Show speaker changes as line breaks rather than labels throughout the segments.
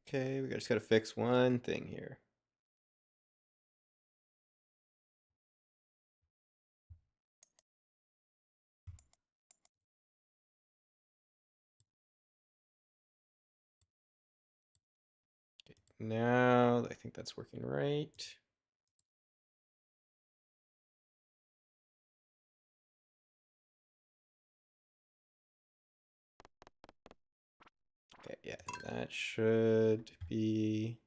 Okay, we just gotta fix one thing here. Okay, now I think that's working right. Okay, yeah, and that should be...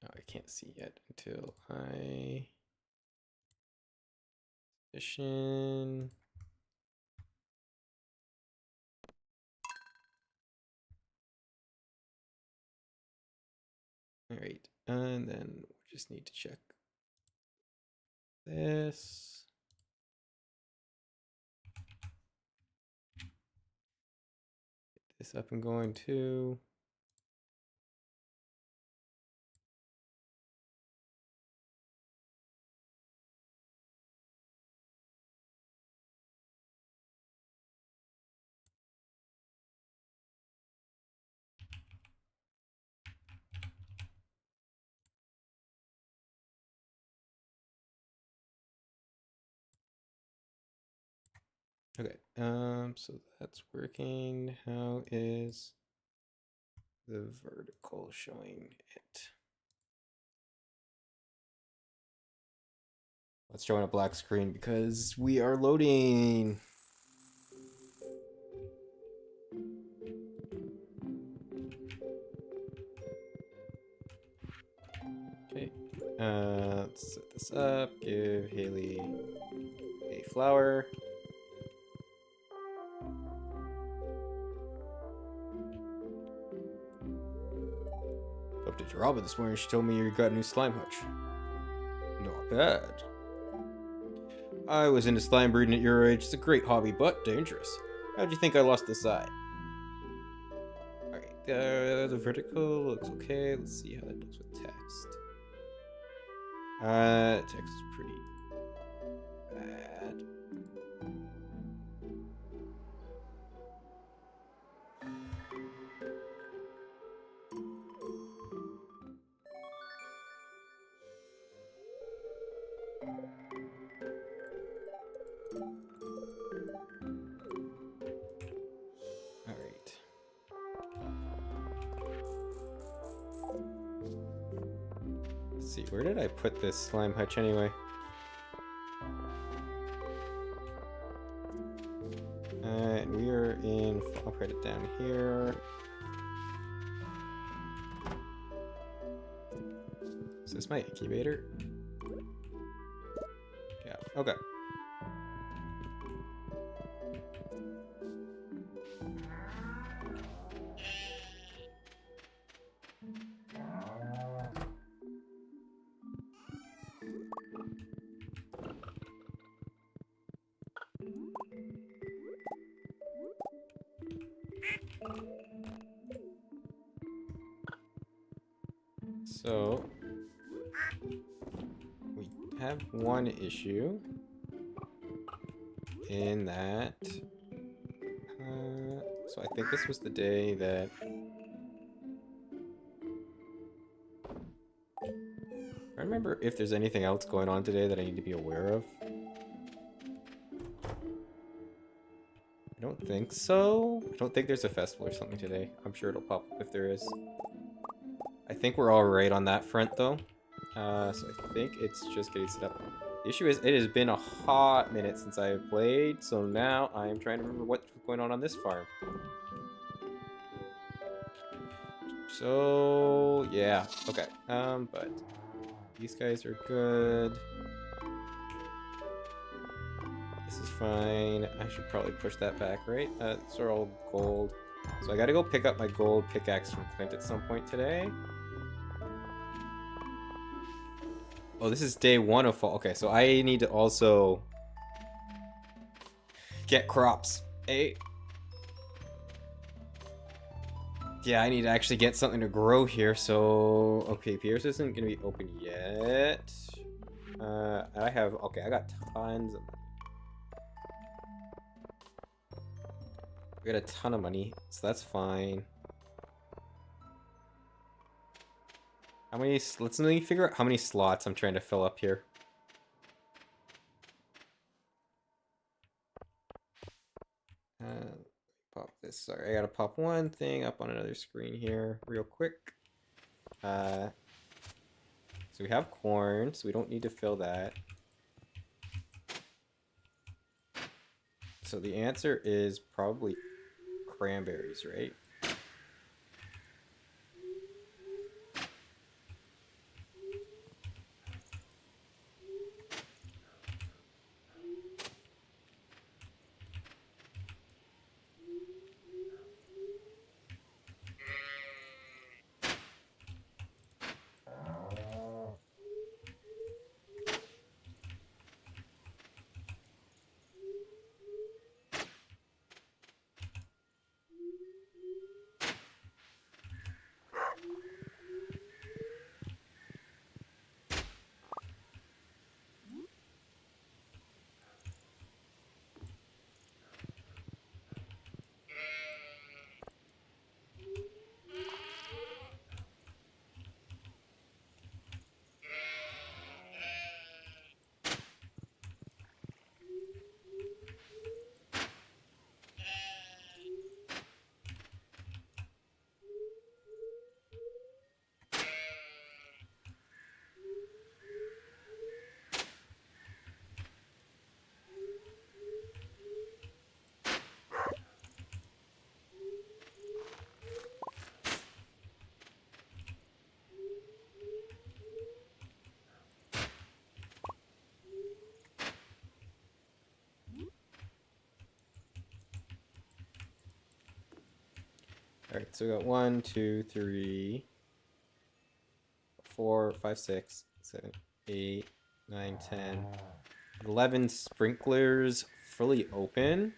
Oh, I can't see yet until I position. All right, and then we just need to check this. Get this up and going too. Okay, so that's working. How is the vertical showing it? Let's show on a black screen because we are loading. Okay, let's set this up. Give Haley a flower. Spoke to Robin this morning. She told me you got a new slime hutch. Not bad. I was into slime breeding at your age. It's a great hobby, but dangerous. How'd you think I lost this eye? Alright, the vertical looks okay. Let's see how that looks with text. Text is pretty bad. Alright. Let's see, where did I put this slime hutch anyway? And we are in, I'll put it down here. Is this my incubator? Yeah, okay. So, we have one issue in that, so I think this was the day that, I remember if there's anything else going on today that I need to be aware of. I don't think so. I don't think there's a festival or something today. I'm sure it'll pop up if there is. I think we're all right on that front though. So I think it's just getting set up. The issue is it has been a hot minute since I have played, so now I'm trying to remember what's going on this farm. So yeah, okay. But these guys are good. This is fine. I should probably push that back, right? These are all gold. So I gotta go pick up my gold pickaxe from Clint at some point today. Oh, this is day 1 of fall. Okay, so I need to also get crops. Hey. Yeah, I need to actually get something to grow here, so... Okay, Pierce isn't gonna be open yet. I got tons of money. We got a ton of money, so that's fine. How many? Let me figure out how many slots I'm trying to fill up here. Pop this. Sorry, I gotta pop one thing up on another screen here real quick. So we have corn, so we don't need to fill that. So the answer is probably cranberries, right? Alright, so we got 1, 2, 3, 4, 5, 6, 7, 8, 9, 10, 11 sprinklers fully open.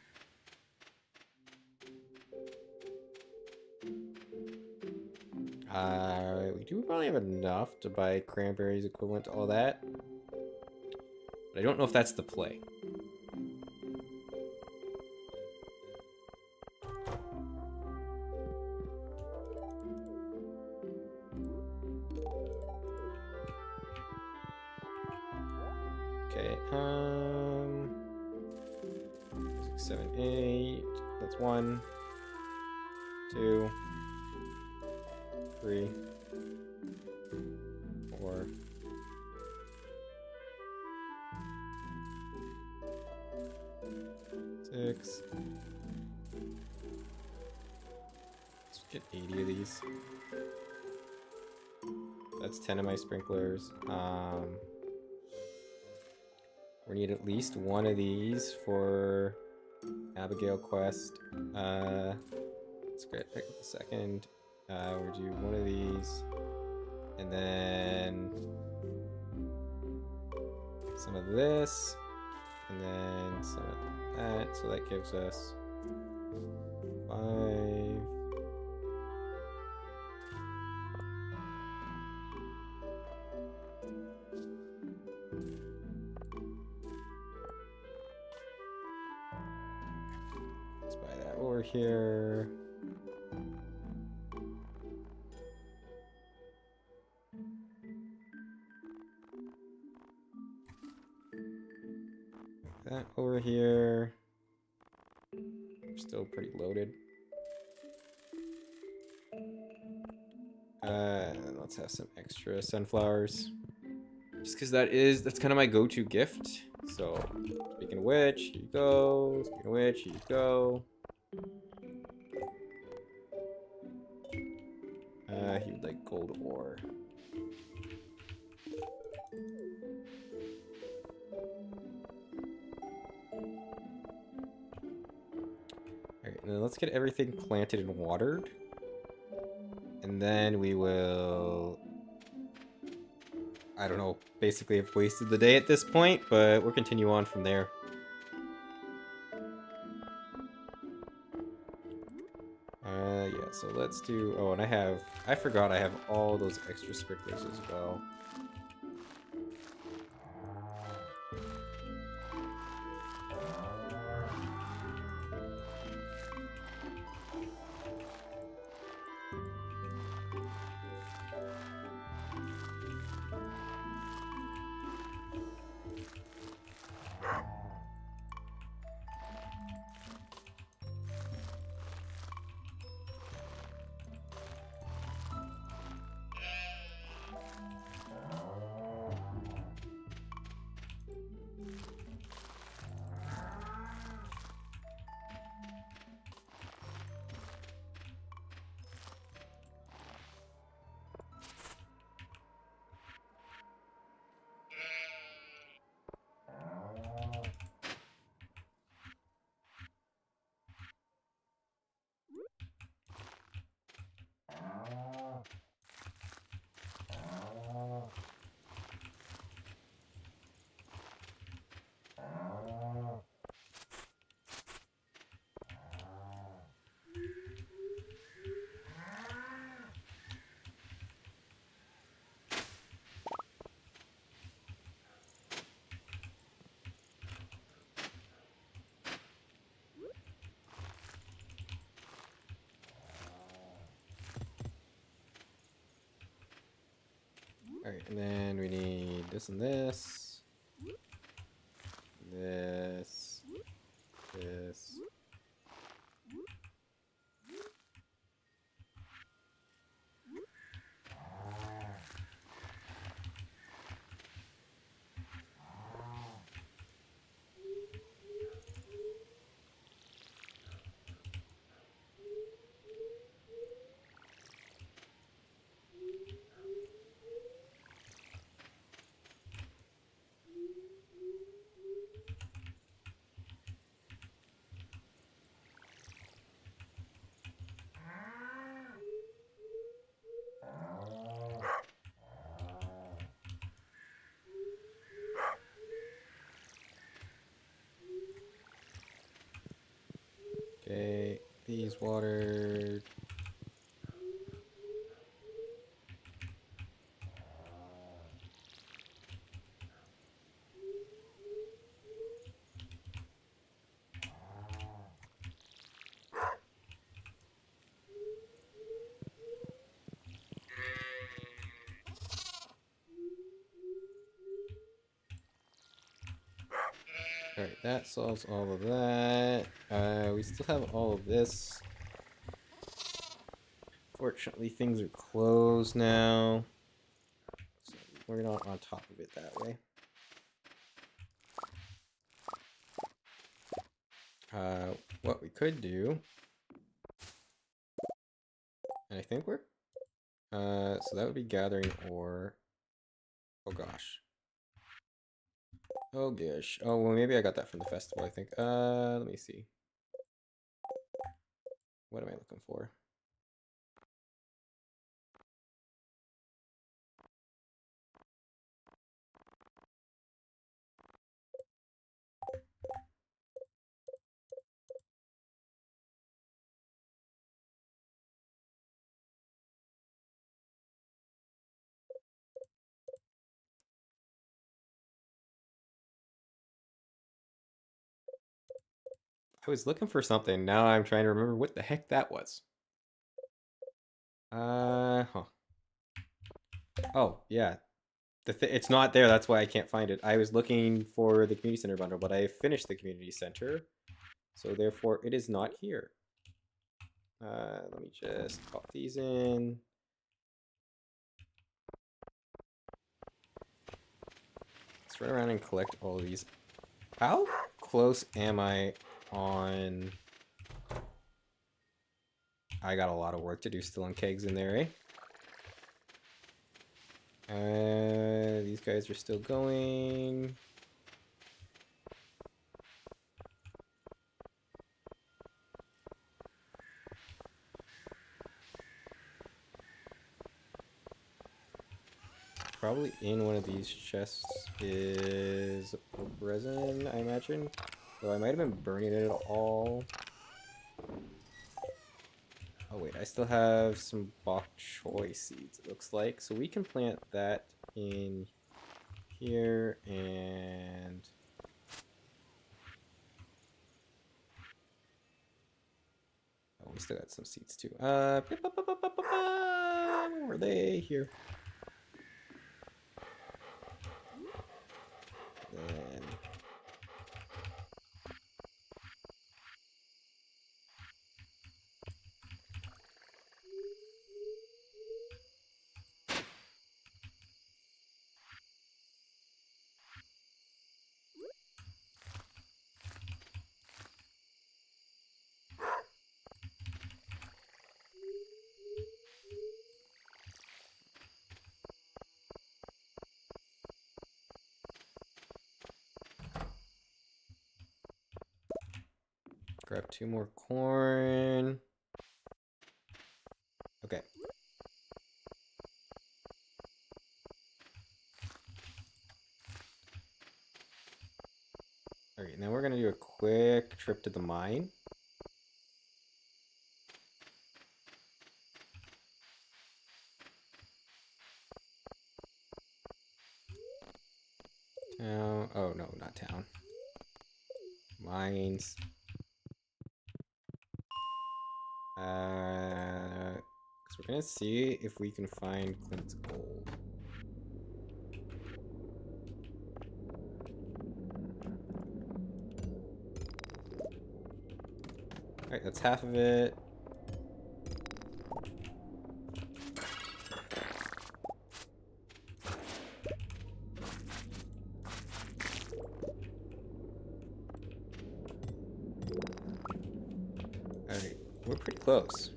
We do probably have enough to buy cranberries equivalent to all that. But I don't know if that's the play. Okay, 6, 7, 8. That's 1, 2, 3, 4. 6. Let's get 80 of these. That's 10 of my sprinklers. We need at least one of these for Abigail quest. Let's get pick up a second. We'll do one of these, and then some of this, and then some of that. So that gives us 5. Let's buy that over here. That over here. We're still pretty loaded. Let's have some extra sunflowers. Just because that's kind of my go-to gift. So, speaking of which, here you go. Speaking of which, here you go. He would like gold ore. Alright, now let's get everything planted and watered. And then we will... I don't know, basically have wasted the day at this point, but we'll continue on from there. Yeah, so let's do... Oh, and I forgot I have all those extra sprinklers as well. Alright, and then we need this and this. This. This. Okay, these watered. Alright, that solves all of that. We still have all of this. Fortunately, things are closed now. So we're not on top of it that way. What we could do, and I think we're, so that would be gathering ore. Oh gosh. Oh gosh. Oh, well, maybe I got that from the festival, I think. Let me see. What am I looking for? I was looking for something. Now I'm trying to remember what the heck that was. Huh. Oh, yeah. It's not there. That's why I can't find it. I was looking for the community center bundle, but I finished the community center. So therefore, it is not here. Let me just pop these in. Let's run around and collect all of these. How close am I on... I got a lot of work to do still on kegs in there, eh? These guys are still going. Probably in one of these chests is resin, I imagine. Though I might have been burning it all. Oh wait, I still have some bok choy seeds, it looks like. So we can plant that in here and... Oh, we still got some seeds too. Where were they? Here. Then... grab 2 more corn. Okay. Alright, now we're gonna do a quick trip to the mine. Town. Oh no, not town. Mines. Because we're gonna see if we can find Clint's gold. Alright, that's half of it. Alright, we're pretty close.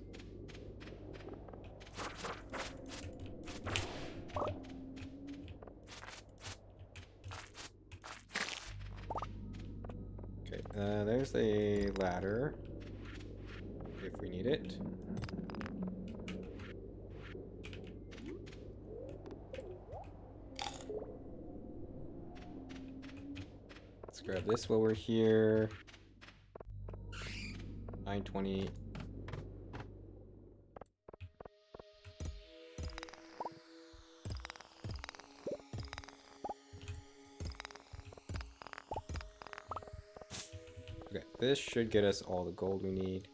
Okay, there's a ladder. If we need it. Let's grab this while we're here. 920. Okay, this should get us all the gold we need.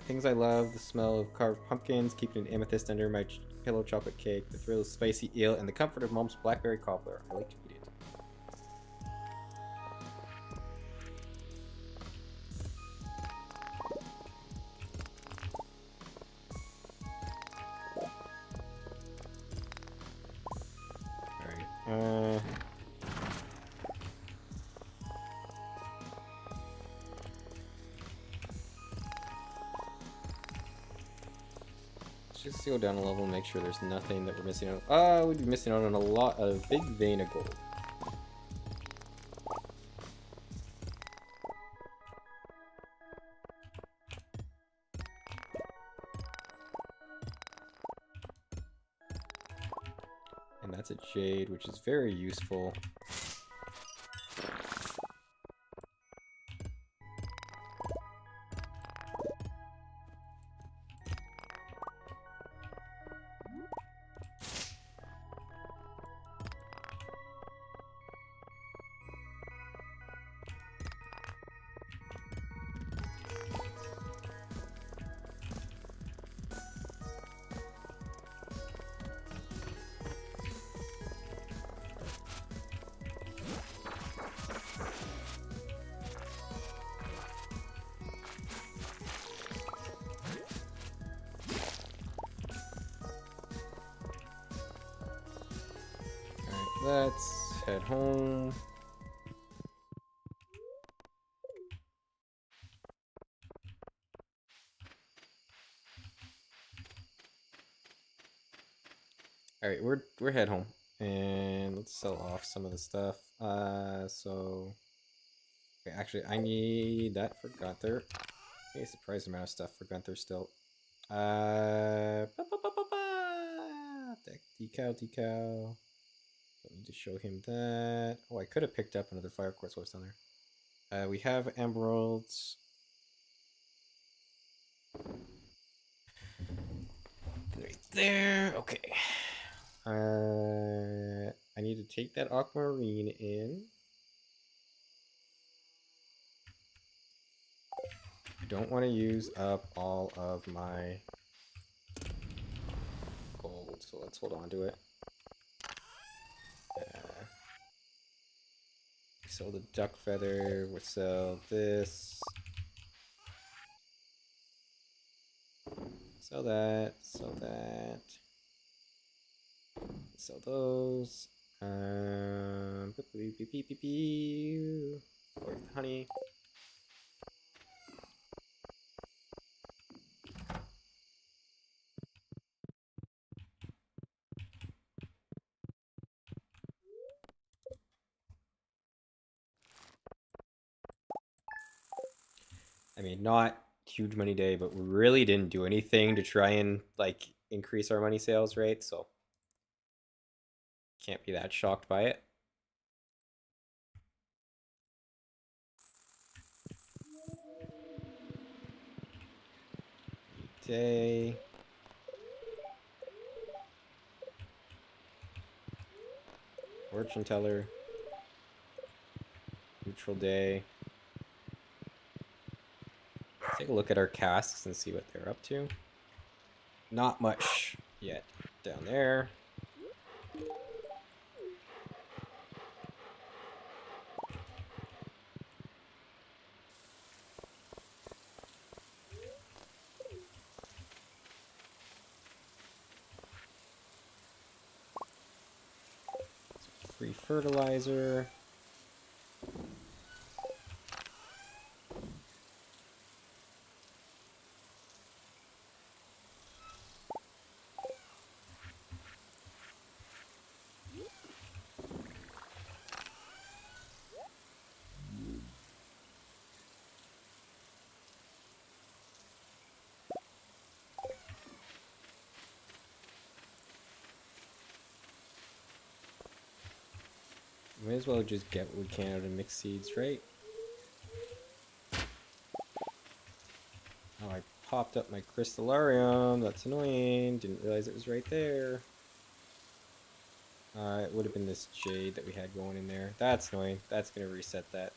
Things I love: the smell of carved pumpkins, keeping an amethyst under my pillow chocolate cake, the thrill of spicy eel, and the comfort of mom's blackberry cobbler. I like to eat it. Alright, let's just go down a level and make sure there's nothing that we're missing out. We'd be missing out on a lot of big vein of gold. And that's a jade, which is very useful. Let's head home. All right, we're head home, and let's sell off some of the stuff. Okay, actually, I need that for Gunther. Okay, surprising amount of stuff for Gunther still. Decal. Don't need to show him that. Oh, I could have picked up another fire quartz while I was down there. We have emeralds. Right there. Okay. I need to take that aquamarine in. I don't want to use up all of my gold, so let's hold on to it. Sell the duck feather. We'll sell this. Sell that. Sell that. Sell those. Or honey. I mean, not huge money day, but we really didn't do anything to try and like increase our money sales rate, so can't be that shocked by it. Day. Fortune teller. Neutral day. Let's take a look at our casks and see what they're up to. Not much yet down there. Free fertilizer. Might as well just get what we can out of mixed seeds, right? Oh, I popped up my crystallarium. That's annoying. Didn't realize it was right there. It would have been this jade that we had going in there. That's annoying. That's going to reset that.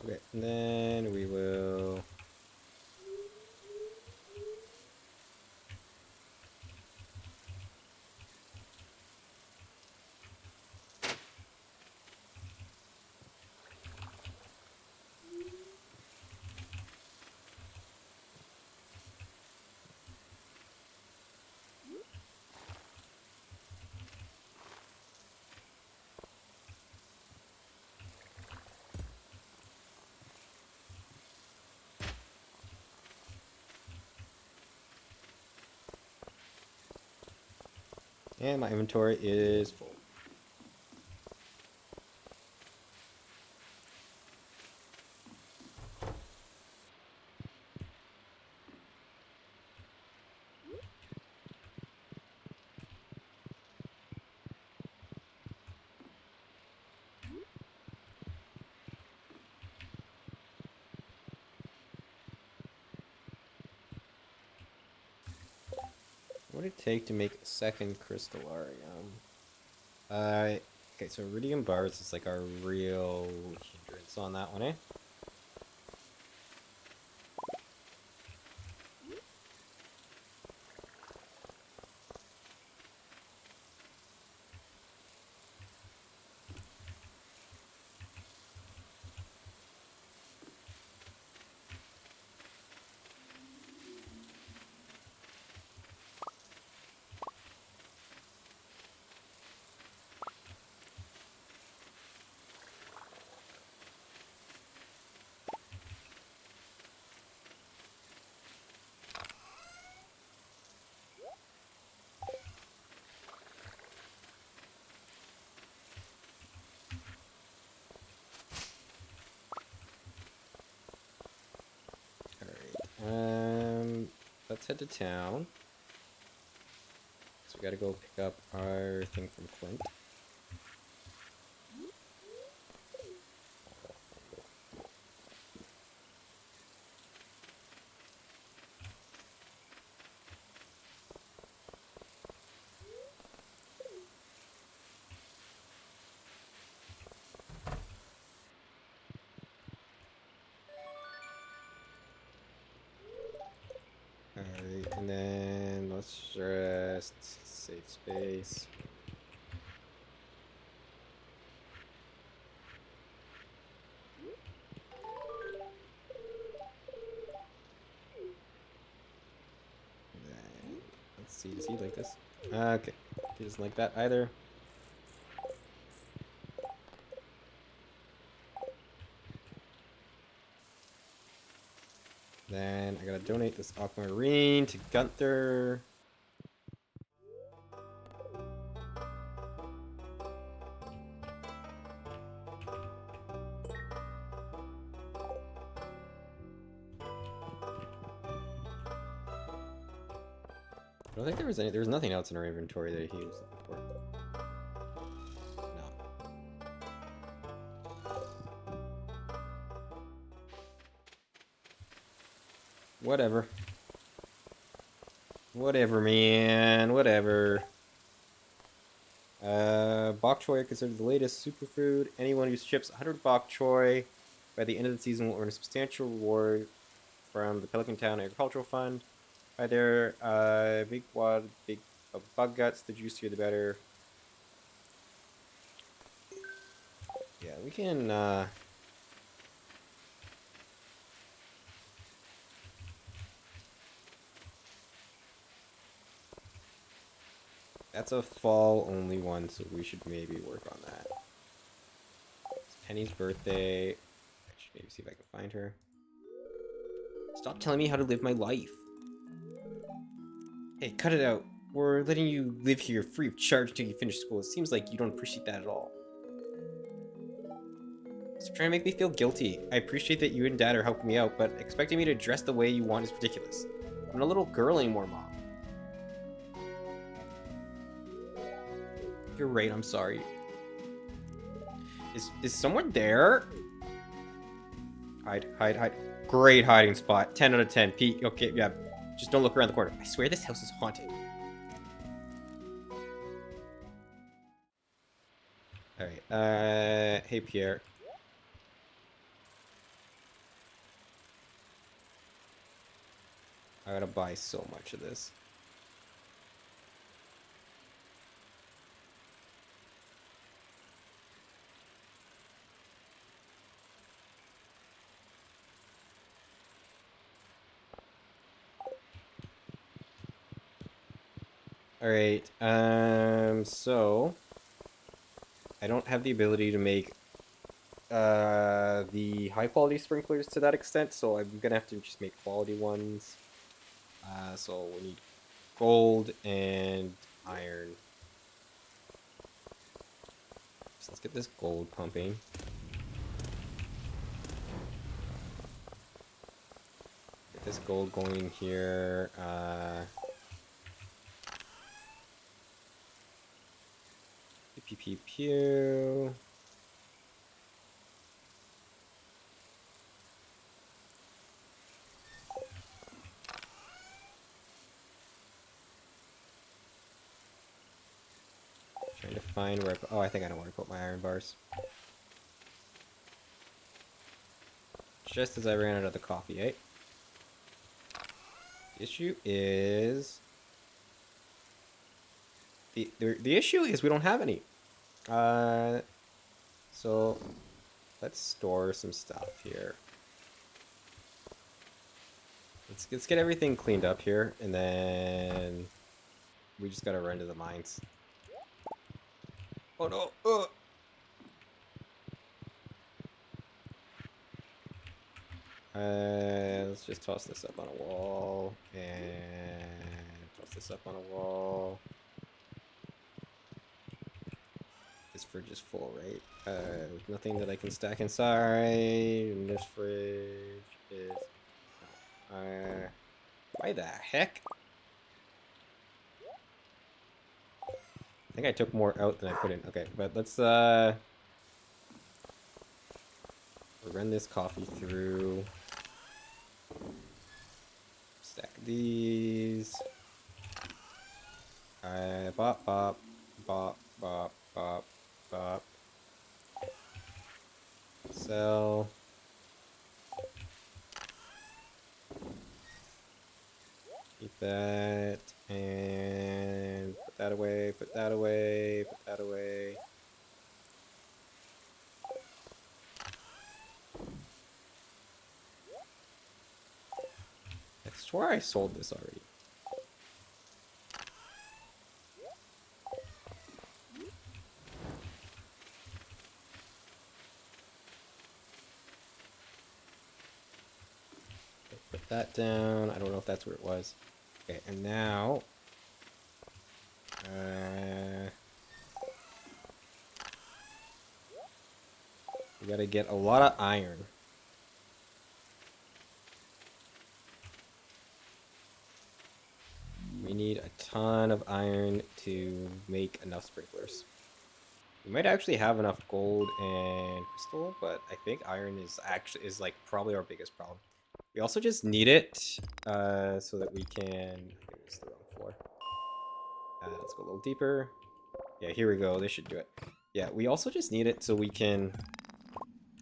Okay, and then we will... And my inventory is full. What would it take to make a second crystallarium? Okay, so iridium bars is like our real hindrance on that one, eh? Let's head to town. So we gotta go pick up our thing from Clint. Alright, and then let's just save space. Then, let's see, does he like this? Okay, he doesn't like that either. Then I gotta donate this aquamarine to Gunther. I don't think there was nothing else in our inventory that he was looking for. No. Whatever. Whatever, man. Whatever. Bok choy are considered the latest superfood. Anyone who ships 100 bok choy by the end of the season will earn a substantial reward from the Pelican Town Agricultural Fund. Either big wad, big bug guts. The juicier, the better. Yeah, we can. That's a fall only one, so we should maybe work on that. It's Penny's birthday. I should maybe see if I can find her. Stop telling me how to live my life. Hey, cut it out. We're letting you live here free of charge until you finish school. It seems like you don't appreciate that at all. Stop trying to make me feel guilty. I appreciate that you and Dad are helping me out, but expecting me to dress the way you want is ridiculous. I'm not a little girl anymore, Mom. You're right, I'm sorry. Is someone there? Hide, hide, hide. Great hiding spot. 10 out of 10. Pete, okay, yeah. Just don't look around the corner. I swear this house is haunted. Alright, hey Pierre. I gotta buy so much of this. Alright, so I don't have the ability to make the high quality sprinklers to that extent, so I'm gonna have to just make quality ones. So we need gold and iron. So let's get this gold pumping. Get this gold going here. Pew pew pew. Trying to find where oh, I think I don't want to put my iron bars. Just as I ran out of the coffee, eh? The issue is the issue is we don't have any. So let's store some stuff here. Let's get everything cleaned up here, and then we just gotta run to the mines. Oh no! Let's just toss this up on a wall, and toss this up on a wall. This fridge is full, right? Nothing that I can stack inside. And this fridge is... Why the heck? I think I took more out than I put in. Okay, but let's run this coffee through. Stack these. Bop, bop, bop, bop, bop, bop. Sell. Keep that. And put that away, put that away, put that away. I swear I sold this already. Put that down. I don't know if that's where it was. Okay, and now... we gotta get a lot of iron. We need a ton of iron to make enough sprinklers. We might actually have enough gold and crystal, but I think iron is like probably our biggest problem. We also just need it so that we can... I think it's the wrong floor. Let's go a little deeper. Yeah, here we go. This should do it. Yeah, we also just need it so we can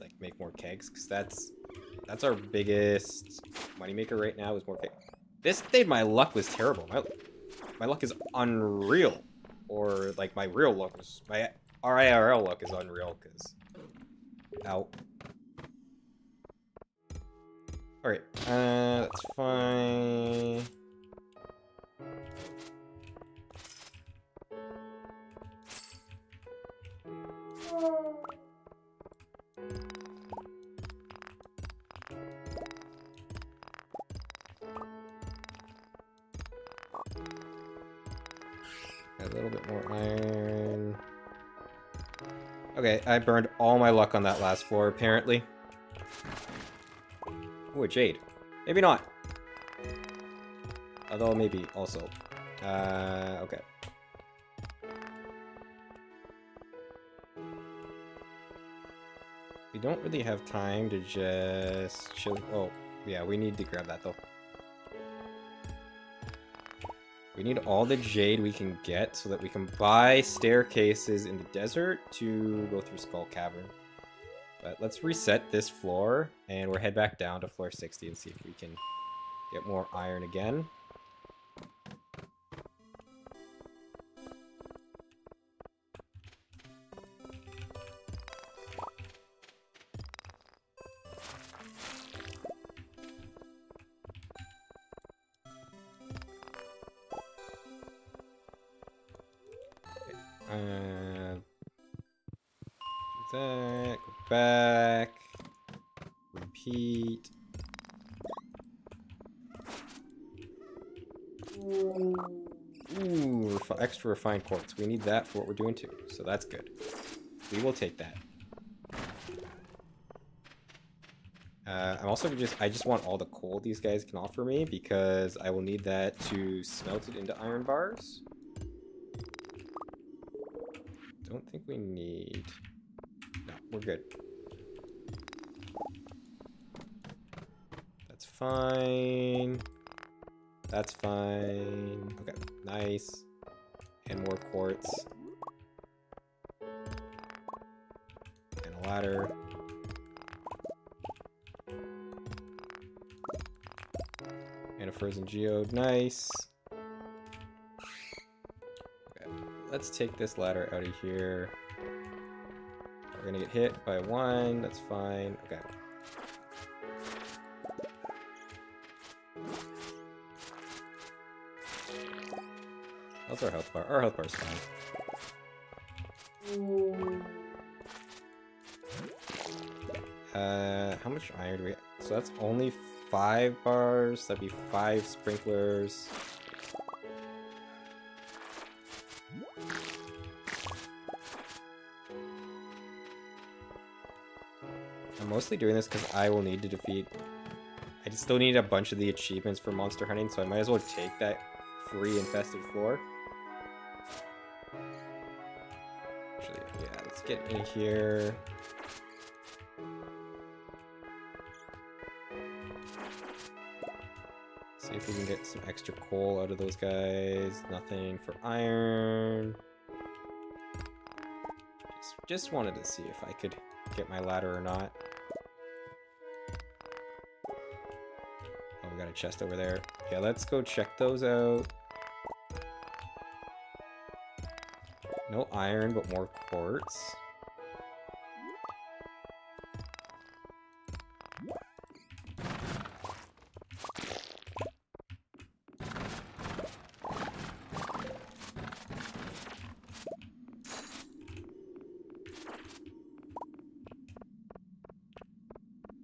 like make more kegs, because that's our biggest moneymaker right now is more kegs. This day my luck was terrible. My luck is unreal. Or like my real luck was my IRL luck is unreal because ow. Alright, that's fine. A little bit more iron. Okay, I burned all my luck on that last floor, apparently. Ooh, a jade. Maybe not. Although, maybe also. Okay. We don't really have time to just chill. Oh, yeah, we need to grab that, though. We need all the jade we can get so that we can buy staircases in the desert to go through Skull Cavern. But let's reset this floor, and we'll head back down to floor 60 and see if we can get more iron again. Do that, go back, repeat. Ooh, extra refined quartz. We need that for what we're doing too, so that's good. We will take that. I'm also I just want all the coal these guys can offer me because I will need that to smelt it into iron bars. Don't think we need... No, we're good. That's fine. That's fine. Okay, nice. And more quartz. And a ladder. And a frozen geode. Nice. Okay, let's take this ladder out of here. We're gonna get hit by one. That's fine. Okay. How's our health bar? Our health bar's fine. How much iron do we have? So that's only 5 bars. That'd be 5 sprinklers. I'm mostly doing this because I will need to defeat I just still need a bunch of the achievements for monster hunting, so I might as well take that free infested floor. Actually, yeah, let's get in here. See if we can get some extra coal out of those guys. Nothing for iron. Just wanted to see if I could get my ladder or not. Oh, we got a chest over there. Yeah, let's go check those out. No iron, but more quartz.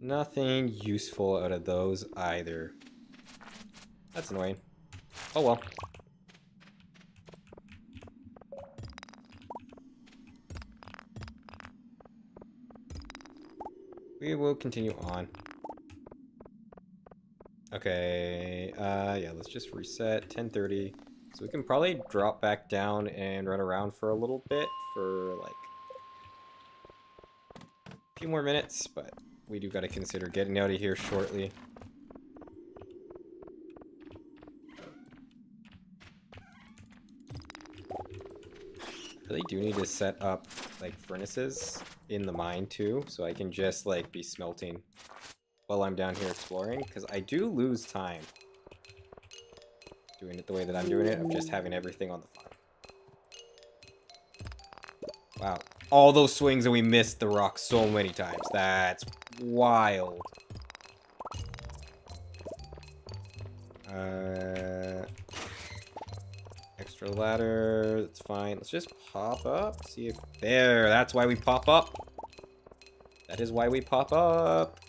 Nothing useful out of those either. That's annoying. Oh well. We will continue on. Okay, yeah, let's just reset, 10:30. So we can probably drop back down and run around for a little bit for like a few more minutes, but we do gotta consider getting out of here shortly. I really do need to set up like furnaces in the mine too, so I can just like be smelting while I'm down here exploring, because I do lose time doing it the way that I'm doing it, of just having everything on the farm. Wow. All those swings and we missed the rock so many times. That's wild. Extra ladder. That's fine. Let's just pop up. See if... There. That's why we pop up. That is why we pop up.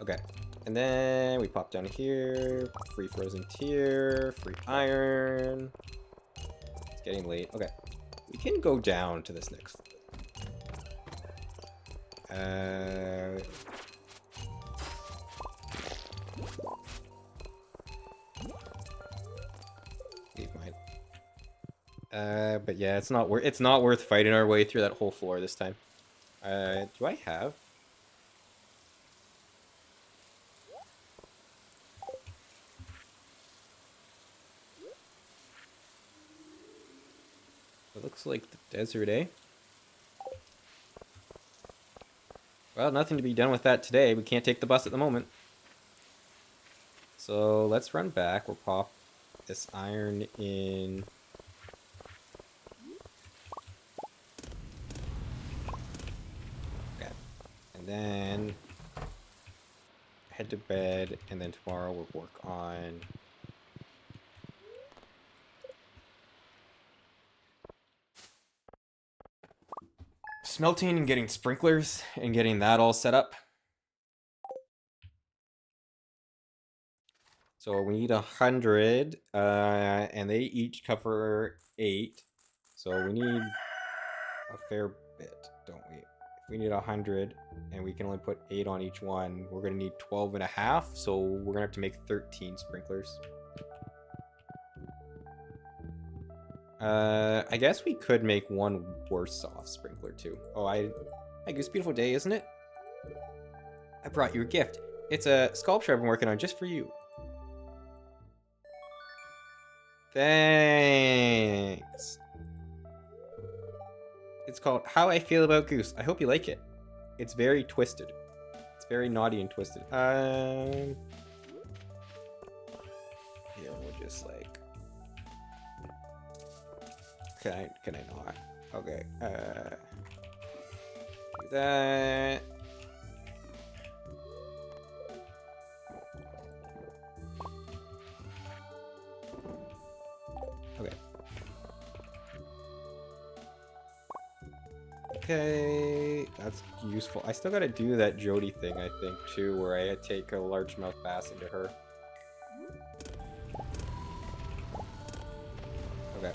Okay. And then we pop down here. Free frozen tier. Free iron. It's getting late. Okay. We can go down to this next floor. Leave mine. But yeah, it's not worth fighting our way through that whole floor this time. Do I have? It looks like the desert, eh? Well, nothing to be done with that today. We can't take the bus at the moment. So let's run back. We'll pop this iron in. Okay. And then head to bed, and then tomorrow we'll work on smelting and getting sprinklers and getting that all set up. So we need 100, and they each cover 8. So we need a fair bit, don't we? If we need 100 and we can only put 8 on each one, we're gonna need 12 and a half. So we're gonna have to make 13 sprinklers. I guess we could make one worse off sprinkler too. Oh, Hi Goose, beautiful day, isn't it? I brought you a gift. It's a sculpture I've been working on just for you. Thanks. It's called How I Feel About Goose. I hope you like it. It's very twisted. It's very naughty and twisted. Here, we'll just like... Can I not? Okay, do that. Okay. Okay, that's useful. I still gotta do that Jody thing, I think, too, where I take a largemouth bass into her. Okay.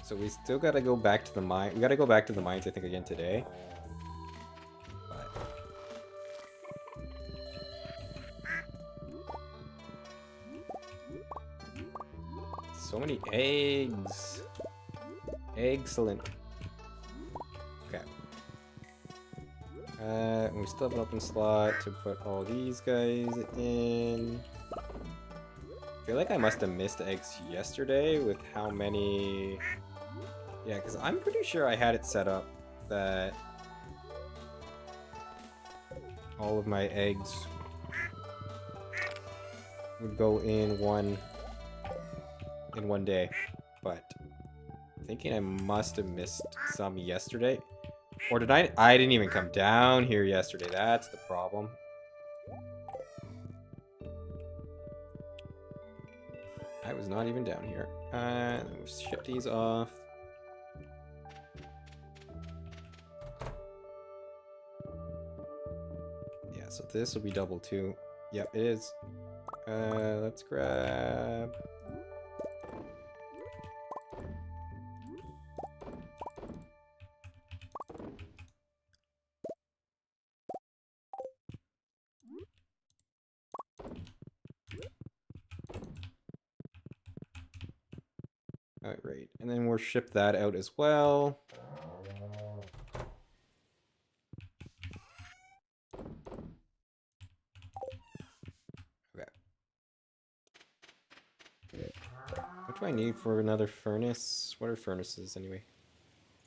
So we still gotta go back to the mine. We gotta go back to the mines, I think, again today. so many eggs. Excellent. Okay. We still have an open slot to put all these guys in. I feel like I must have missed eggs yesterday with how many... Yeah, because I'm pretty sure I had it set up that all of my eggs would go in one day, but I'm thinking I must have missed some yesterday. Or did I? I didn't even come down here yesterday. That's the problem. I was not even down here. Let's ship these off. Yeah, so this will be double too. Yep, it is. Let's grab... Alright, and then we'll ship that out as well. Okay. What do I need for another furnace? What are furnaces anyway?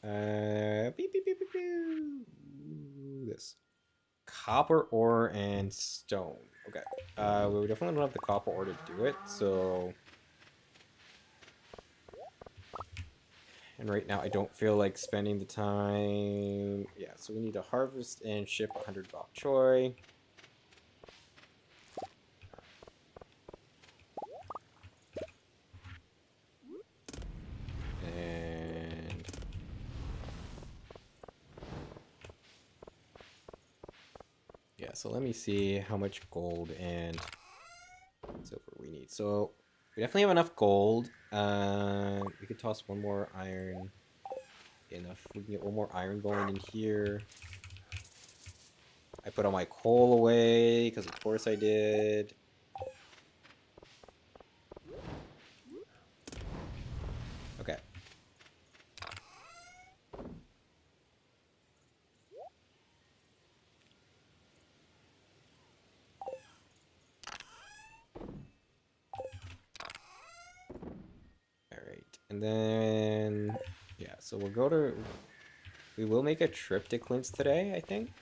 Beep, beep, beep, beep, beep. This. Copper ore and stone. Okay. We definitely don't have the copper ore to do it, so... And right now I don't feel like spending the time... Yeah, so we need to harvest and ship 100 bok choy. And... Yeah, so let me see how much gold and silver we need. So we definitely have enough gold. We could toss one more iron. Enough. We can get one more iron going in here. I put all my coal away because of course I did. Okay. And then, yeah, so we will make a trip to Clint's today, I think.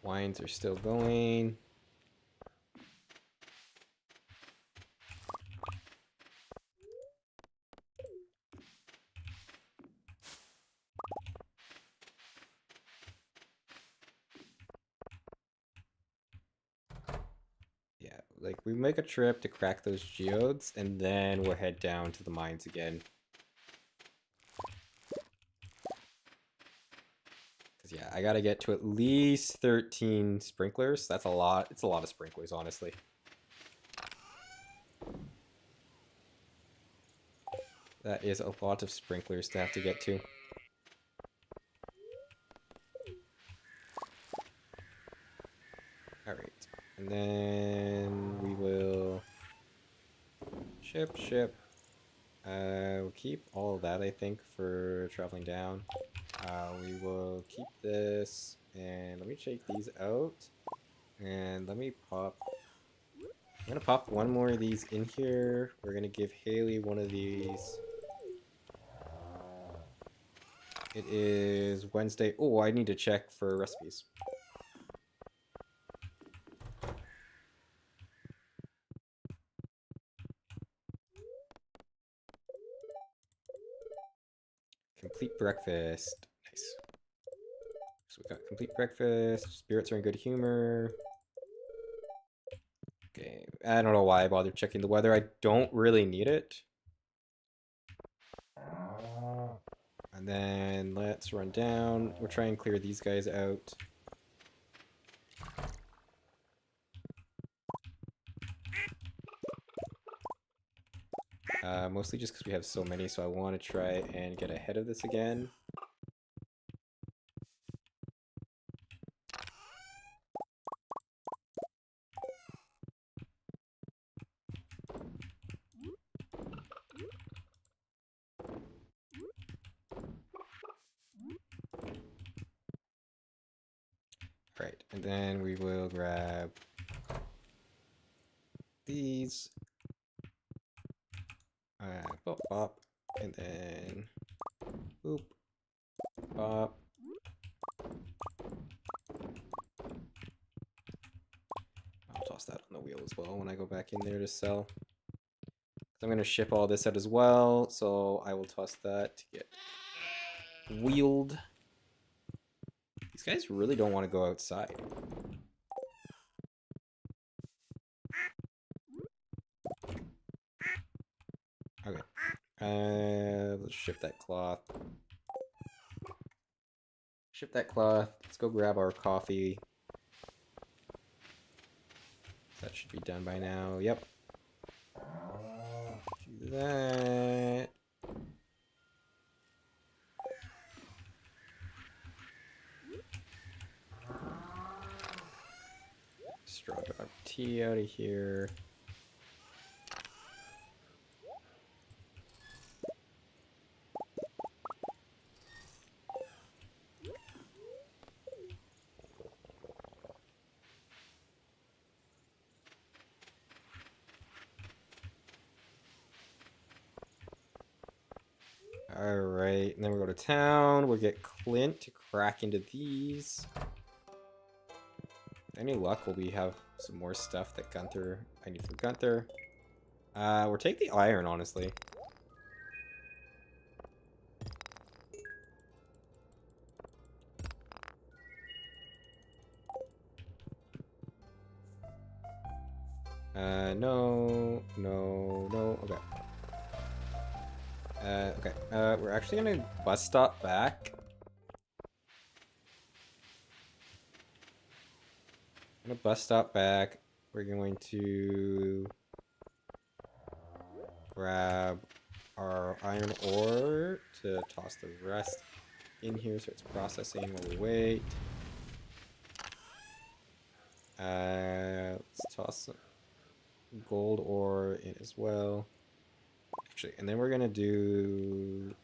Wines are still going. Yeah, like we make a trip to crack those geodes, and then we'll head down to the mines again. Because yeah, I gotta get to at least 13 sprinklers. That's a lot. It's a lot of sprinklers, honestly. That is a lot of sprinklers to have to get to. Alright. And then we will ship. We'll keep all of that, I think, for traveling down. We will keep this, and let me check these out. And let me pop... I'm gonna pop one more of these in here. We're gonna give Haley one of these. It is Wednesday. Oh, I need to check for recipes. Complete breakfast. Nice. So we got complete breakfast. Spirits are in good humor. Okay. I don't know why I bothered checking the weather. I don't really need it. And then let's run down. We'll try and clear these guys out. Mostly just because we have so many, so I want to try and get ahead of this again. Right, and then we will grab these. Pop, pop, and then boop, pop. I'll toss that on the wheel as well when I go back in there to sell. I'm going to ship all this out as well, so I will toss that to get wheeled. These guys really don't want to go outside. Okay. Let's ship that cloth. Ship that cloth. Let's go grab our coffee. That should be done by now. Yep. Do that. Straw dog tea out of here. Alright, and then we go to town. We'll get Clint to crack into these. With any luck, will we have some more stuff that I need for Gunther. We'll take the iron, honestly. No. Okay. Okay. We're actually gonna bus stop back. We're going to grab our iron ore to toss the rest in here so it's processing while we wait. Let's toss some gold ore in as well. Actually, and then we're gonna do...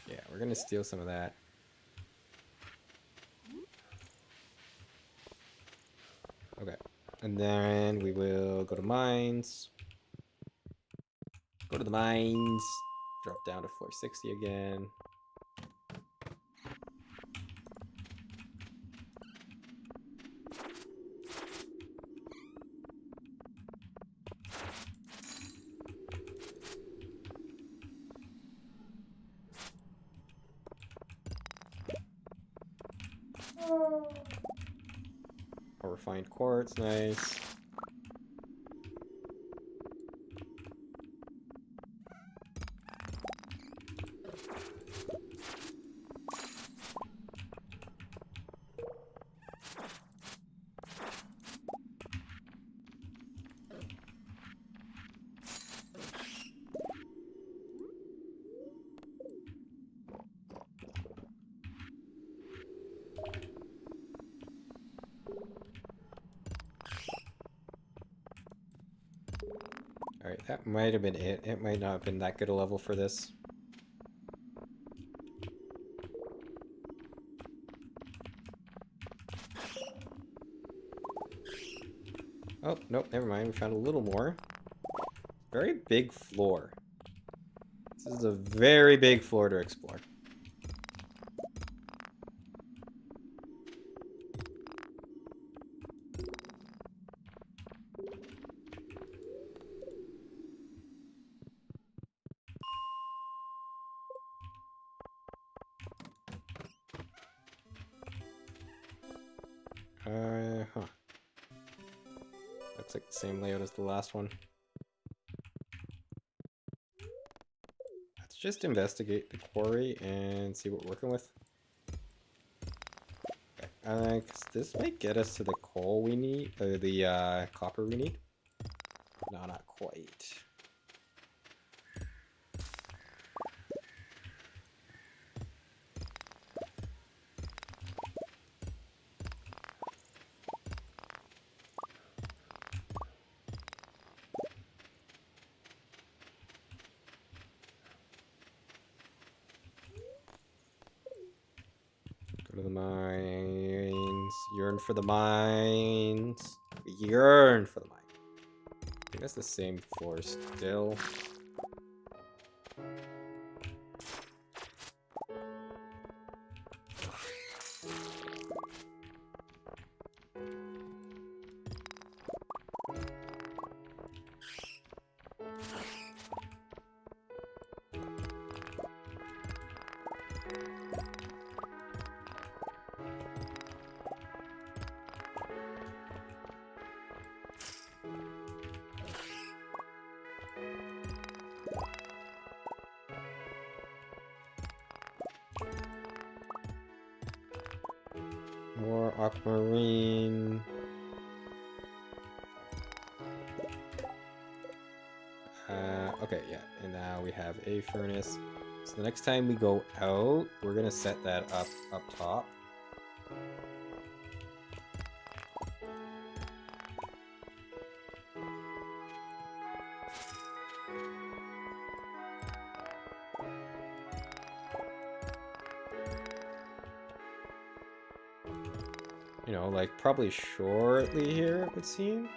Yeah, we're gonna steal some of that. Okay, and then we will go to mines. Go to the mines. Drop down to floor 60 again. More refined quartz, nice. Alright, that might have been it. It might not have been that good a level for this. Oh, nope, never mind. We found a little more. Very big floor. This is a very big floor to explore. Huh. Looks like the same layout as the last one. Let's just investigate the quarry and see what we're working with. Okay. 'Cause this might get us to the coal we need, or the copper we need. No, not quite. the mines. Yearn for the mines. Yearn for the mines. I think that's the same floor still. More aquamarine. Okay, yeah, and now we have a furnace. So the next time we go out, we're gonna set that up top. You know, like probably shortly here, it would seem.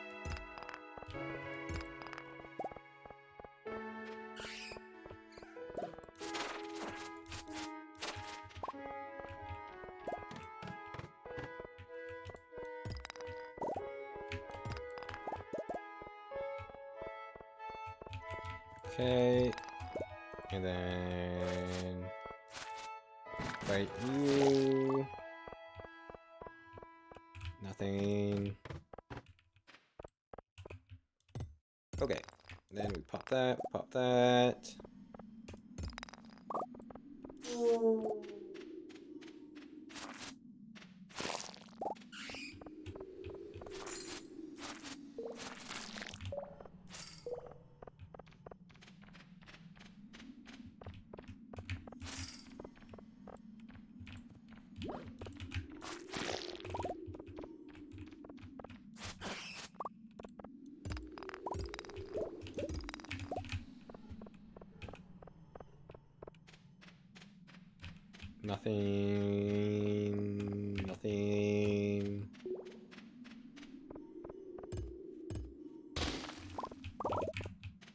Okay, and then fight you. Nothing. Okay, and then we pop that, pop that. Nothing. Nothing.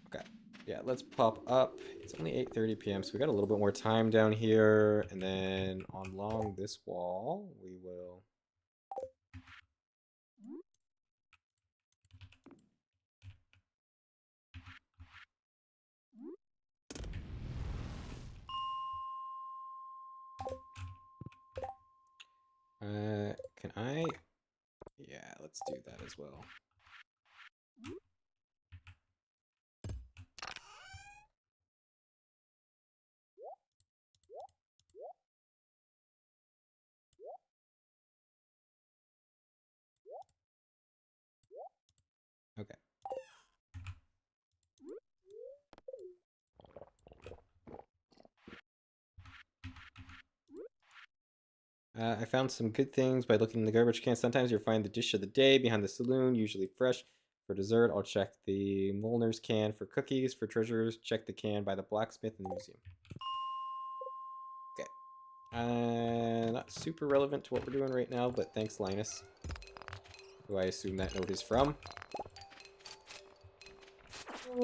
Okay. Yeah, let's pop up. It's only 8:30 p.m., so we got a little bit more time down here. And then along this wall, we will... can I... Yeah, let's do that as well. Okay. I found some good things by looking in the garbage can. Sometimes you'll find the dish of the day behind the saloon, usually fresh. For dessert, I'll check the Molnar's can. For cookies, for treasures, check the can by the blacksmith in the museum. Okay. Not super relevant to what we're doing right now, but thanks, Linus. Who I assume that note is from. A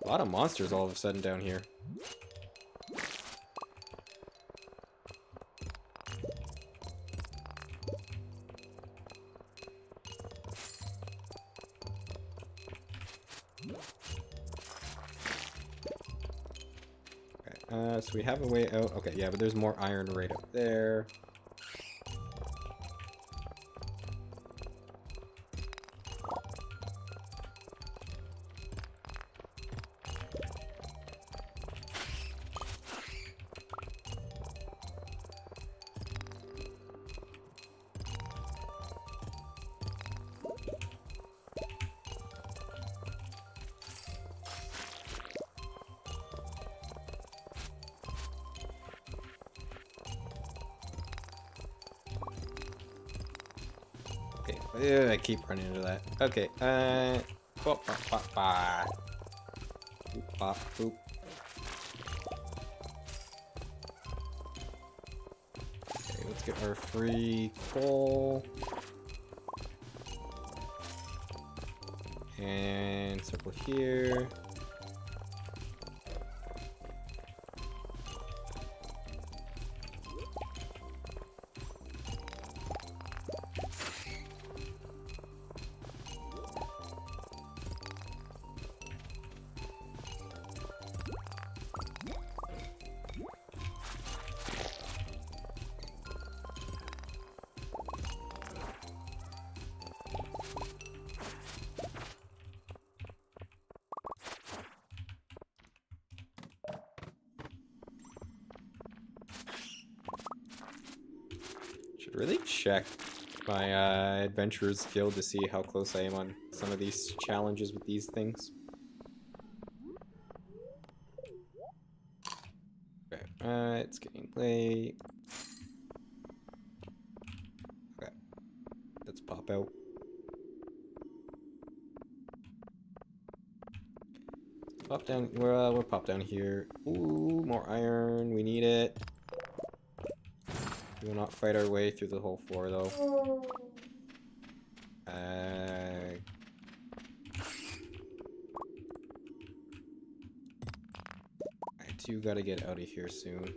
lot of monsters all of a sudden down here. So we have a way out. Okay, yeah, but there's more iron right up there. I keep running into that. Okay, boop, bop, bop, bop. Boop, bop, boop. get our free coal. And circle here. Should really check my adventurer's guild to see how close I am on some of these challenges with these things. Okay, it's getting late. Okay, let's pop out. Pop down. We'll pop down here. Ooh, more iron. We need it. We will not fight our way through the whole floor, though. I too gotta get out of here soon.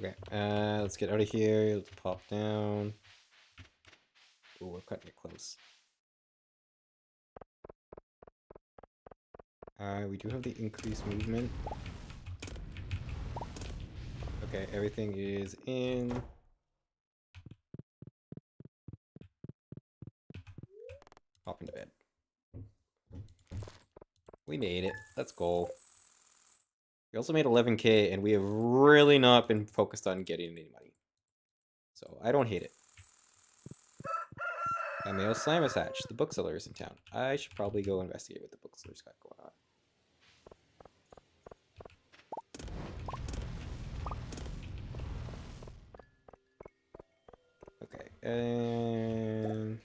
Okay, let's get out of here. Let's pop down. Ooh, we're cutting it close. We do have the increased movement. Okay, everything is in. Hop into bed. We made it. Let's go. We also made 11K, and we have really not been focused on getting any money. So, I don't hate it. Cameo Slimus hatch. The bookseller is in town. I should probably go investigate what the bookseller's got going on. Okay, and...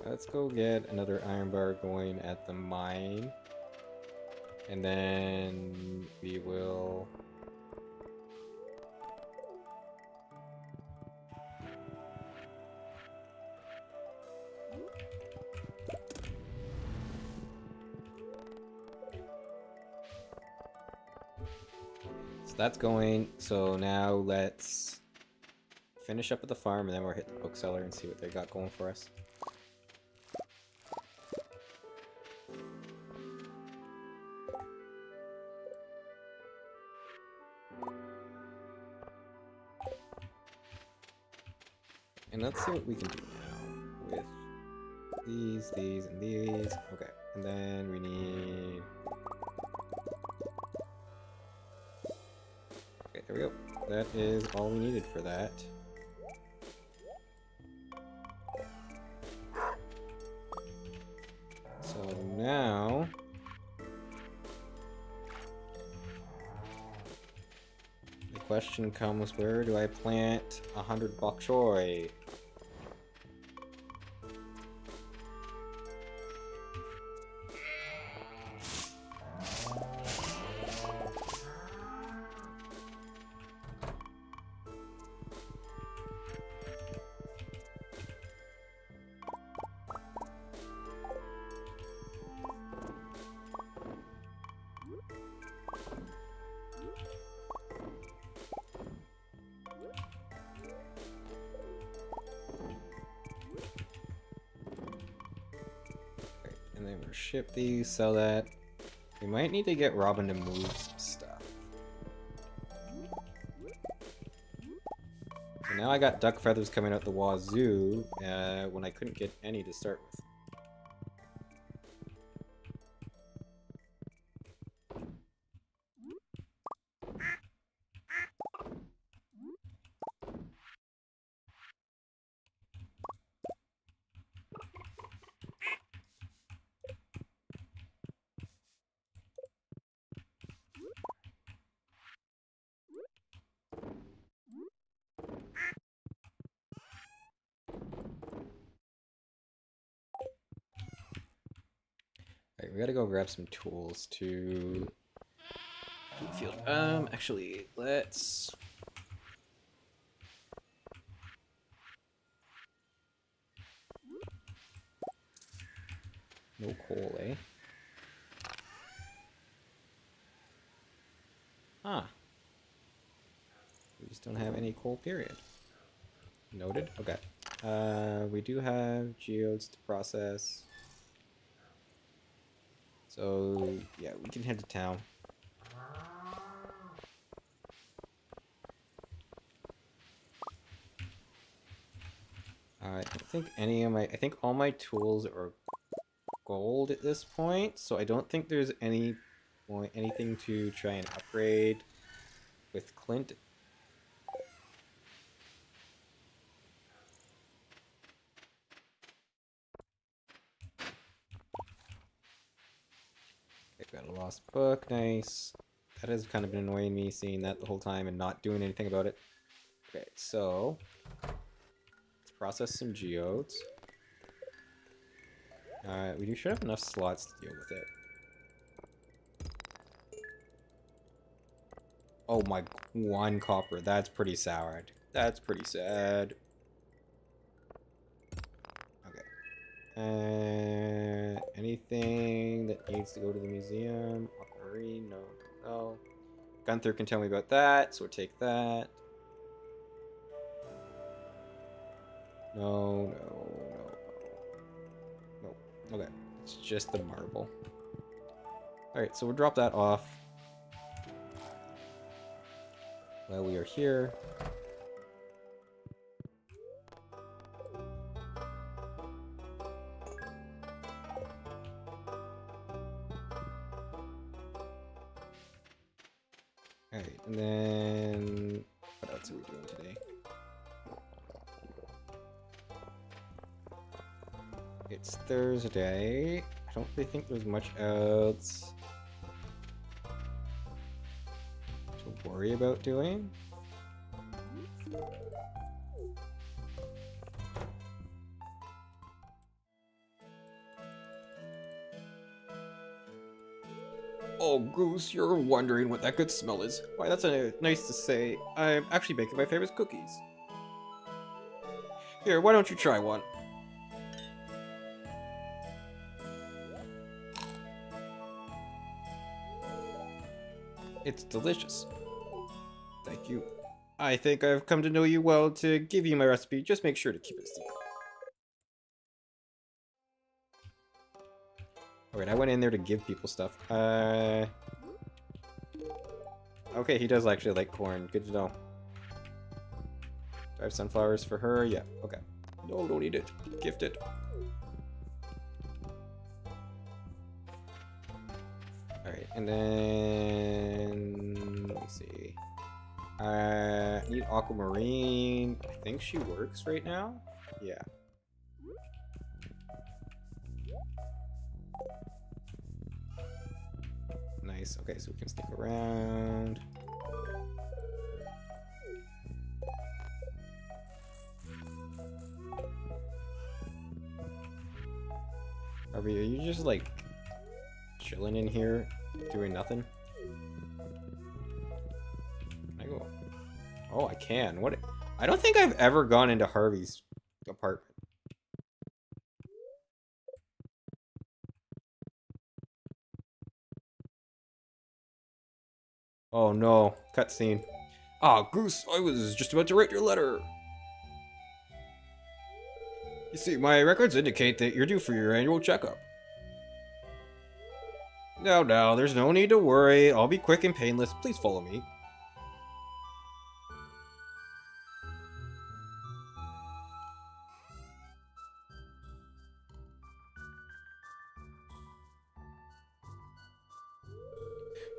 let's go get another iron bar going at the mine. And then we will... So that's going. So now let's finish up with the farm, and then we'll hit the bookseller and see what they got going for us. And let's see what we can do now with these, and these. Okay, and then we need... Okay, there we go. That is all we needed for that. So now... the question comes, where do I plant 100 bok choy? then we'll ship these, sell that. We might need to get Robin to move some stuff. So now I got duck feathers coming out the wazoo when I couldn't get any to start with. Alright, we gotta go grab some tools to the field. Actually, let's... No coal, eh? Huh. We just don't have any coal, period. Noted. Okay. We do have geodes to process. So, yeah, we can head to town. I don't think any of my... I think all my tools are gold at this point, so I don't think there's anything to try and upgrade with Clint. I've got a lost book, nice. That has kind of been annoying me, seeing that the whole time and not doing anything about it. Okay, so let's process some geodes. We should have enough slots to deal with it. Oh my, 1 copper. That's pretty sad. That's pretty sad. Okay. Anything that needs to go to the museum? Aquamarine? No, no. Gunther can tell me about that, so we'll take that. No, no, no, no. No. Okay. It's just the marble. Alright, so we'll drop that off. While we are here. Alright, and then what else are we doing today? It's Thursday. I don't really think there's much else to worry about doing. Oh, Goose, you're wondering what that good smell is. Why, that's nice to say. I'm actually baking my favorite cookies. Here, why don't you try one? It's delicious. Thank you. I think I've come to know you well to give you my recipe. Just make sure to keep it secret. Alright, I went in there to give people stuff. Okay, he does actually like corn. Good to know. Do I have sunflowers for her? Yeah, okay. No, don't eat it. Gift it. Alright, and then... let me see. I need Aquamarine. I think she works right now? Yeah. Nice. Okay, so we can stick around. Harvey, are you just like chilling in here, doing nothing? Can I go? Oh, I can. What? I don't think I've ever gone into Harvey's apartment. Oh no, cutscene. Ah, Goose, I was just about to write your letter. You see, my records indicate that you're due for your annual checkup. No, there's no need to worry. I'll be quick and painless. Please follow me.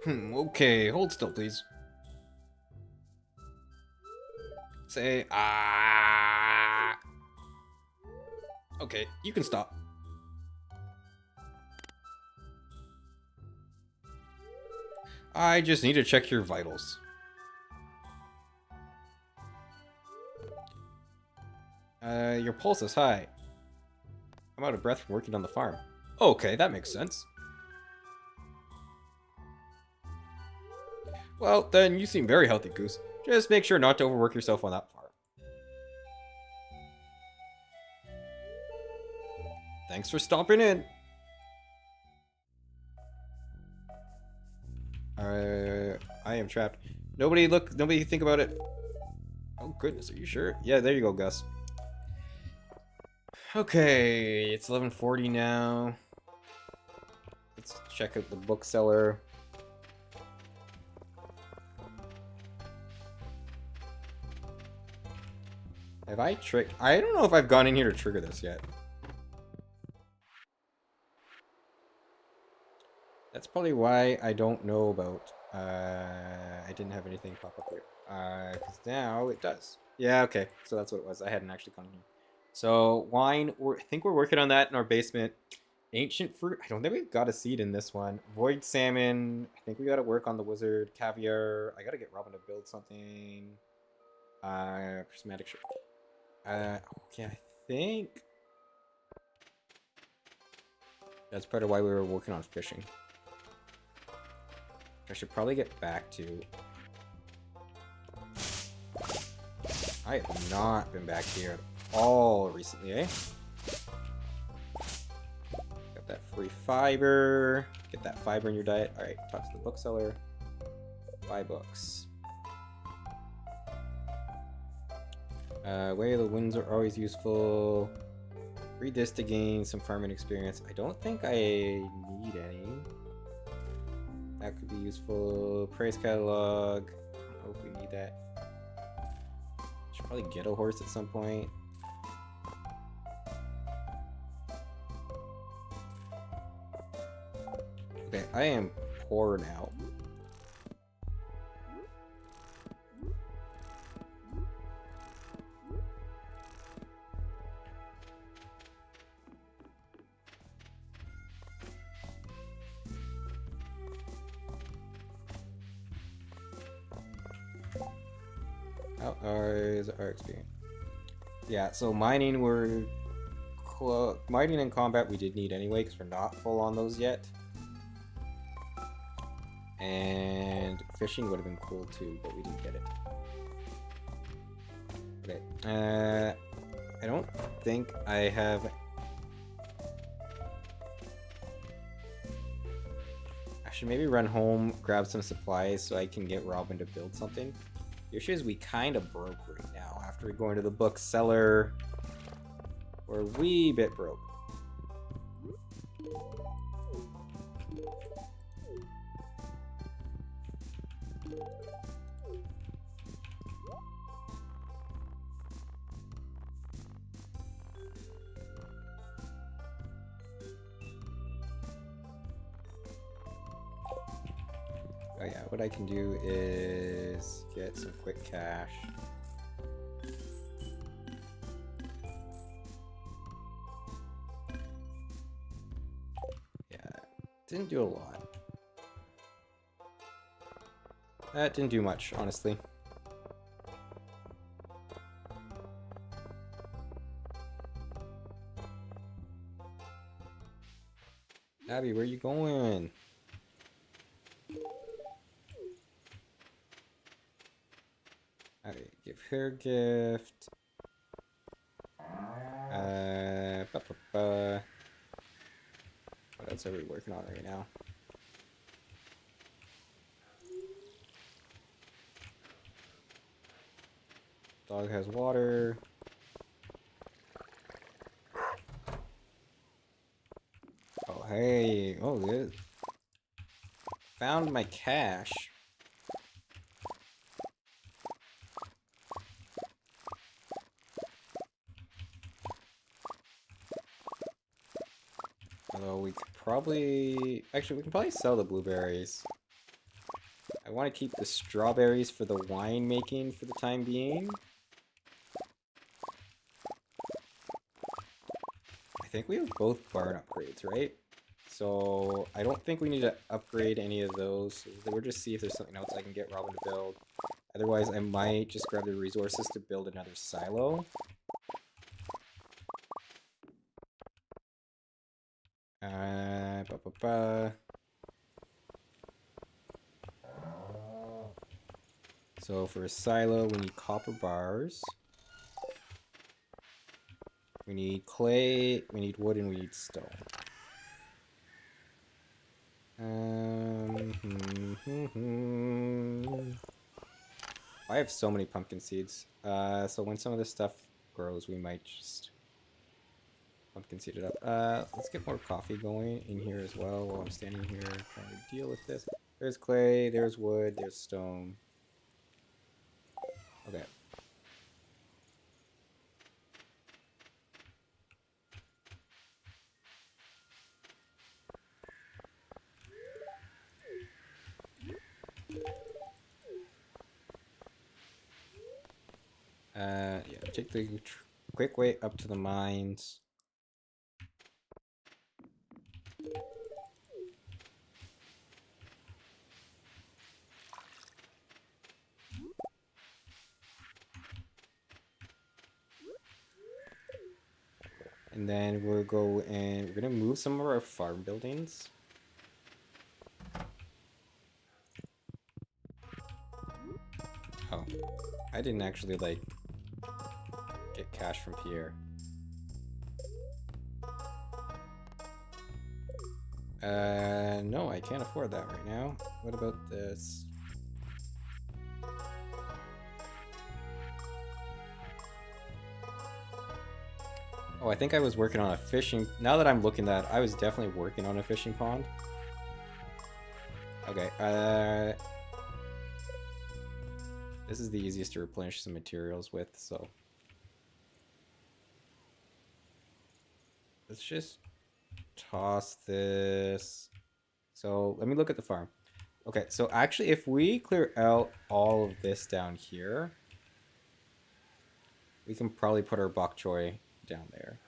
Okay, hold still, please. Say, ah. Okay, you can stop. I just need to check your vitals. Your pulse is high. I'm out of breath from working on the farm. Okay, that makes sense. Well, then you seem very healthy, Goose. Just make sure not to overwork yourself on that farm. Thanks for stopping in. I am trapped. Nobody think about it. Oh goodness, are you sure? Yeah, there you go, Gus. Okay, it's 11:40 now. Let's check out the bookseller. Have I tricked? I don't know if I've gone in here to trigger this yet. That's probably why I don't know about, I didn't have anything pop up here. Because now it does. Yeah, okay. So that's what it was. I hadn't actually gone in here. So, wine, I think we're working on that in our basement. Ancient fruit, I don't think we've got a seed in this one. Void salmon, I think we gotta work on the wizard. Caviar, I gotta get Robin to build something. Prismatic shirt. Okay, I think that's part of why we were working on fishing. I should probably get back to. I have not been back here at all recently, eh? Got that free fiber. Get that fiber in your diet. Alright, talk to the bookseller. Buy books. Way of the Winds are always useful. Read this to gain some farming experience. I don't think I need any. That could be useful. Praise catalog. I don't know if we need that. Should probably get a horse at some point. Okay, I am poor now. Outliers our experience. Yeah, so mining mining and combat we did need anyway because we're not full on those yet. And fishing would have been cool too, but we didn't get it. Okay. I don't think I have. I should maybe run home, grab some supplies so I can get Robin to build something. The issue is we kind of broke right now. After going to the bookseller, we're a wee bit broke. Oh yeah, what I can do is get some quick cash. Yeah, didn't do a lot. That didn't do much, honestly. Abby, where are you going? Alright, give her a gift. What else are we working on right now? Dog has water. Oh, hey. Oh, good. found my cache. Although we could probably... Actually, we can probably sell the blueberries. I want to keep the strawberries for the wine making for the time being. I think we have both barn upgrades, right? So I don't think we need to upgrade any of those. We'll just see if there's something else I can get Robin to build. Otherwise, I might just grab the resources to build another silo. Ba -ba -ba. So for a silo, we need copper bars. We need clay, we need wood, and we need stone. I have so many pumpkin seeds. So when some of this stuff grows, we might just pumpkin seed it up. Let's get more coffee going in here as well while I'm standing here trying to deal with this. There's clay, there's wood, there's stone. Okay. Yeah, take the quick way up to the mines. And then we'll go and we're gonna move some of our farm buildings. Oh, I didn't actually like get cash from Pierre. No, I can't afford that right now. What about this? Oh, I think I was working on a fishing... Now that I'm looking at that, I was definitely working on a fishing pond. Okay, this is the easiest to replenish some materials with, so... Let's just toss this. So, let me look at the farm. Okay, so actually, if we clear out all of this down here, we can probably put our bok choy down there.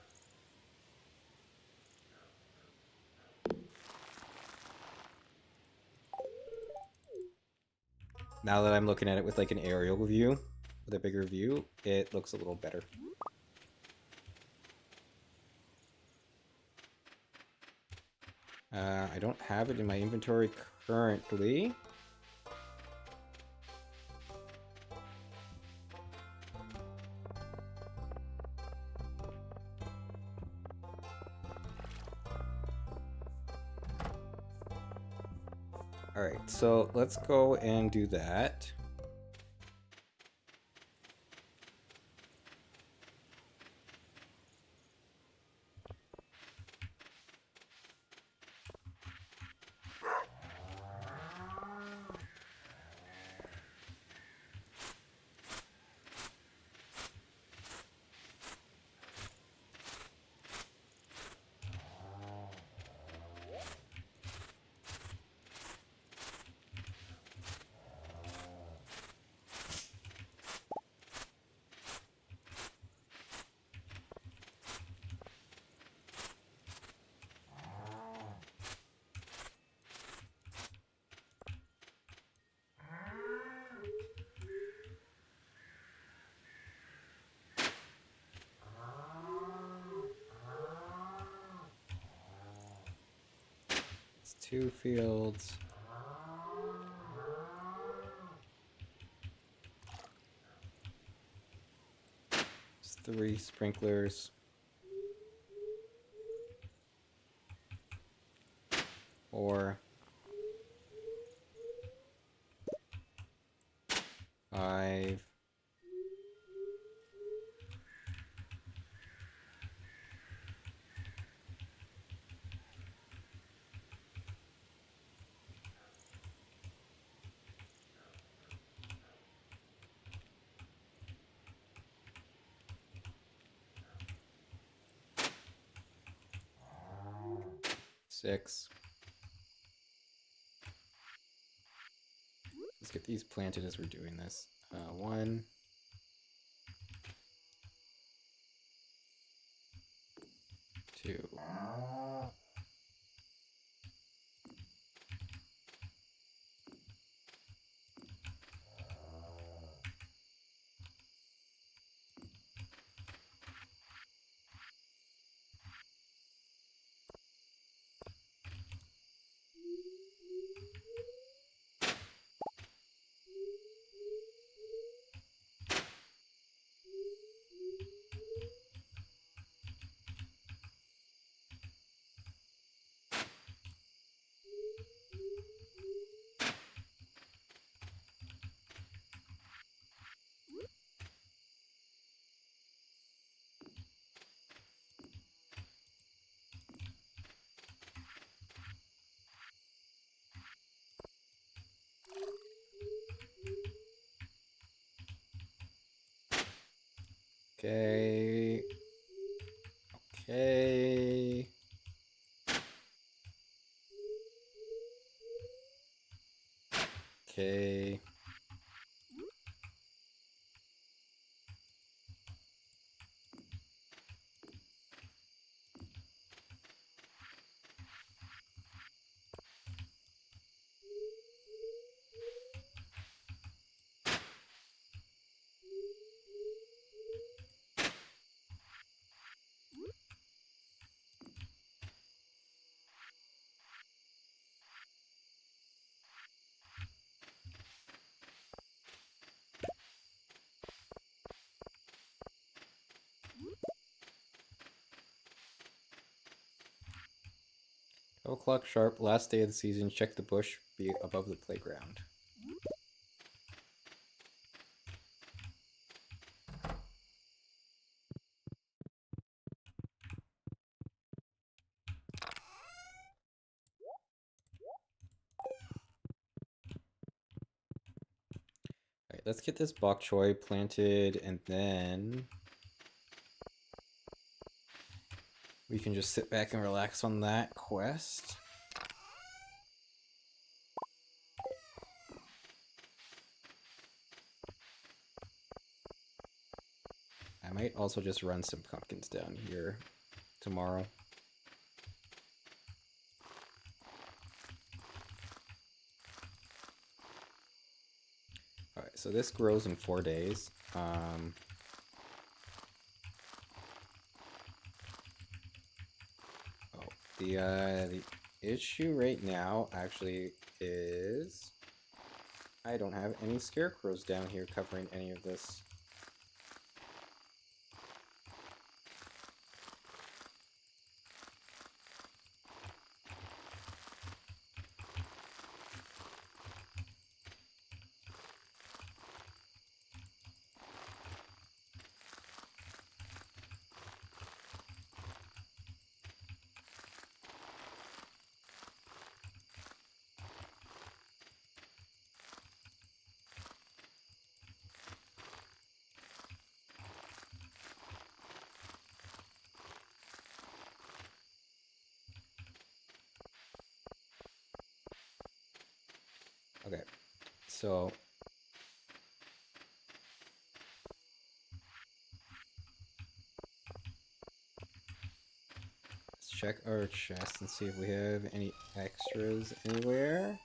Now that I'm looking at it with like an aerial view, with a bigger view, it looks a little better. I don't have it in my inventory currently. Alright, so let's go and do that. It's 2 fields. It's 3 sprinklers. 4. 5. 6. Let's get these planted as we're doing this. 1. 2. Okay. Okay. Okay. O'clock sharp, last day of the season. Check the bush, be above the playground. Alright, let's get this bok choy planted, and then we can just sit back and relax on that quest. I might also just run some pumpkins down here tomorrow. Alright, so this grows in 4 days. The issue right now actually is I don't have any scarecrows down here covering any of this. Okay, so let's check our chest and see if we have any extras anywhere.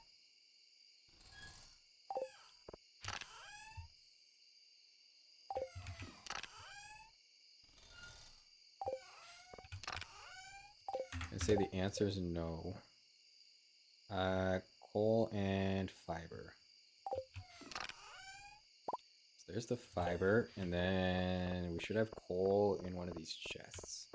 I'd say the answer is no. Coal and fiber. So there's the fiber, and then we should have coal in one of these chests.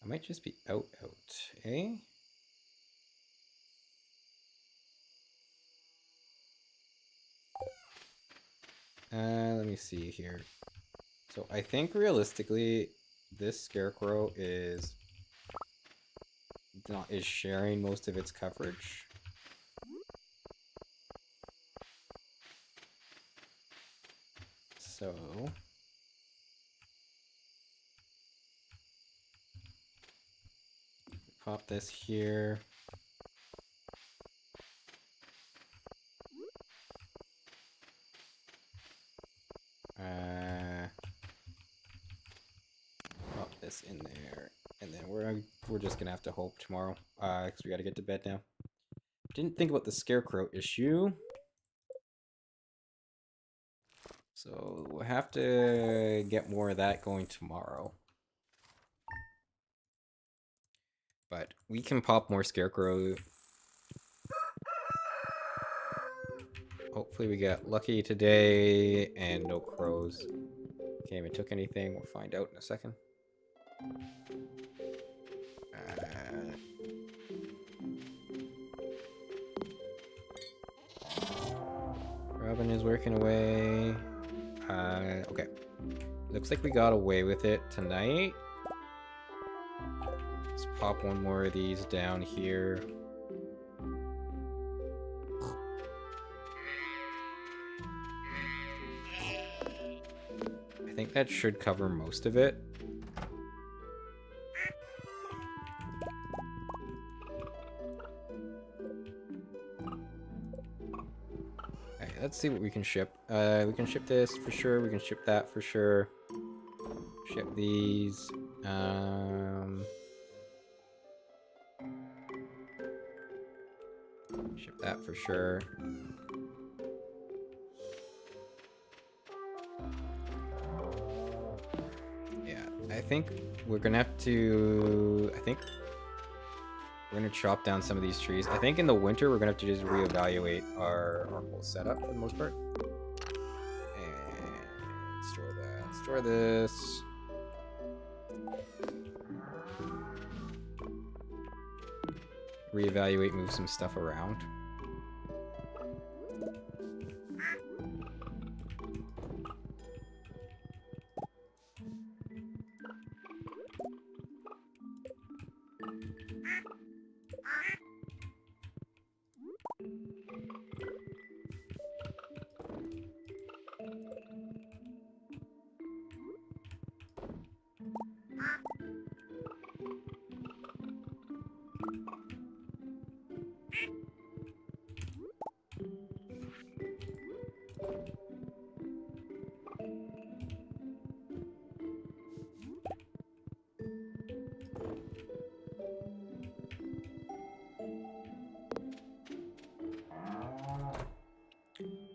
I might just be out, eh? Let me see here. So I think realistically, this scarecrow is sharing most of its coverage. So Pop this here. Pop this in there, and then we're just gonna have to hope tomorrow, because we gotta get to bed now. Didn't think about the scarecrow issue, so we'll have to get more of that going tomorrow. But we can pop more scarecrow. Hopefully we get lucky today and no crows. Can't even took anything. We'll find out in a second. Robin is working away. Okay. Looks like we got away with it tonight. Let's pop one more of these down here. I think that should cover most of it. Okay, let's see what we can ship. We can ship this for sure. We can ship that for sure. Ship these. Ship that for sure. Yeah, I think we're gonna have to... I think we're gonna chop down some of these trees. I think in the winter we're gonna have to just reevaluate our whole setup for the most part. And store that. Store this. Reevaluate, move some stuff around.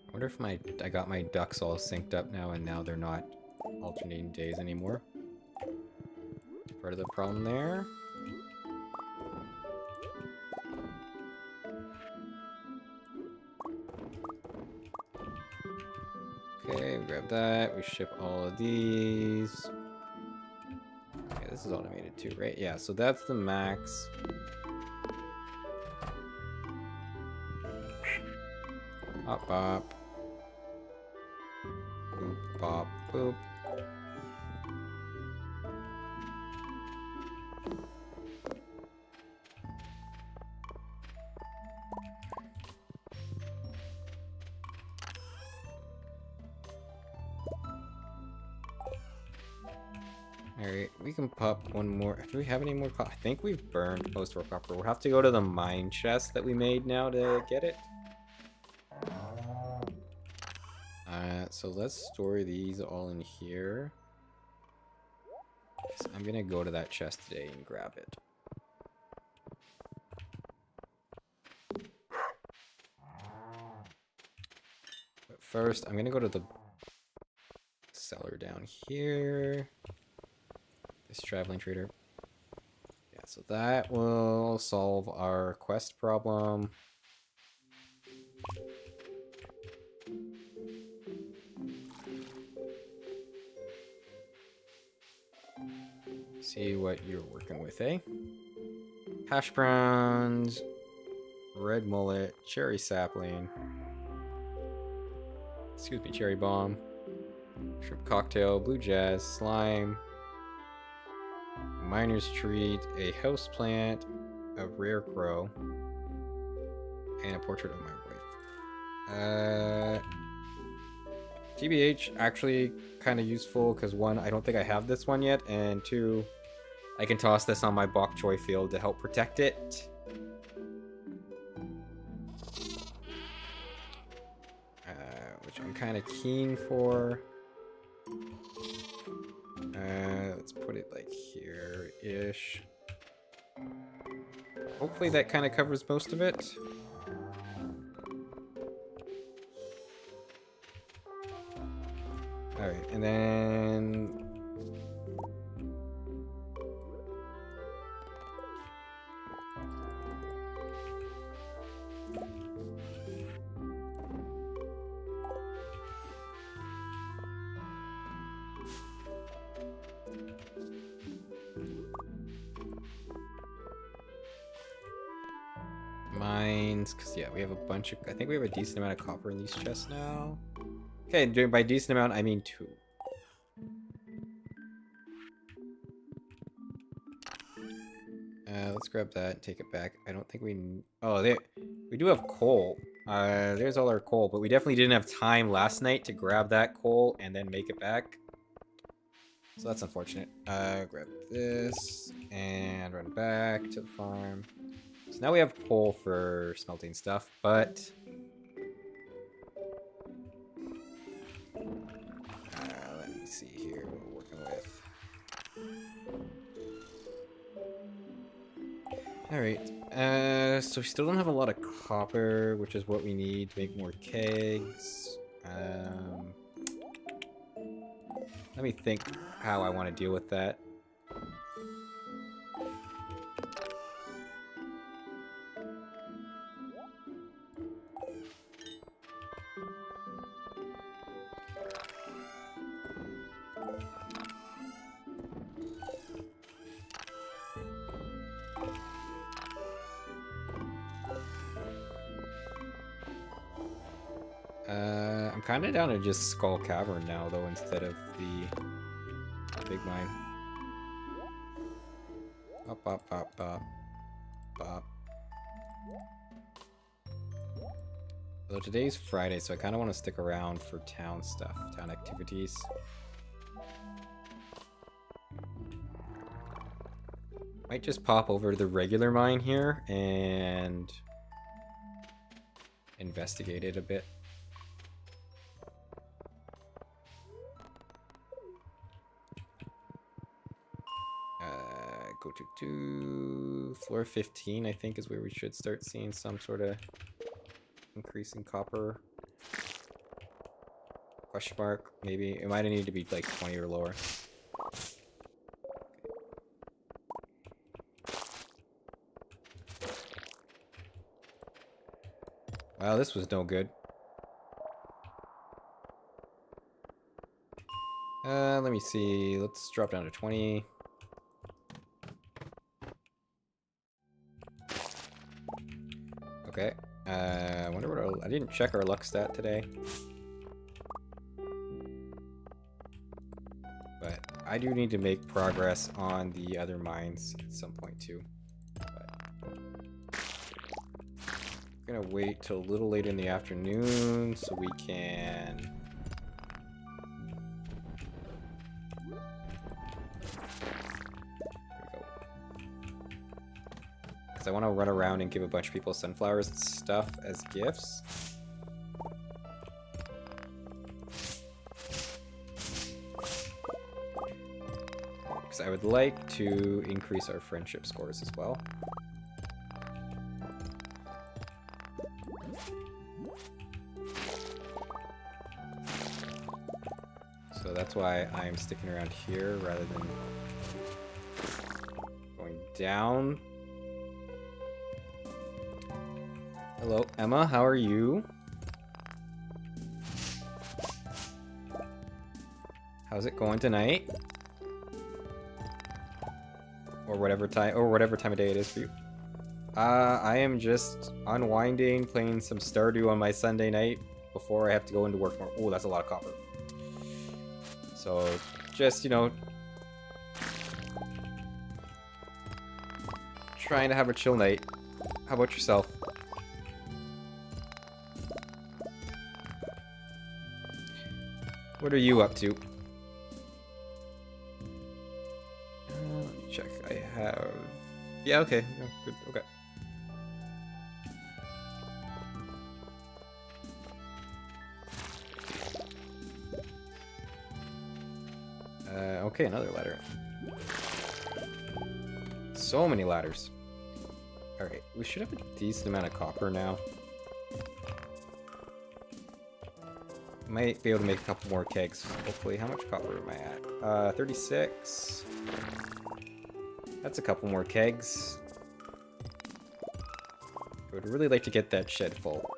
I wonder if I got my ducks all synced up now, and now they're not alternating days anymore. Part of the problem there. Okay, we grab that. We ship all of these. Okay, this is automated too, right? Yeah, so that's the max. Hop, bop. Boop, bop, boop. Alright, we can pop one more. Do we have any more copper? I think we've burned most of our copper. We'll have to go to the mine chest that we made now to get it. So let's store these all in here. I'm gonna go to that chest today and grab it. But first, I'm gonna go to the cellar down here. This traveling trader. Yeah, so that will solve our quest problem. See what you're working with, eh? Hash browns, red mullet, cherry sapling. Excuse me, cherry bomb. Shrimp cocktail, blue jazz, slime. Miner's treat, a house plant, a rare crow, and a portrait of my wife. TBH, actually kind of useful because one, I don't think I have this one yet, and two, I can toss this on my bok choy field to help protect it. Which I'm kind of keen for. Let's put it like here-ish. Hopefully that kind of covers most of it. Alright, and then... mines, because yeah, we have a bunch of... I think we have a decent amount of copper in these chests now. Okay, by decent amount, I mean 2. Let's grab that and take it back. I don't think we... Oh, we do have coal. There's all our coal, but we definitely didn't have time last night to grab that coal and then make it back. So that's unfortunate. Grab this and run back to the farm. So now we have coal for smelting stuff, but... let me see here what we're working with. Alright, so we still don't have a lot of copper, which is what we need to make more kegs. Let me think how I want to deal with that. I'm kind of down to just Skull Cavern now, though, instead of the big mine. Bop, bop, bop, bop, bop. Although today's Friday, so I kind of want to stick around for town stuff, town activities. Might just pop over to the regular mine here and investigate it a bit. Go to floor 15, I think, is where we should start seeing some sort of increase in copper. Question mark, maybe. It might need to be like 20 or lower. Wow, this was no good. Let me see. Let's drop down to 20. Okay. I wonder what I didn't check our luck stat today. But I do need to make progress on the other mines at some point too. I'm gonna wait till a little later in the afternoon so we can... I want to run around and give a bunch of people sunflowers and stuff as gifts. Because I would like to increase our friendship scores as well. So that's why I'm sticking around here rather than going down. Hello, Emma, how are you? How's it going tonight? Or whatever time of day it is for you. I am just unwinding, playing some Stardew on my Sunday night before I have to go into work tomorrow. Oh, that's a lot of copper. So, just, you know, trying to have a chill night. How about yourself? What are you up to? Let me check. I Yeah, okay. Yeah, good. Okay. Okay, another ladder. So many ladders. Alright, we should have a decent amount of copper now. Might be able to make a couple more kegs, hopefully. How much copper am I at? 36. That's a couple more kegs. I would really like to get that shed full.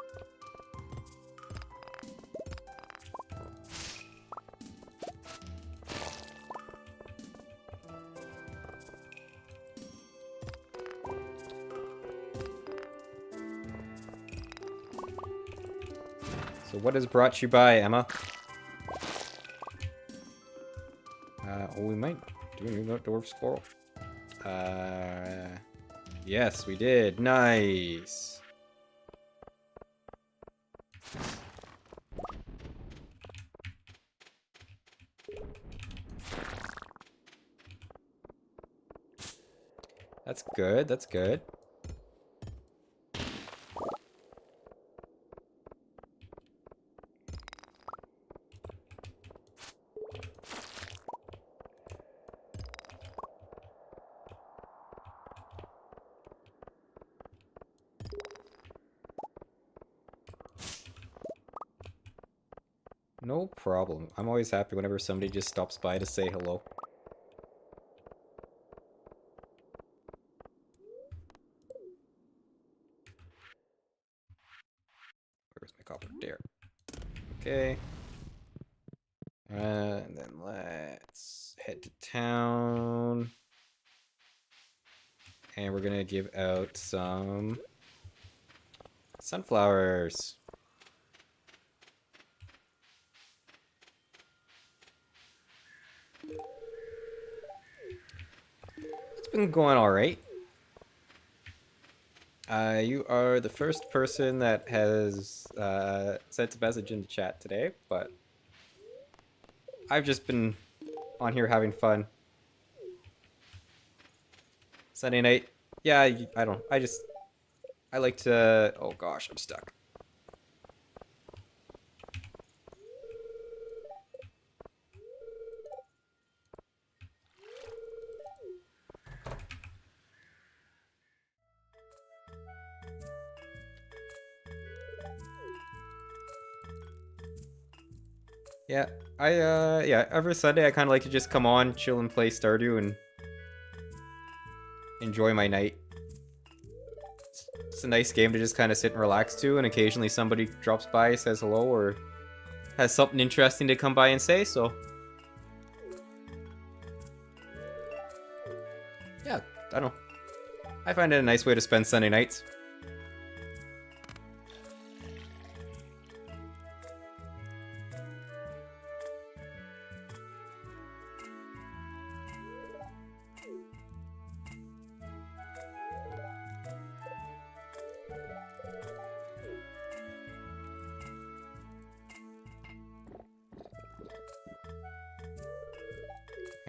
So what is brought you by, Emma? Oh, we might do a new dwarf squirrel. Yes, we did. Nice. That's good, that's good. No problem. I'm always happy whenever somebody just stops by to say hello. Where's my copper? There. Okay. And then let's head to town. And we're gonna give out some sunflowers. It's been going alright. You are the first person that has sent a message in the chat today, but I've just been on here having fun. Sunday night. Yeah, I don't. I like to. Oh gosh, I'm stuck. Yeah, yeah, every Sunday I kind of like to just come on, chill and play Stardew and enjoy my night. It's a nice game to just kind of sit and relax to, and occasionally somebody drops by, says hello, or has something interesting to come by and say, so. Yeah, I don't know. I find it a nice way to spend Sunday nights.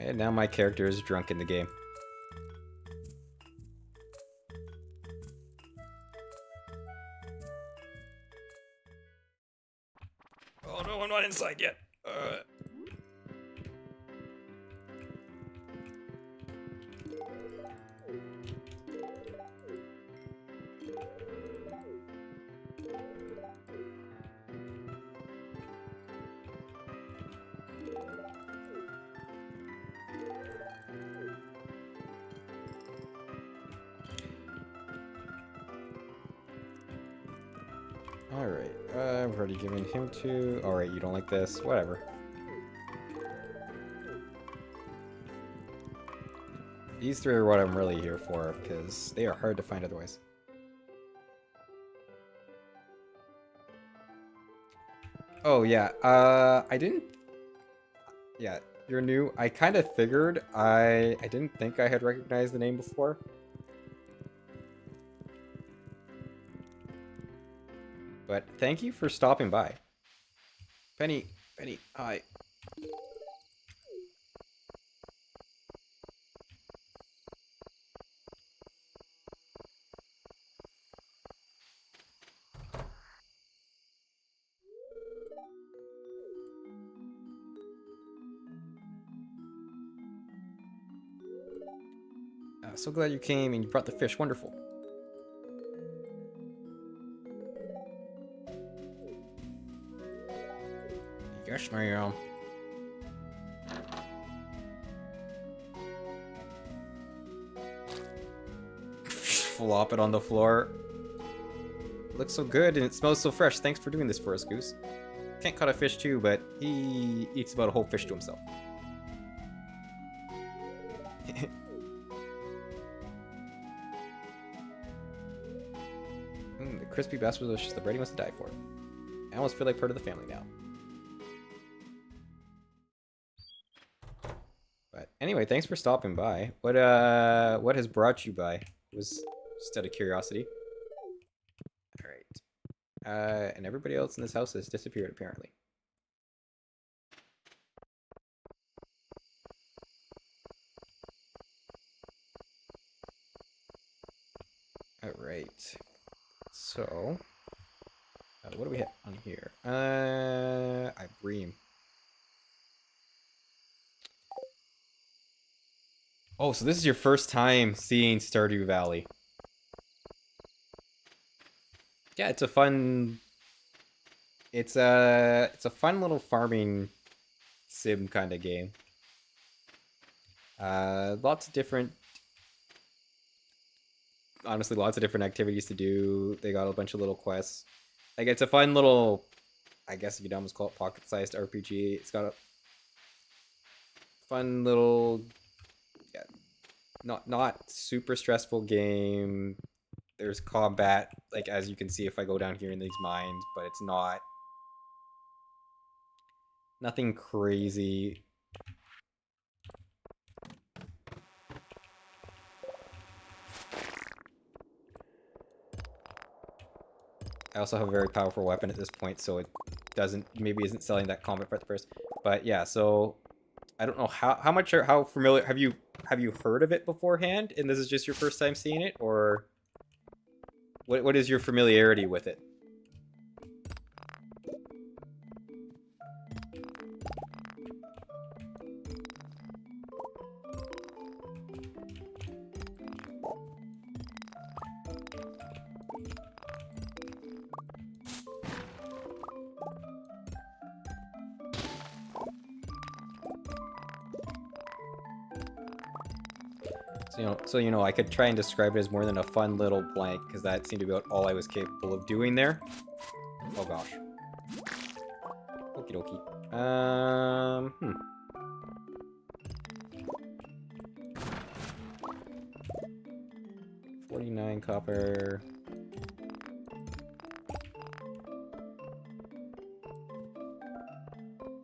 And now my character is drunk in the game. Oh no, I'm not inside yet. Alright, I've already given him to... Alright, you don't like this? Whatever. These three are what I'm really here for, because they are hard to find otherwise. Oh, yeah, I didn't... Yeah, you're new. I kind of figured. I didn't think I had recognized the name before. But thank you for stopping by. Penny, hi. So glad you came and you brought the fish. Wonderful. Yes, ma'am. Flop it on the floor. It looks so good and it smells so fresh. Thanks for doing this for us, Goose. Can't cut a fish too, but he eats about a whole fish to himself. The crispy bass was delicious. The breading was to die for. I almost feel like part of the family now. But anyway, thanks for stopping by. What has brought you by? It was just out of curiosity. Alright. And everybody else in this house has disappeared apparently. Alright. So what do we have on here? I bream. Oh, so this is your first time seeing Stardew Valley. Yeah, it's a fun... It's a fun little farming sim kind of game. Lots of different... Honestly, lots of different activities to do. They got a bunch of little quests. Like, it's a fun little... I guess you could almost call it pocket-sized RPG. It's got a fun little... Yeah, not super stressful game. There's combat, like, as you can see if I go down here in these mines, but it's not... Nothing crazy. I also have a very powerful weapon at this point, so it maybe isn't selling that combat part first. But yeah, so I don't know how familiar have you heard of it beforehand, and this is just your first time seeing it, or what is your familiarity with it? So I could try and describe it as more than a fun little blank, because that seemed to be about all I was capable of doing there. Oh gosh. Okie dokie. 49 copper.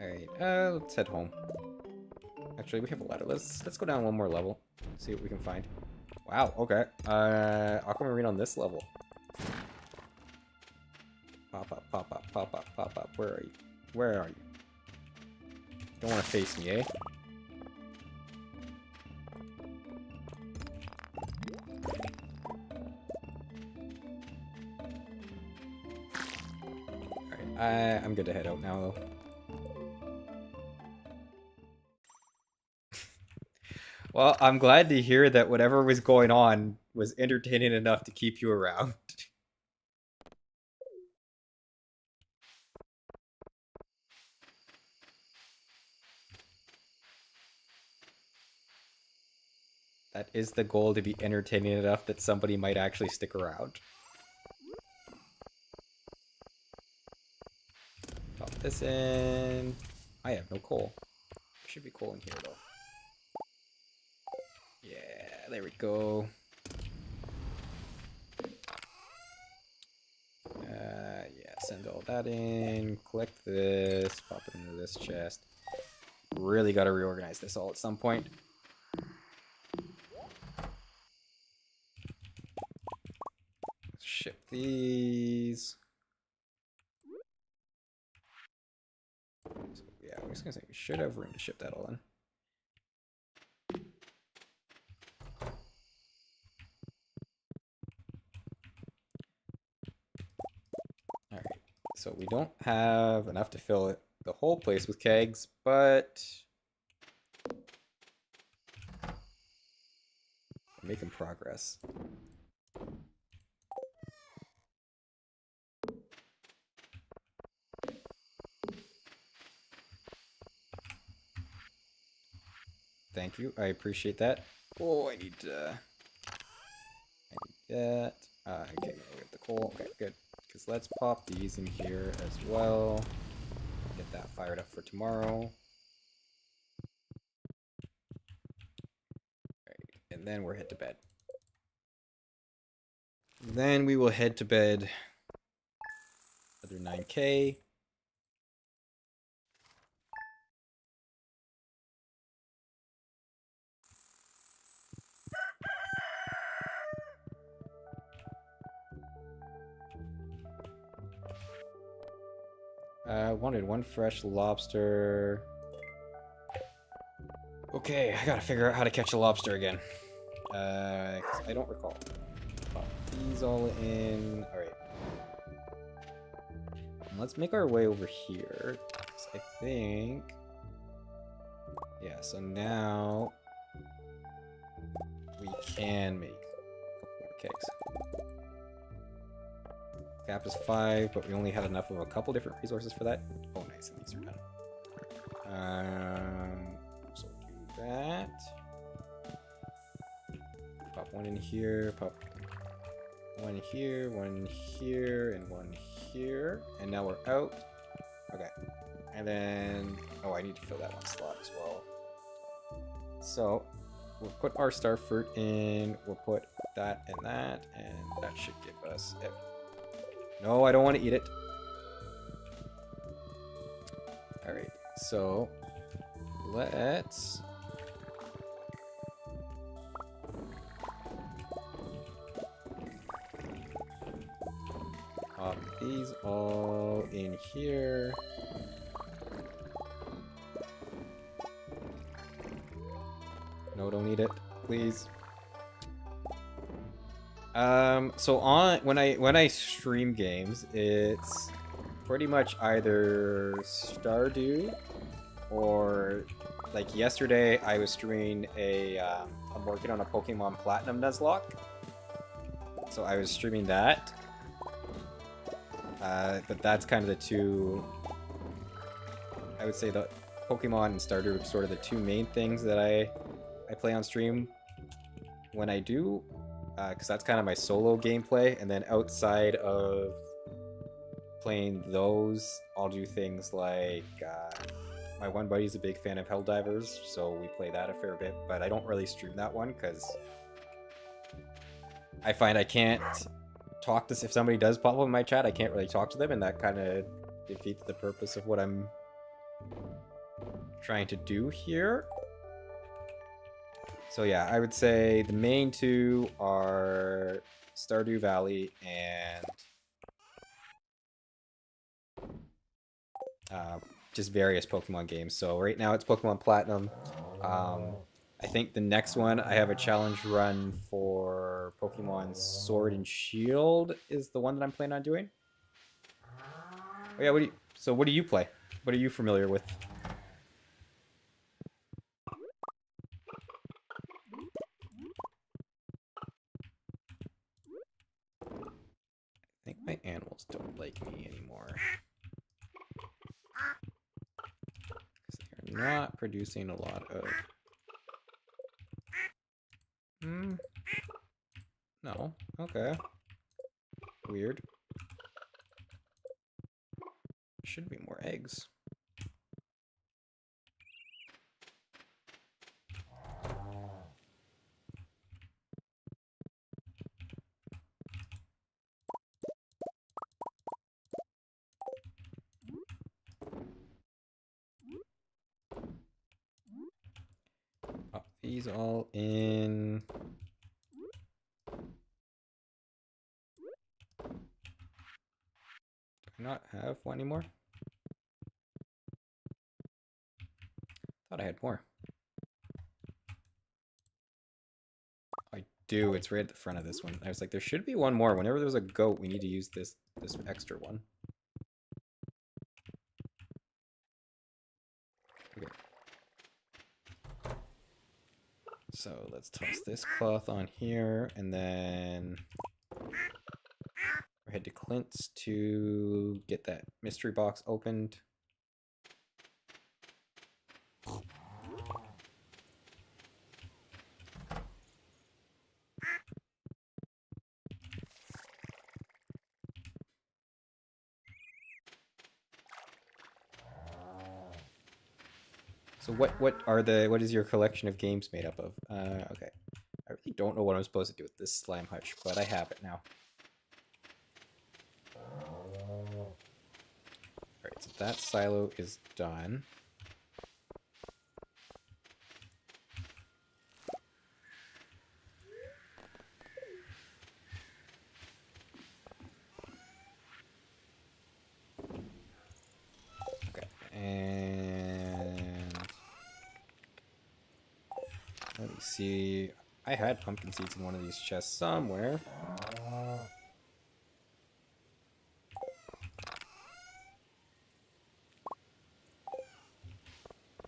Alright, let's head home. Actually, we have a ladder. Let's go down one more level. See what we can find. Wow, okay. Aquamarine on this level. Pop up, pop up, pop up, pop up. Where are you? Where are you? Don't want to face me, eh? Alright, I'm good to head out now, though. Well, I'm glad to hear that whatever was going on was entertaining enough to keep you around. That is the goal, to be entertaining enough that somebody might actually stick around. Pop this in. I have no coal. There should be coal in here, though. Yeah, there we go. Yeah, send all that in. Collect this. Pop it into this chest. Really got to reorganize this all at some point. Ship these. So, yeah, I was gonna say we should have room to ship that all in. Alright, so we don't have enough to fill it, the whole place with kegs, but making progress. Thank you. I appreciate that. Oh, I need that. Okay, we get the coal. Okay, good. Because let's pop these in here as well. Get that fired up for tomorrow. Alright, and then we're head to bed. Then we will head to bed. Another 9K. Wanted one fresh lobster. Okay, I gotta figure out how to catch a lobster again. 'Cause I don't recall. Pop these all in. Alright. Let's make our way over here. I think... Yeah, so now... we can make a couple more kegs. Cap is 5, but we only had enough of a couple different resources for that. Oh, nice, and these are done. So do that. Pop one in here, pop one here, and one here. And now we're out. Okay. And then... oh, I need to fill that one slot as well. So, we'll put our star fruit in, we'll put that and that should give us it. No, I don't want to eat it. Alright, so let's pop these all in here. No, don't eat it, please. So when I stream games, it's pretty much either Stardew or like yesterday I was streaming I'm working on a Pokemon Platinum Nuzlocke. So I was streaming that. But that's kind of the two, I would say the Pokemon and Stardew are sort of the two main things that I play on stream when I do. Because that's kind of my solo gameplay, and then outside of playing those, I'll do things like my one buddy's a big fan of Helldivers, so we play that a fair bit, but I don't really stream that one because I find I can't talk to... if somebody does pop up in my chat, I can't really talk to them, and that kind of defeats the purpose of what I'm trying to do here. So yeah, I would say the main two are Stardew Valley and just various Pokemon games. So right now it's Pokemon Platinum. I think the next one I have a challenge run for Pokemon Sword and Shield is the one that I'm planning on doing. Oh yeah, what do you play? What are you familiar with? I think my animals don't like me anymore. Because they're not producing a lot of... No. Okay. Weird. Should be more eggs. Pop these all in. Do I not have one anymore? Thought I had more. I do. It's right at the front of this one. I was like, there should be one more. Whenever there's a goat, we need to use this extra one. Okay. So let's toss this cloth on here, and then we'll head to Clint's to get that mystery box opened. So what is your collection of games made up of? Okay. I really don't know what I'm supposed to do with this slime hutch, but I have it now. Alright, so that silo is done. Okay, and let me see. I had pumpkin seeds in one of these chests somewhere.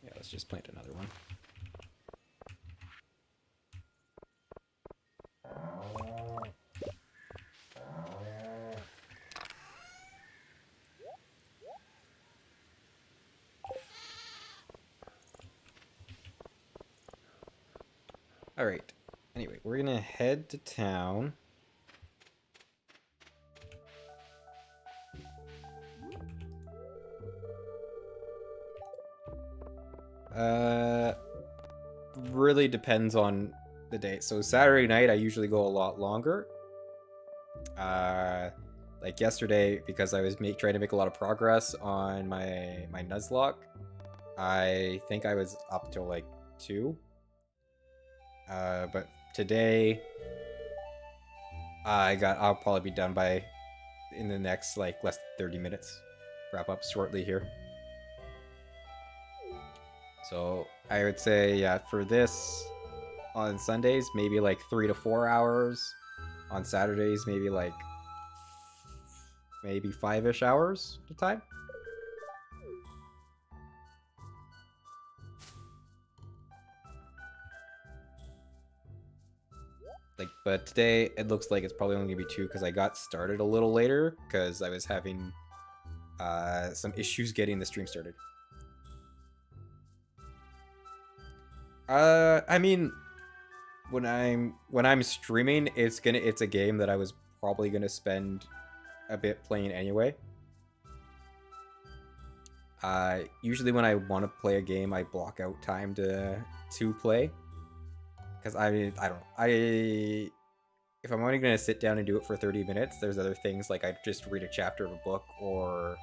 Yeah, let's just plant another one. Alright. Anyway, we're gonna head to town. Really depends on the day. So Saturday night, I usually go a lot longer. Like yesterday, because I was trying to make a lot of progress on my Nuzlocke, I think I was up till like 2. But today, I'll probably be done in the next like less than 30 minutes. Wrap up shortly here. So I would say, yeah, for this on Sundays, maybe like 3 to 4 hours. On Saturdays, maybe 5-ish hours at a time. But today it looks like it's probably only gonna be 2 because I got started a little later because I was having some issues getting the stream started. I mean, when I'm streaming, it's a game that I was probably gonna spend a bit playing anyway. Usually when I want to play a game, I block out time to play. Because if I'm only gonna sit down and do it for 30 minutes, there's other things like I just read a chapter of a book or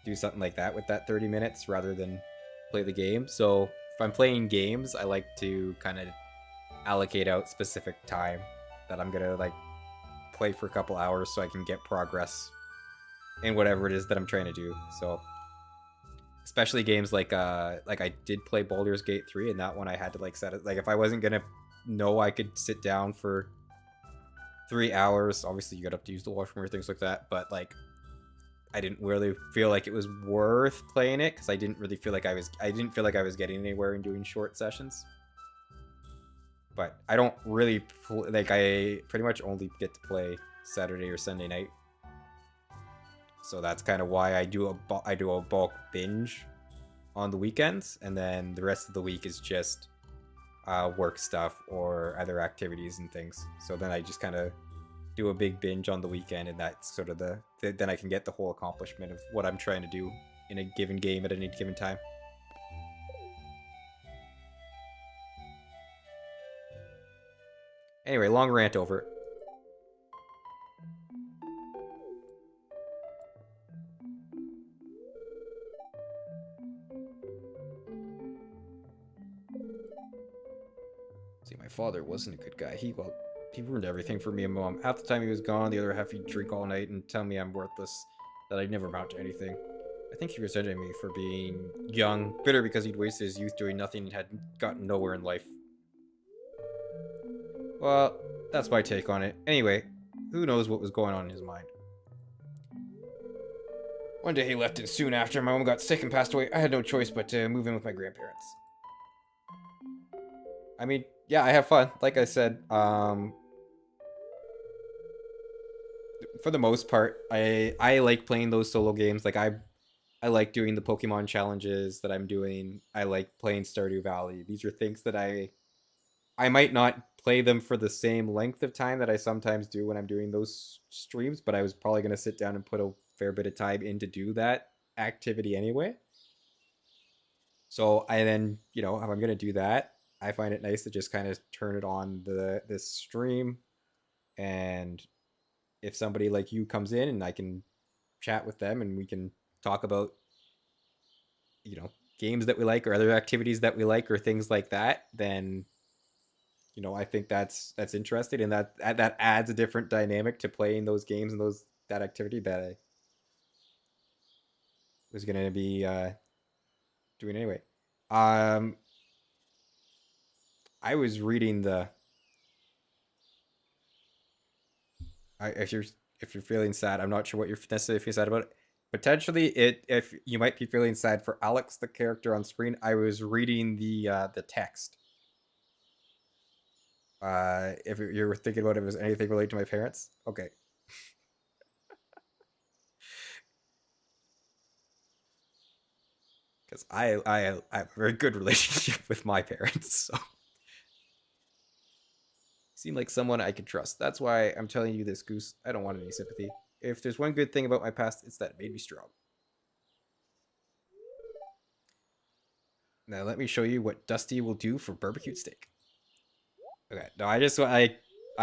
do something like that with that 30 minutes rather than play the game. So if I'm playing games, I like to kind of allocate out specific time that I'm gonna like play for a couple hours so I can get progress in whatever it is that I'm trying to do. So especially games like I did play Baldur's Gate 3, and that one I had to like set it, like if I wasn't gonna know I could sit down for 3 hours, obviously you got to use the washroom or things like that, but like I didn't really feel like it was worth playing it because I didn't feel like I was getting anywhere in doing short sessions. But I don't really like, I pretty much only get to play Saturday or Sunday night. So that's kind of why I do a bulk binge on the weekends, and then the rest of the week is just work stuff or other activities and things. So then I just kind of do a big binge on the weekend, and that's sort of then I can get the whole accomplishment of what I'm trying to do in a given game at any given time. Anyway, long rant over. See, my father wasn't a good guy. He ruined everything for me and Mom. Half the time he was gone, the other half he'd drink all night and tell me I'm worthless, that I'd never amount to anything. I think he resented me for being young, bitter because he'd wasted his youth doing nothing and had gotten nowhere in life. Well, that's my take on it. Anyway, who knows what was going on in his mind. One day he left, and soon after my mom got sick and passed away, I had no choice but to move in with my grandparents. I mean, Yeah, I have fun. Like I said, for the most part, I like playing those solo games. Like I like doing the Pokemon challenges that I'm doing. I like playing Stardew Valley. These are things that I might not play them for the same length of time that I sometimes do when I'm doing those streams, but I was probably going to sit down and put a fair bit of time in to do that activity anyway. So I then, if I'm going to do that, I find it nice to just kind of turn it on this stream, and if somebody like you comes in and I can chat with them and we can talk about, games that we like or other activities that we like or things like that, then I think that's interesting, and that adds a different dynamic to playing those games and that activity that I was gonna be doing anyway. Um, I was reading if you're feeling sad, I'm not sure what you're necessarily feeling sad about. Potentially, if you might be feeling sad for Alex, the character on screen. I was reading the text. If you were thinking about if it was anything related to my parents, okay. Because I have a very good relationship with my parents, so seem like someone I could trust. That's why I'm telling you this, Goose. I don't want any sympathy. If there's one good thing about my past, it's that it made me strong. Now let me show you what Dusty will do for barbecued steak. Okay, no, I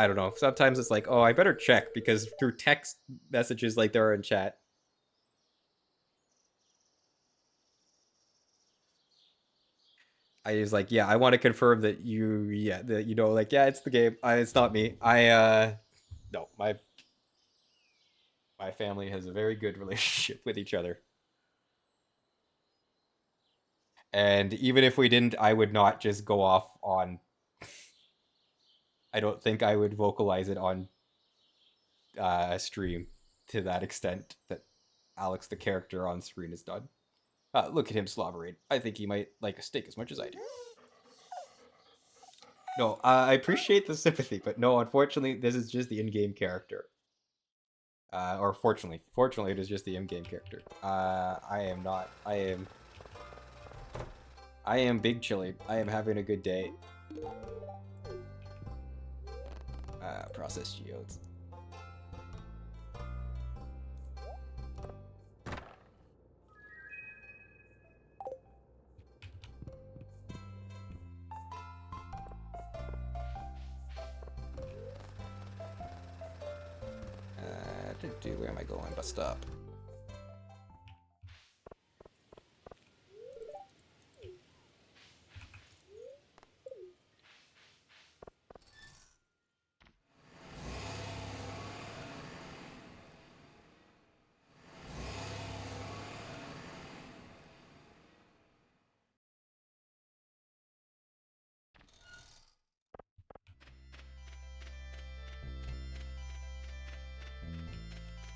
don't know. Sometimes it's like, oh, I better check because through text messages like there are in chat, I was like, yeah, I want to confirm that like, yeah, it's the game. It's not me. No, my family has a very good relationship with each other. And even if we didn't, I would not just go off on. I don't think I would vocalize it on stream to that extent that Alex, the character on screen, is done. Look at him slobbering. I think he might like a steak as much as I do. No, I appreciate the sympathy, but no, unfortunately, this is just the in-game character. Or fortunately, it is just the in-game character. I am not. I am big chili. I am having a good day. Processed geodes. Where am I going? Bus stop.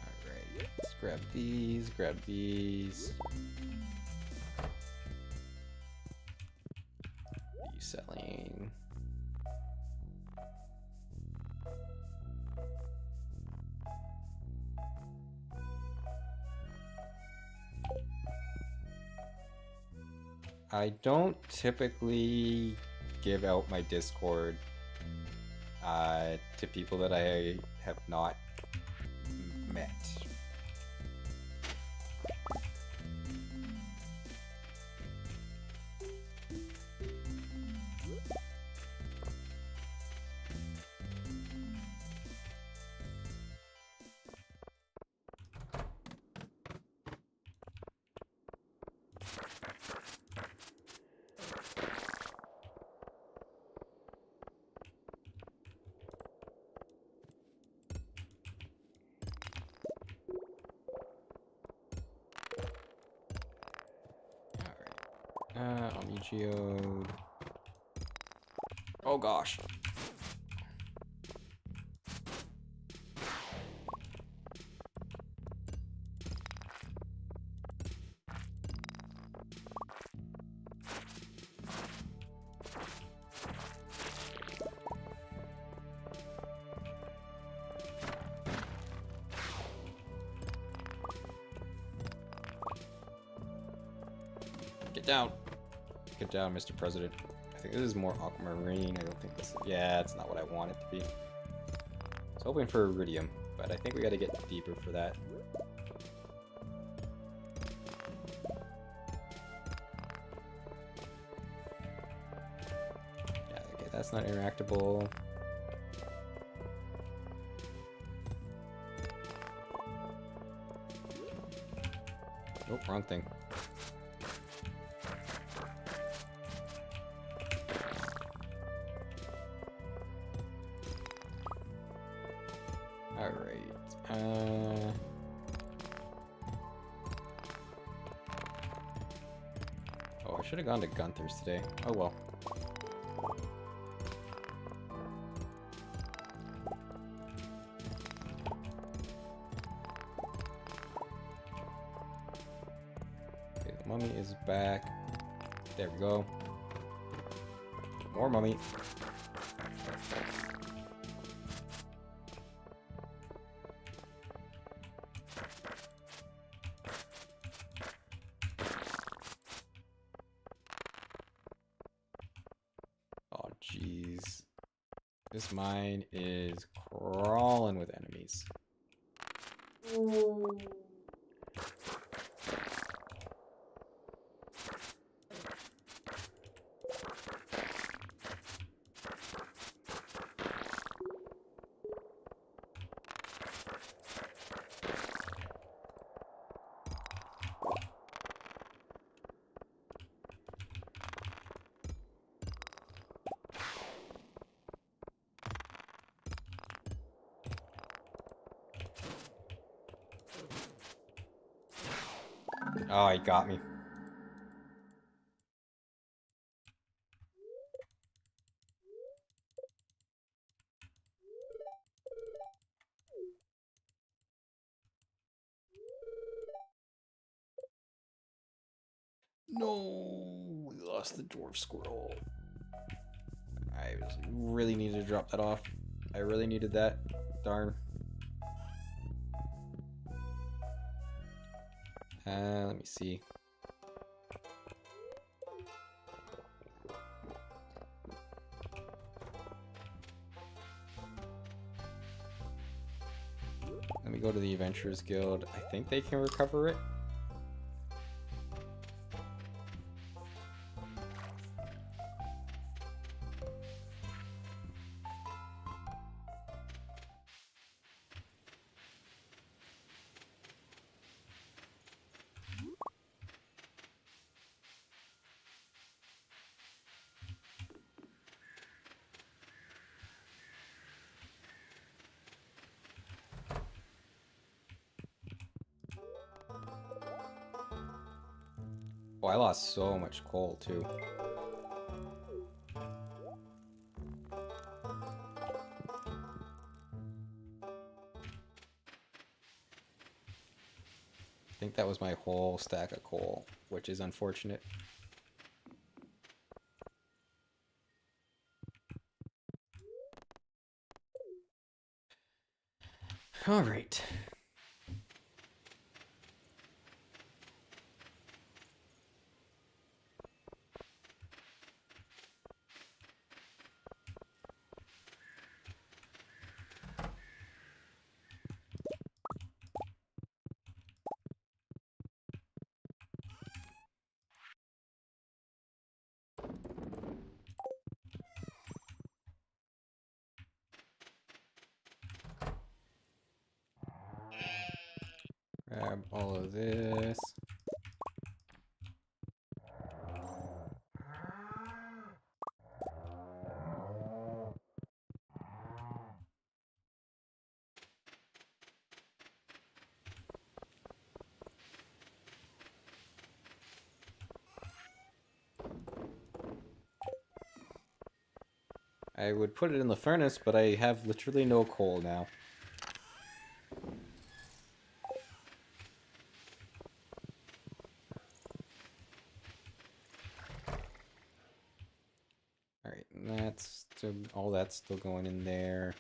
Alright, let's grab these, grab these. Are you selling? I don't typically give out my Discord to people that I have not met. I'll need geode. Oh gosh. down. Get down, Mr. President. I think this is more aquamarine. I don't think this is... Yeah, it's not what I want it to be. I was hoping for iridium, but I think we gotta get deeper for that. Yeah, okay, that's not interactable. Nope, wrong thing. Alright, oh, I should have gone to Gunther's today. Oh well. Okay, the mummy is back. There we go. More mummy. Oh, jeez. This mine is crawling with enemies. Oh, he got me. No, we lost the dwarf squirrel. I really needed to drop that off. I really needed that. Darn. Let me see. Let me go to the Adventurers Guild. I think they can recover it. Oh, I lost so much coal, too. I think that was my whole stack of coal, which is unfortunate. All right. Grab all of this. I would put it in the furnace, but I have literally no coal now. Alright, and that's still, all that's still going in there.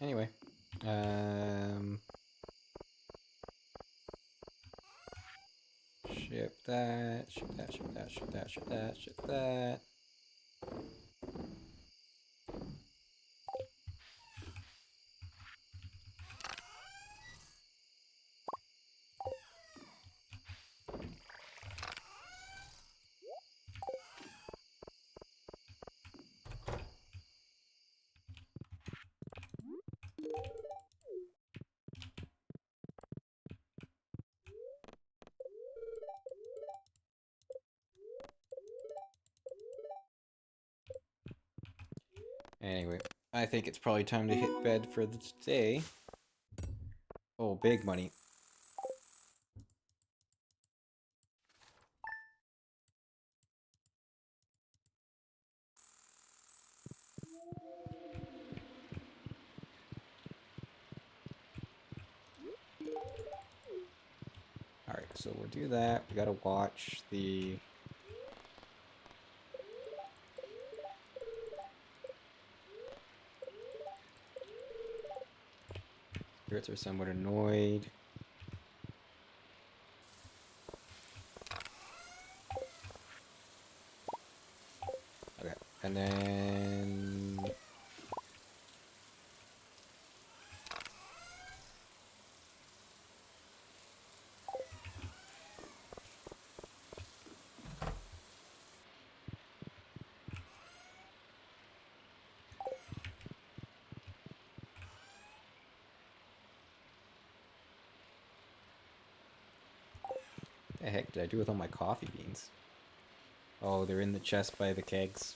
Anyway. Ship that, ship that, ship that, ship that, ship that, ship that. Anyway, I think it's probably time to hit bed for the day. Oh, big money. Alright, so we'll do that. We gotta watch the... Spirits are somewhat annoyed. Okay, and then... What the heck did I do with all my coffee beans? Oh, they're in the chest by the kegs.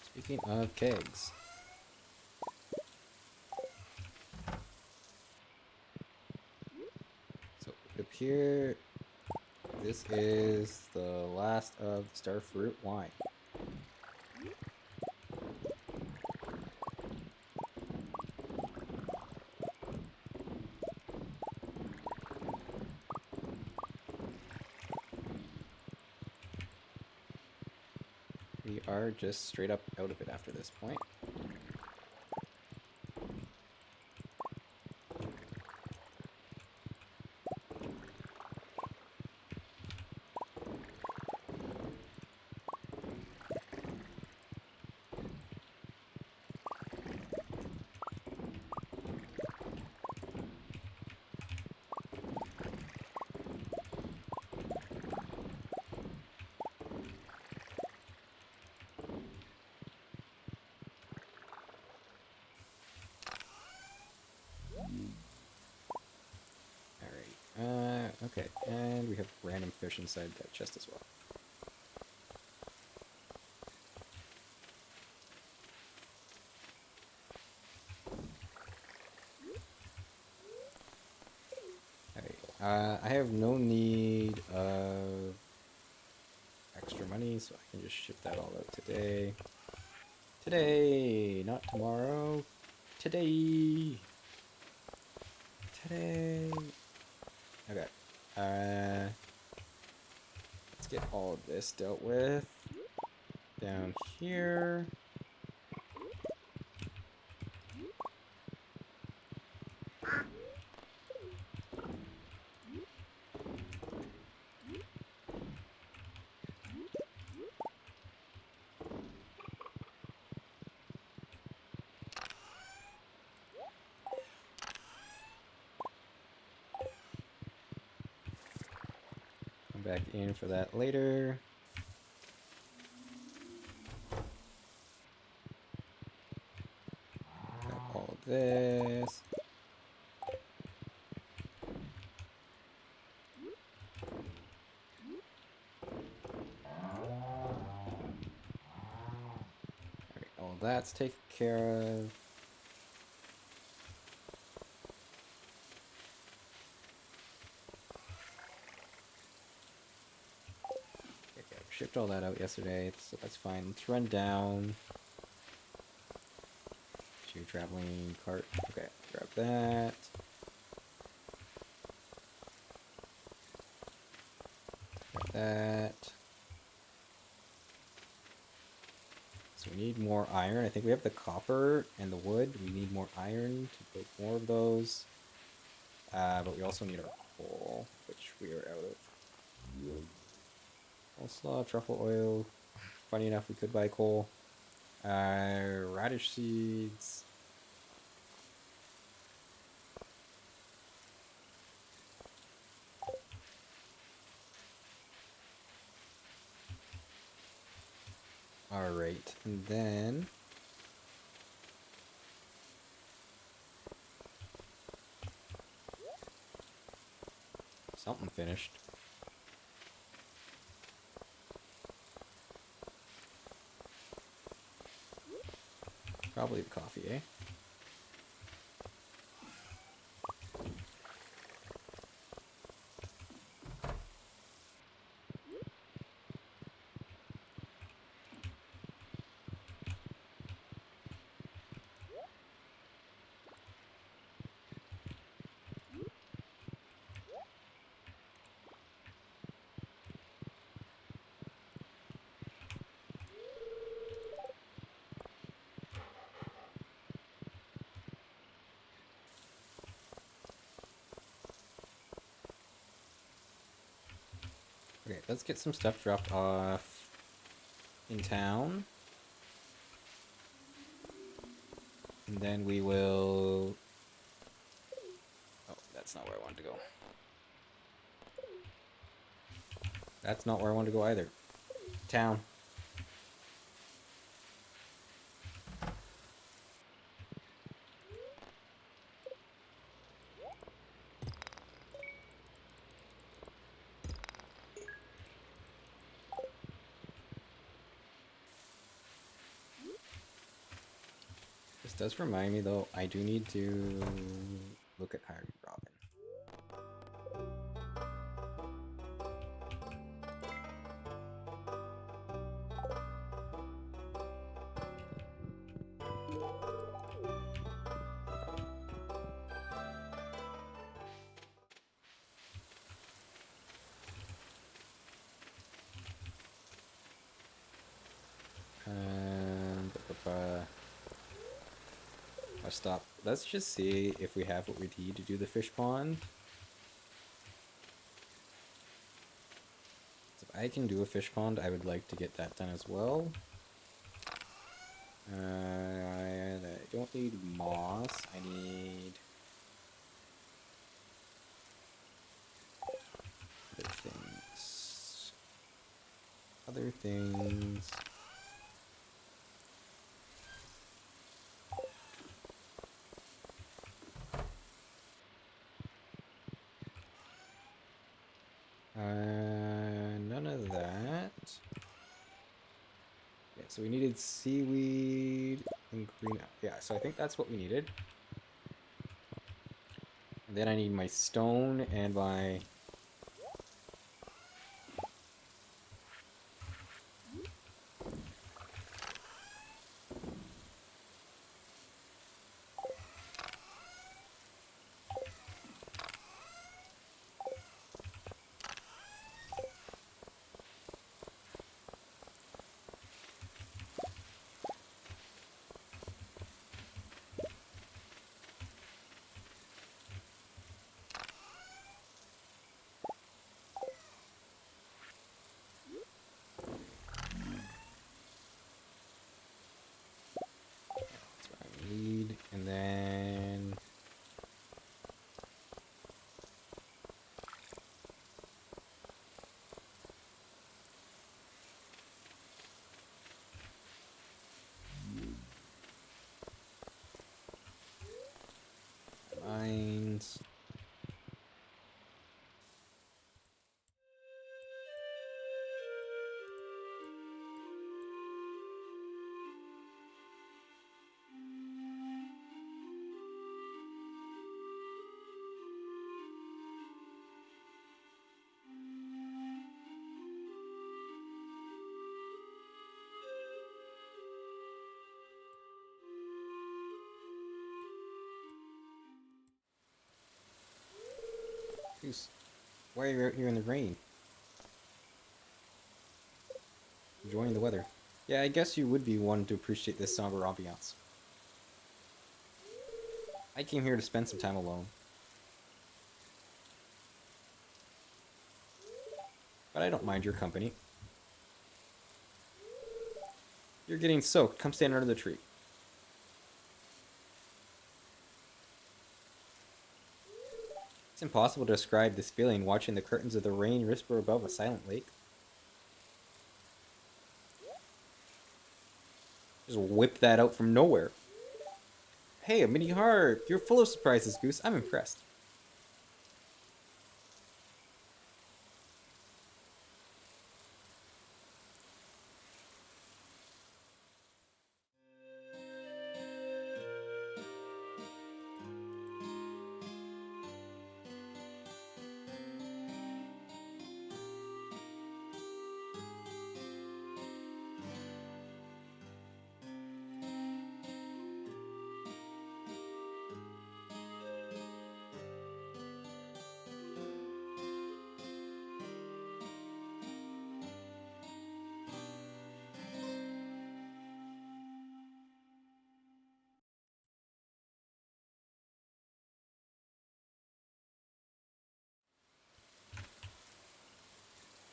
Speaking of kegs. So up here, this is the last of the starfruit wine. We are just straight up out of it after this point. Okay, and we have random fish inside that chest as well. Alright, I have no need of extra money, so I can just ship that all out today. Today, not tomorrow. Today. Today. Okay. Let's get all of this dealt with. Down here. Come back in for that later. Got all this. Alright, all that's taken care of. Okay, shipped all that out yesterday, so that's fine. Let's run down to traveling cart. Okay, grab that. that. So we need more iron. I think we have the copper and the wood. We need more iron to build more of those. But we also need our coal, which we are out of. Also, truffle oil. Funny enough, we could buy coal. Radish seeds. Alright, and then... something finished. Probably the coffee, eh? Okay, let's get some stuff dropped off in town. And then we will... oh, that's not where I wanted to go. That's not where I wanted to go either. Town. This does remind me, though, I do need to look at hiring Robin. I'll stop. Let's just see if we have what we need to do the fish pond. So if I can do a fish pond, I would like to get that done as well. I don't need moss. I need other things. Other things. None of that. Yeah, so we needed seaweed and green. Yeah, so I think that's what we needed. And then I need my stone and my... that's what I need. And then... mines. Goose, why are you out here in the rain? enjoying the weather. Yeah, I guess you would be one to appreciate this somber ambiance. I came here to spend some time alone. But I don't mind your company. You're getting soaked. Come stand under the tree. It's impossible to describe this feeling watching the curtains of the rain whisper above a silent lake. Just whip that out from nowhere. Hey, a mini heart! You're full of surprises, Goose. I'm impressed.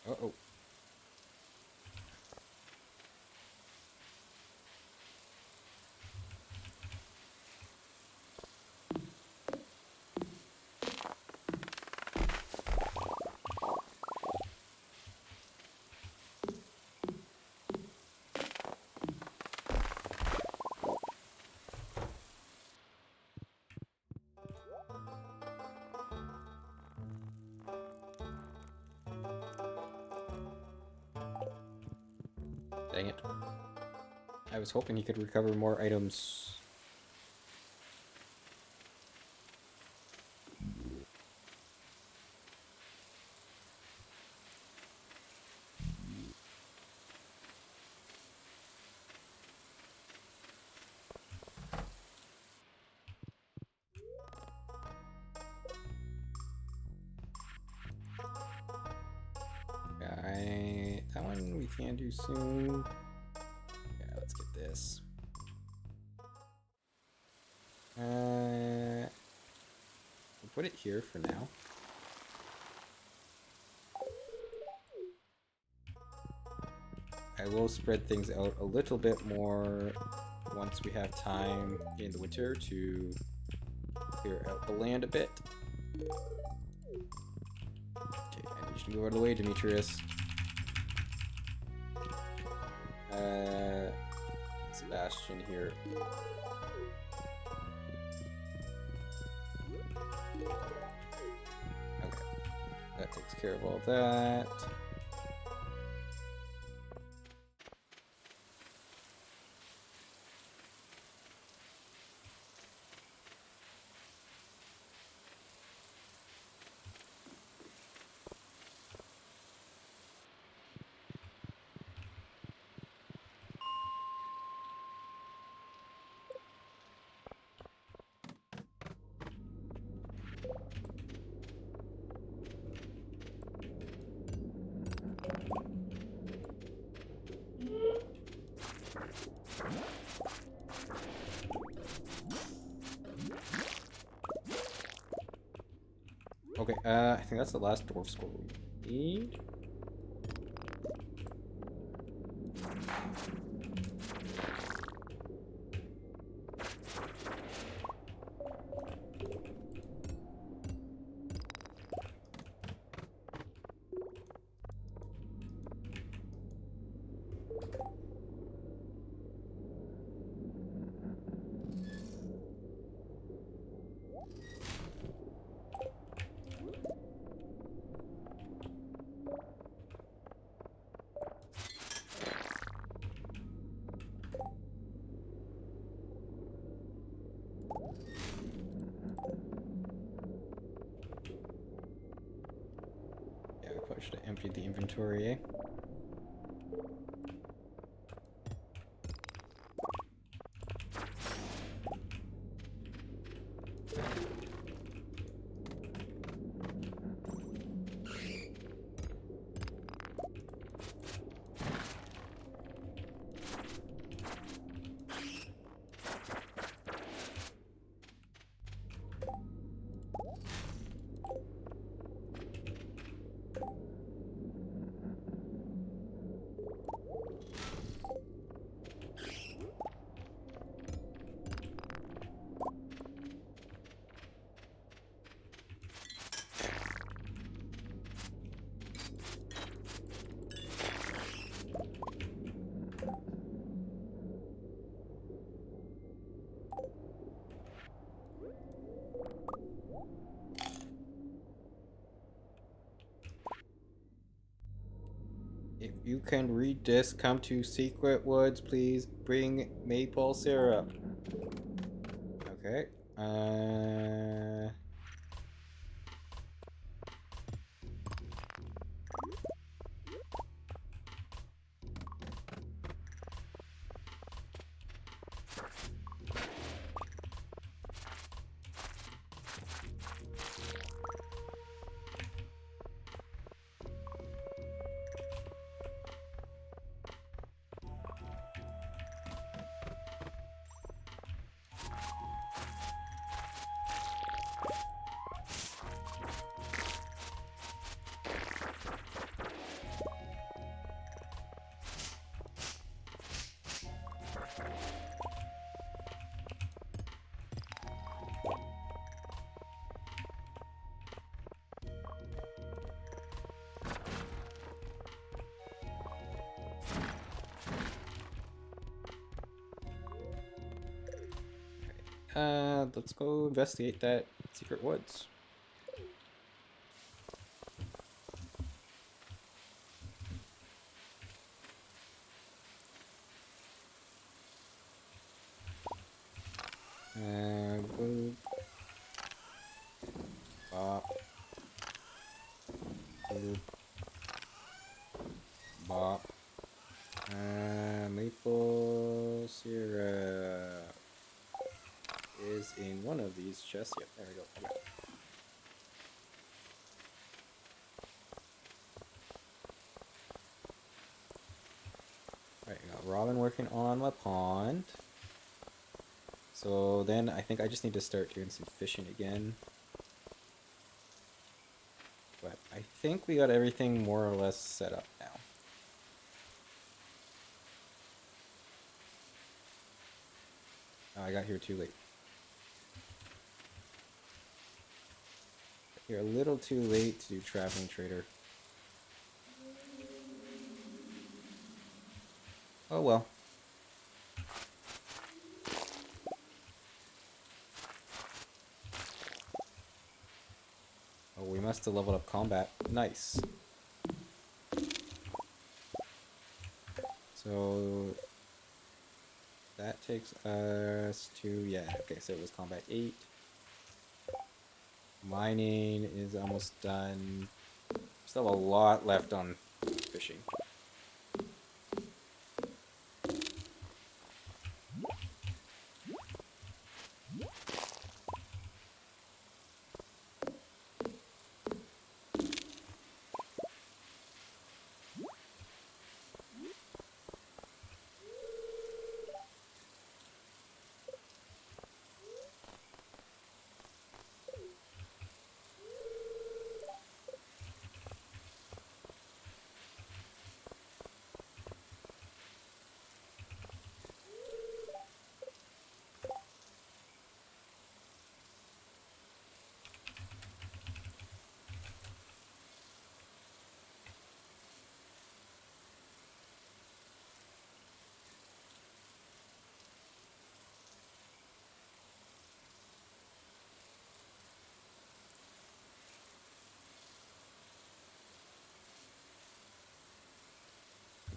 Uh-oh. Dang it. I was hoping he could recover more items. Alright, that one we can do soon. Yeah, let's get this. We'll put it here for now. I will spread things out a little bit more once we have time in the winter to clear out the land a bit. Okay, I need you to move out of the way, Demetrius. Sebastian here. Okay, that takes care of all that. Okay, I think that's the last dwarf squirrel we need. Yeah, I probably should have emptied the inventory, eh? you can read this, come to Secret Woods, please bring maple syrup. Okay. Let's go investigate that Secret Woods. Boop. Bop. Boop. Bop. Maple syrup is in one of these chests. Yep, there we go. Okay. Alright, got Robin working on my pond. So then I think I just need to start doing some fishing again. But I think we got everything more or less set up now. Oh, I got here too late. You're a little too late to do Traveling Trader. Oh well. Oh, we must have leveled up combat. Nice. So that takes us to, yeah, okay, so it was combat 8. Mining is almost done. Still a lot left on fishing.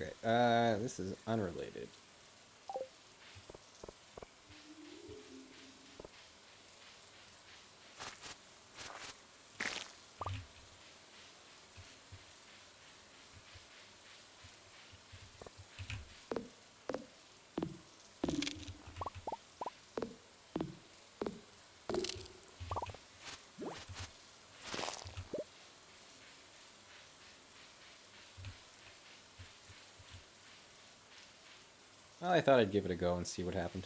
Okay, this is unrelated. Well, I thought I'd give it a go and see what happened.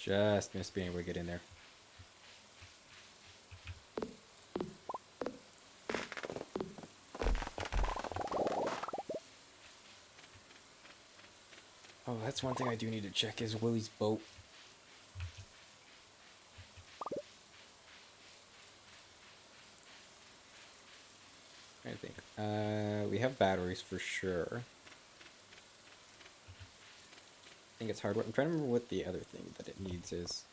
Just missed being able to get in there. Oh, that's one thing I do need to check is Willie's boat. I think. We have batteries for sure. I think it's hardware. I'm trying to remember what the other thing that it needs is.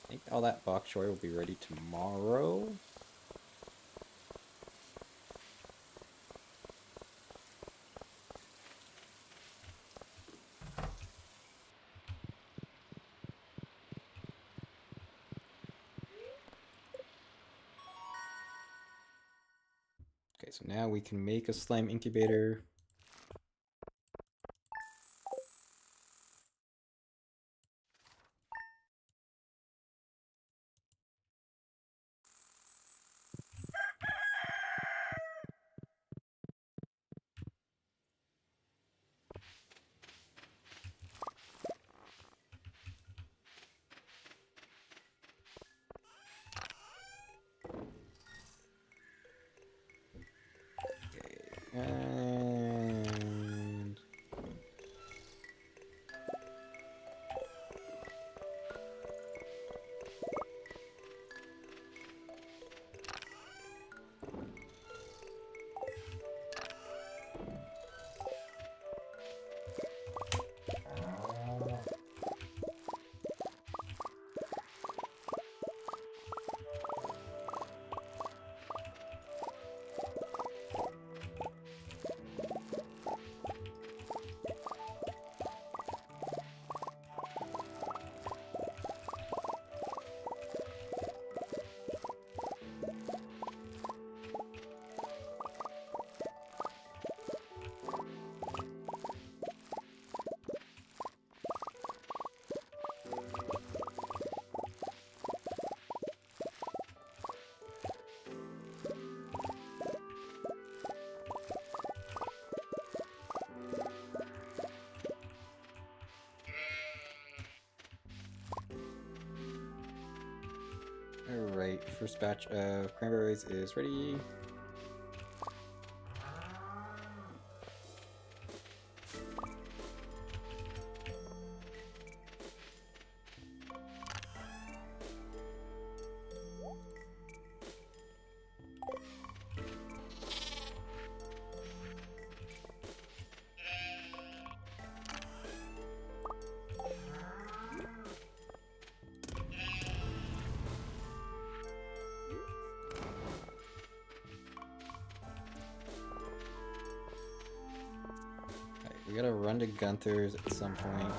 I think all that bok choy will be ready tomorrow. Okay, so now we can make a slime incubator. And alright, first batch of cranberries is ready. We gotta run to Gunther's at some point.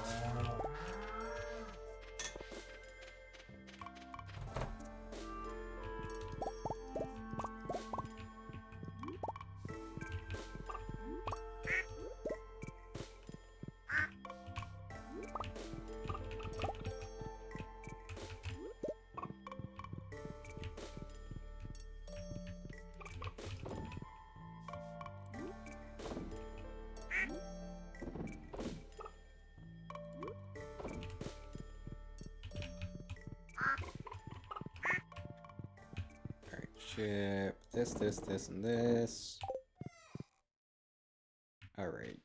Ship this, and this. Alright.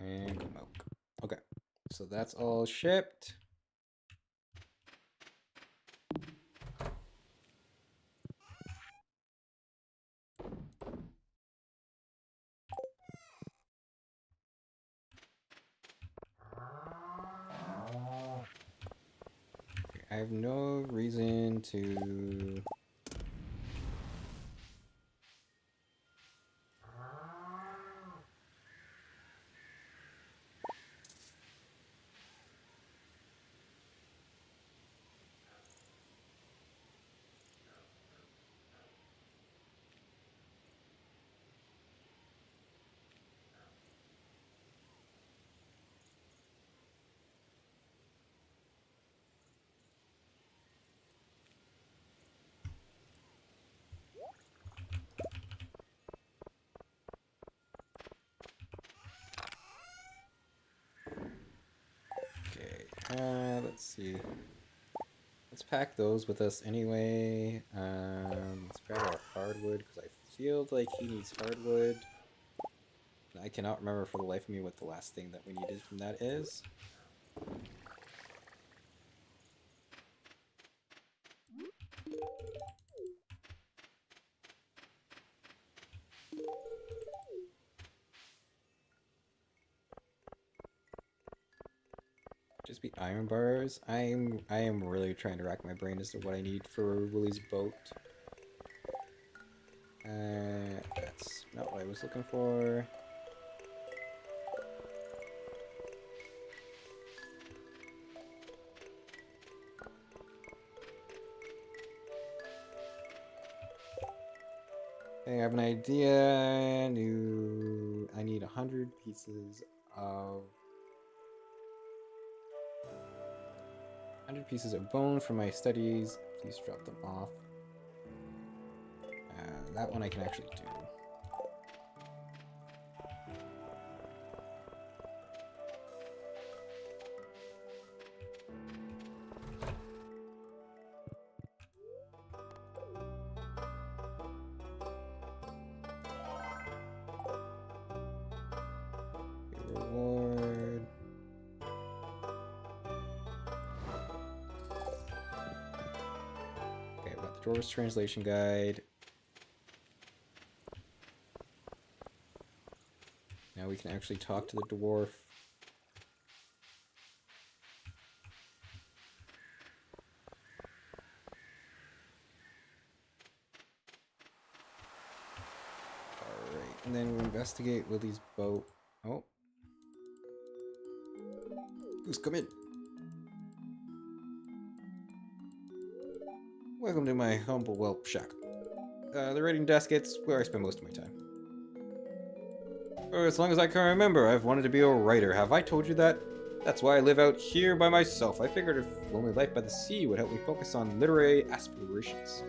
And milk. Okay. So that's all shipped. I have no reason to... Let's see. Let's pack those with us anyway. Let's grab our hardwood because I feel like he needs hardwood. I cannot remember for the life of me what the last thing that we needed from that is. Just be iron bars. I am really trying to rack my brain as to what I need for Willie's boat. That's not what I was looking for. I have an idea. I need 100 pieces of 100 pieces of bone for my studies. Please drop them off. That one I can actually do. Reward. Okay, I've got the Dwarves translation guide. Now we can actually talk to the dwarf. Alright, and then we'll investigate Willie's boat. Oh. Goose, come in. Welcome to my humble whelp shack. The writing desk, it's where I spend most of my time. For as long as I can remember, I've wanted to be a writer. Have I told you that? That's why I live out here by myself. I figured a lonely life by the sea would help me focus on literary aspirations.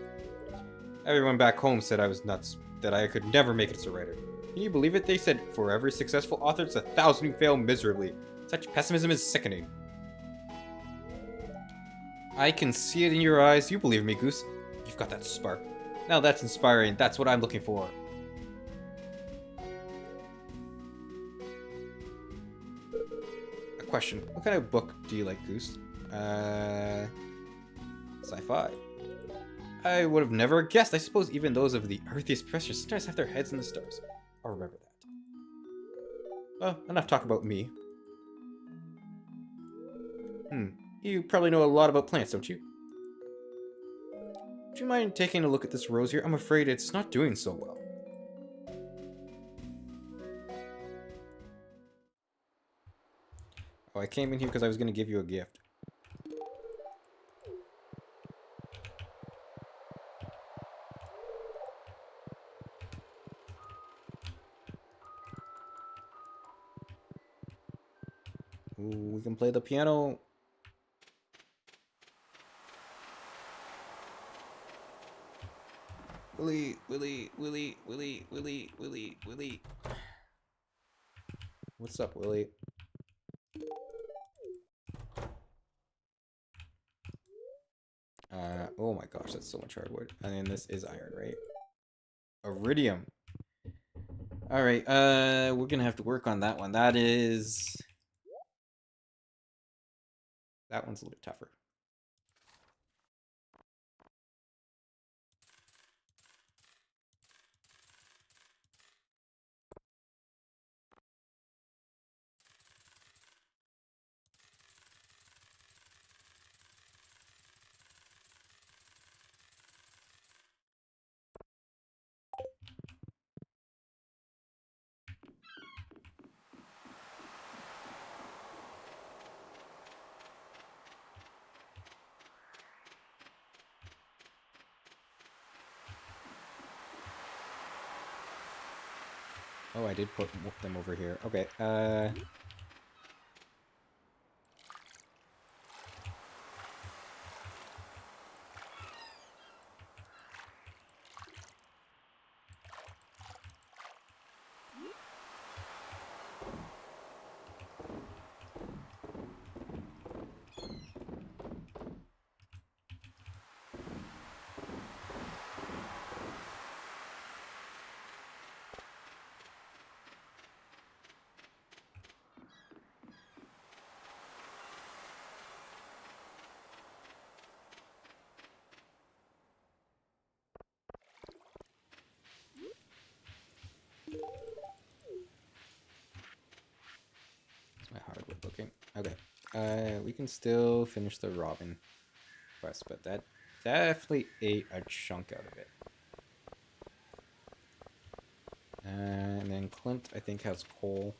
Everyone back home said I was nuts, that I could never make it as a writer. Can you believe it? They said, for every successful author, it's 1,000 who fail miserably. Such pessimism is sickening. I can see it in your eyes. You believe me, Goose. You've got that spark. Now that's inspiring. That's what I'm looking for. A question. What kind of book do you like, Goose? Sci-fi. I would have never guessed. I suppose even those of the earthiest pressures sometimes have their heads in the stars. I'll remember that. Well, enough talk about me. You probably know a lot about plants, don't you? Would you mind taking a look at this rose here? I'm afraid it's not doing so well. Oh, I came in here because I was going to give you a gift. Ooh, we can play the piano. Willie, Willie, Willie, Willie, Willie, Willie, Willie. What's up, Willie? Oh my gosh, that's so much hardwood. And then this is iron, right? Iridium. Alright, we're gonna have to work on that one. That one's a little tougher. Oh, I did put them over here. Okay, We can still finish the Robin quest, but that definitely ate a chunk out of it. And then Clint, I think, has coal.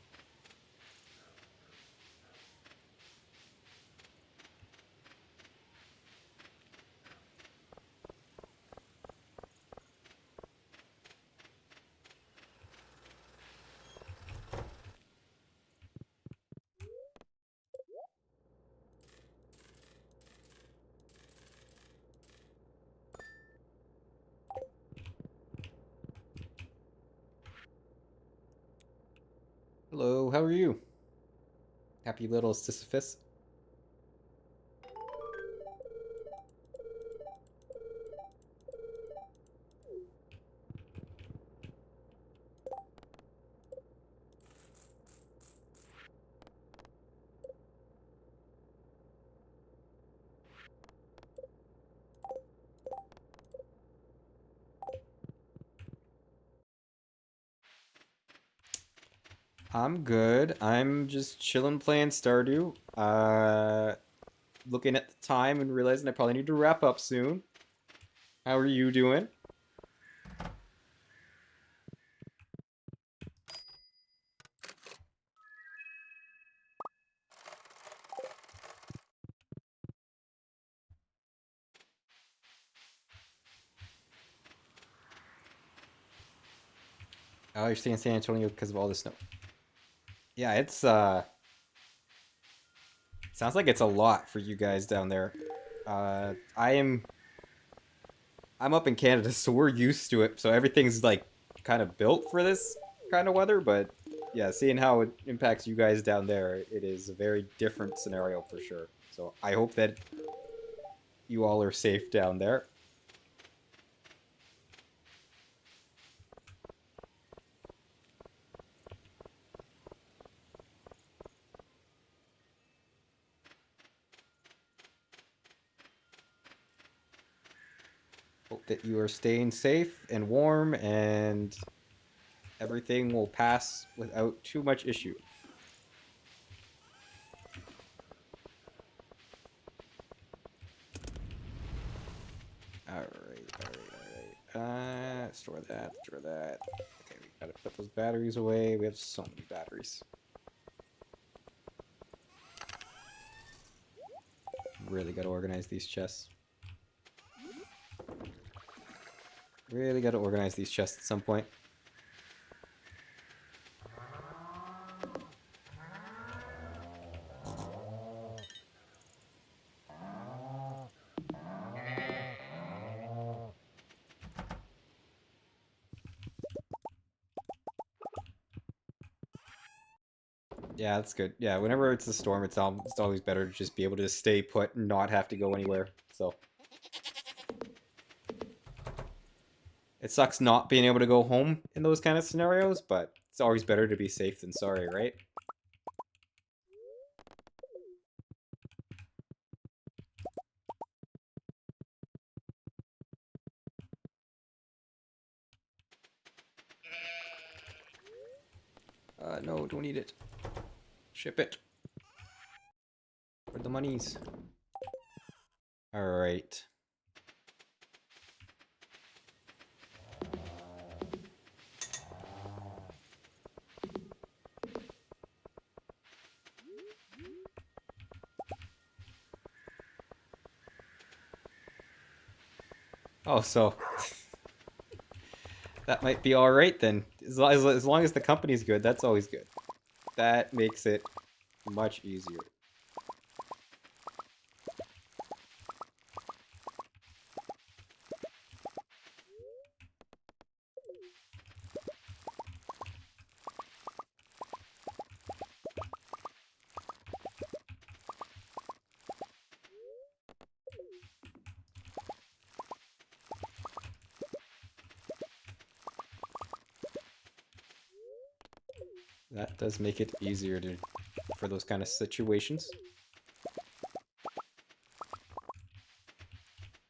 Hello, how are you? Happy little Sisyphus. I'm good. I'm just chilling playing Stardew. Looking at the time and realizing I probably need to wrap up soon. How are you doing? Oh, you're staying in San Antonio because of all the snow. Yeah, it's sounds like it's a lot for you guys down there. I'm up in Canada, so we're used to it. So everything's like kind of built for this kind of weather, but yeah, seeing how it impacts you guys down there, it is a very different scenario for sure. So I hope that you all are safe down there. Hope that you are staying safe and warm and everything will pass without too much issue. Alright. Store that, store that. Okay, we gotta put those batteries away. We have so many batteries. Really gotta organize these chests. Really gotta organize these chests at some point. Yeah, that's good. Yeah, whenever it's a storm, it's always better to just be able to stay put and not have to go anywhere. So it sucks not being able to go home in those kind of scenarios, but it's always better to be safe than sorry, right? No, don't eat it. Ship it. Where the monies? Alright. Oh, so that might be alright then. As long as the company's good, that's always good. That makes it much easier. That does make it easier for those kind of situations.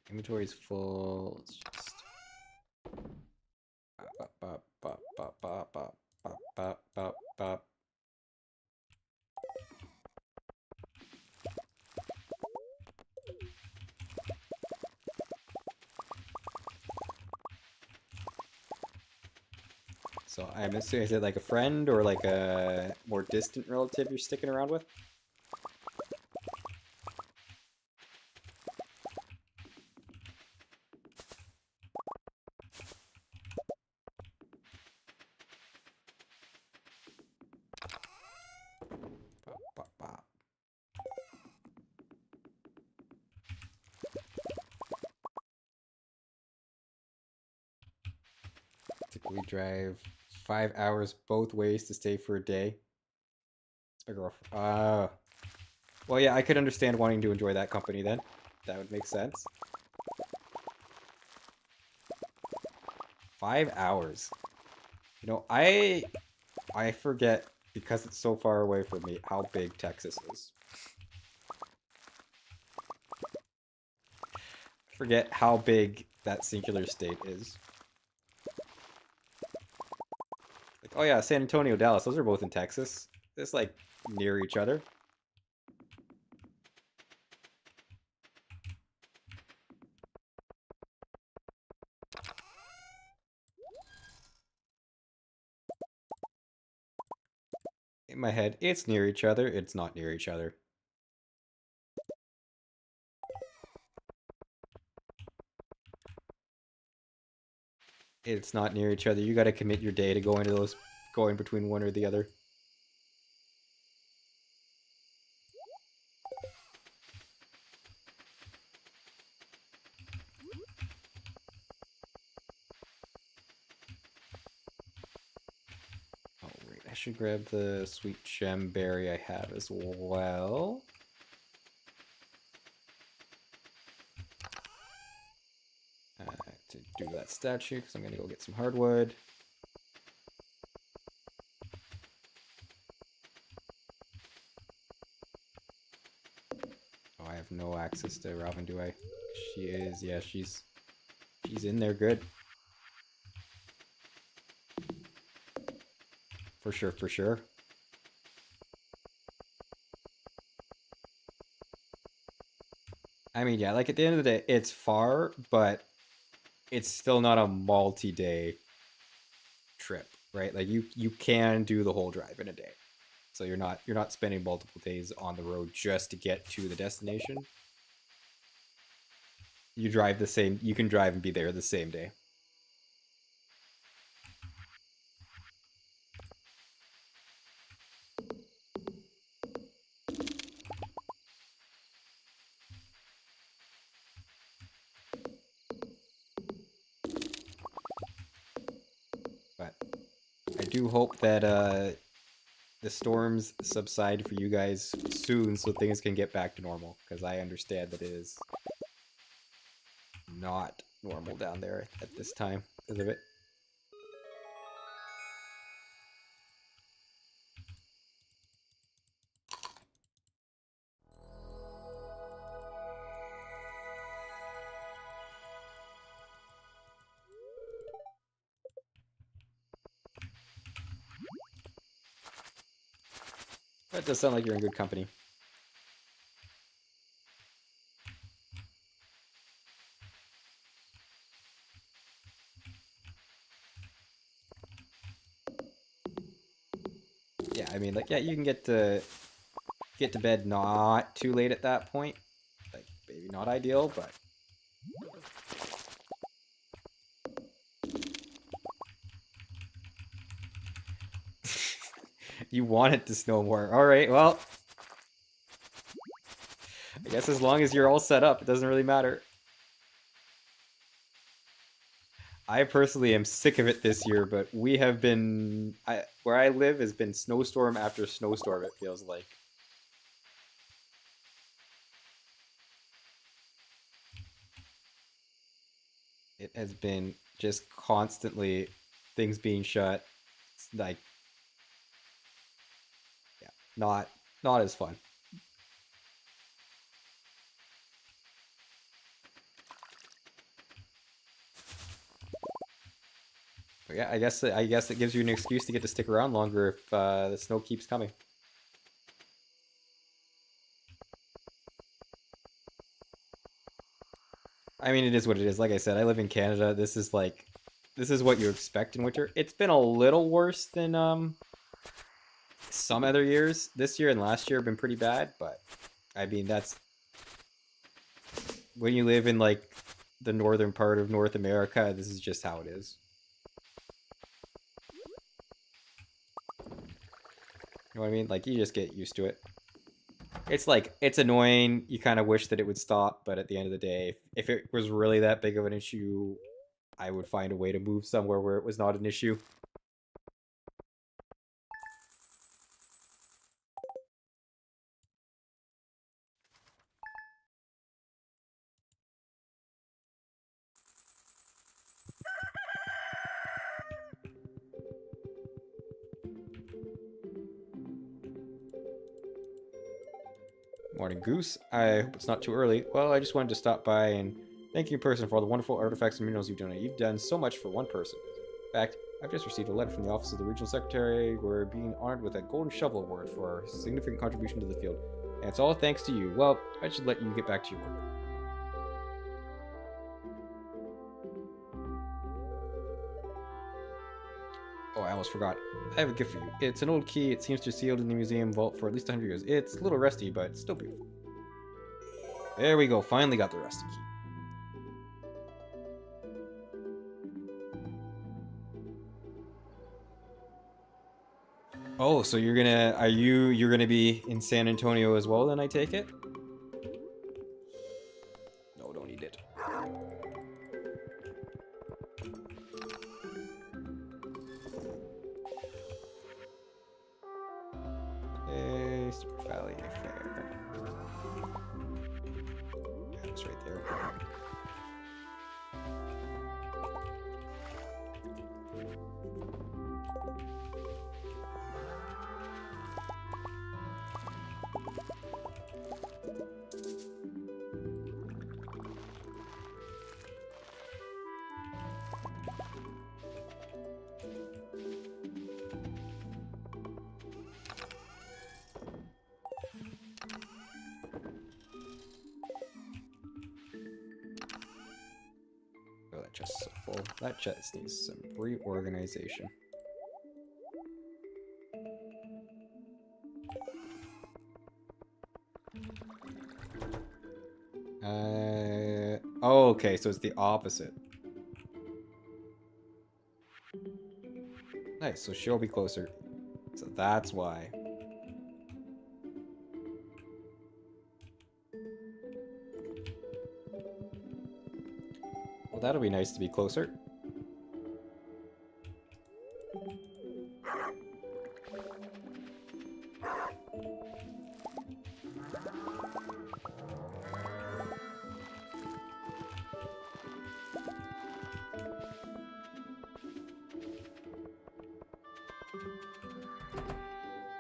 Inventory's full. Let's just bop, bop, bop, bop, bop, bop, bop, bop, bop. So I'm assuming, is it like a friend or like a more distant relative you're sticking around with? Bop, bop, bop. Typically drive 5 hours both ways to stay for a day. It's my girlfriend. Well, yeah, I could understand wanting to enjoy that company then. That would make sense. 5 hours. You know, I forget, because it's so far away from me, how big Texas is. I forget how big that singular state is. Like, oh yeah, San Antonio, Dallas, those are both in Texas. It's like near each other. In my head, it's near each other. It's not near each other. It's not near each other. You gotta commit your day to going between one or the other. Oh wait, I should grab the sweet gem berry I have as well. To do that statue, because I'm gonna go get some hardwood. Oh, I have no access to Robin, do I? She is, yeah, she's in there good. For sure, for sure. I mean, yeah, like at the end of the day, it's far, but it's still not a multi-day trip, right? Like you can do the whole drive in a day. So you're not spending multiple days on the road just to get to the destination. You can drive and be there the same day. But I do hope that the storms subside for you guys soon so things can get back to normal, because I understand that it is not normal down there at this time because of it. That does sound like you're in good company. Yeah, I mean, like, yeah, you can get to bed not too late at that point. Like, maybe not ideal, but you want it to snow more. All right, well, I guess as long as you're all set up, it doesn't really matter. I personally am sick of it this year, but we have been... where I live has been snowstorm after snowstorm, it feels like. It has been just constantly things being shut. It's like, yeah, not as fun. But yeah, I guess it gives you an excuse to get to stick around longer if the snow keeps coming. I mean, it is what it is. Like I said, I live in Canada. This is like this is what you expect in winter. It's been a little worse than some other years. This year and last year have been pretty bad, but I mean that's when you live in like the northern part of North America, this is just how it is. You know what I mean? Like you just get used to it. It's like it's annoying. You kind of wish that it would stop, but at the end of the day, if it was really that big of an issue, I would find a way to move somewhere where it was not an issue. Morning, Goose. I hope it's not too early. Well, I just wanted to stop by and thank you in person for all the wonderful artifacts and minerals you've donated. You've done so much for one person. In fact, I've just received a letter from the office of the regional secretary. We're being honored with a golden shovel award for our significant contribution to the field. And it's all thanks to you. Well, I should let you get back to your work. Oh, I almost forgot. I have a gift for you. It's an old key. It seems to be sealed in the museum vault for at least 100 years. It's a little rusty, but it's still beautiful. There we go. Finally got the rusty key. Oh, so you're gonna be in San Antonio as well, then I take it? No, don't eat it. Hey, Super Valley Fair. Yeah, it's right there. Oh, that chest is so full. That chest needs some reorganization. Oh, okay, so it's the opposite. Nice, so she'll be closer. So that's why. Well, that'll be nice to be closer.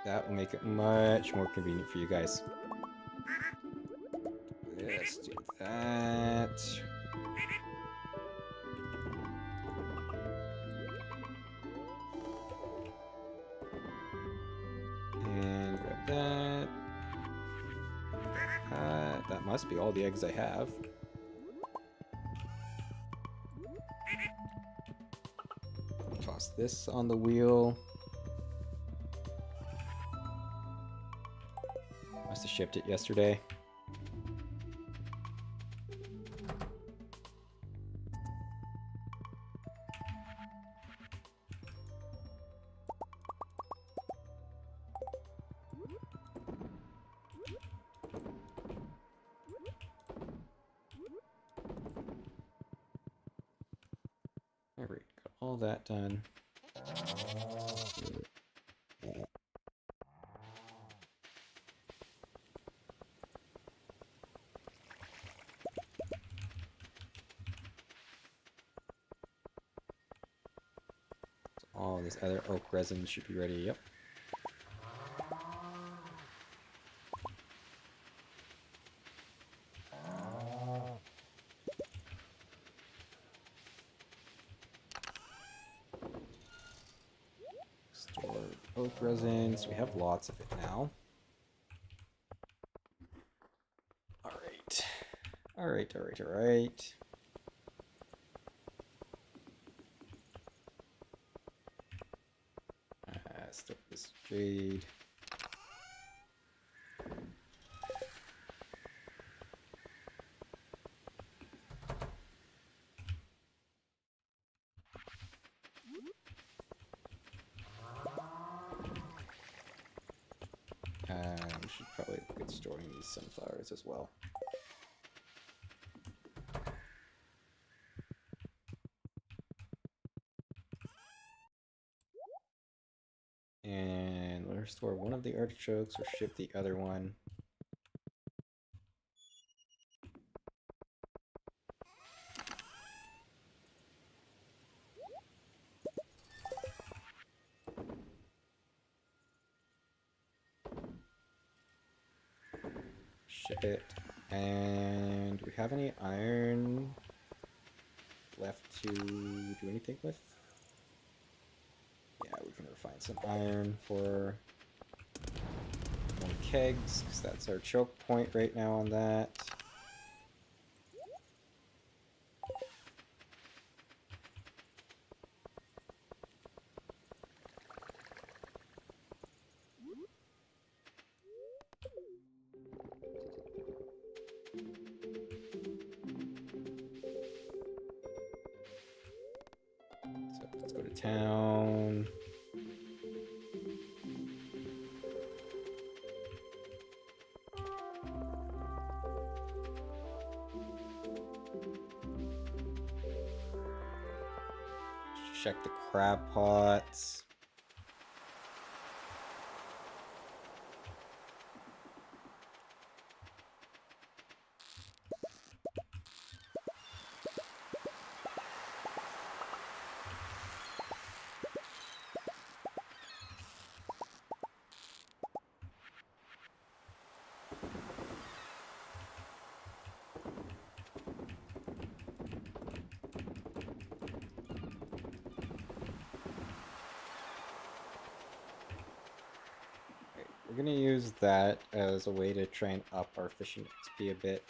That will make it much more convenient for you guys. Let's do that. And grab that. That must be all the eggs I have. Toss this on the wheel. Must have shipped it yesterday. There we go. Got all that done. All this other oak resin should be ready. Yep. Store oak resin. So we have lots of it now. Alright. Alright. trade. We should probably look at storing these sunflowers as well. And we'll restore one of the artichokes or ship the other one. Ship it. And do we have any iron left to do anything with? Yeah, we can refine some iron for more kegs, because that's our choke point right now on that. So let's go to town. Check the crab pots. We're gonna use that as a way to try and up our fishing XP a bit.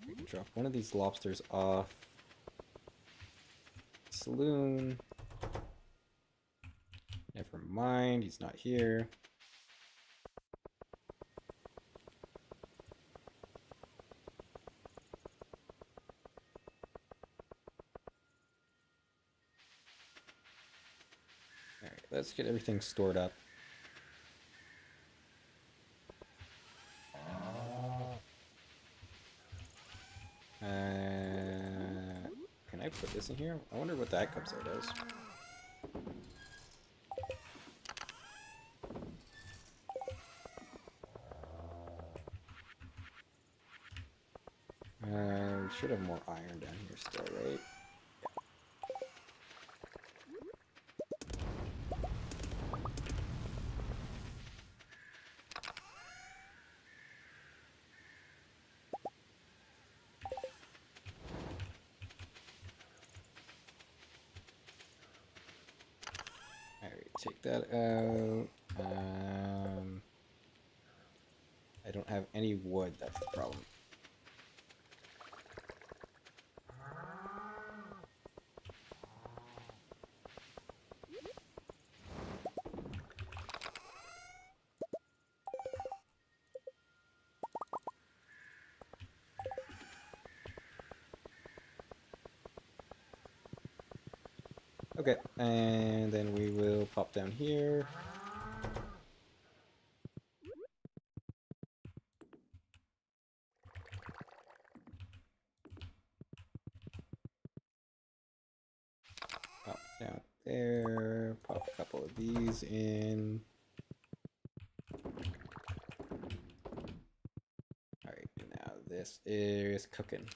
We can drop one of these lobsters off. Saloon. Never mind, he's not here. Alright, let's get everything stored up. Can I put this in here? I wonder what that comes out as. We should have more iron down here still, right? Alright, take that out. I don't have any wood, that's the problem. Okay, and then we will pop down here. Pop down there, pop a couple of these in. Alright, now this is cooking.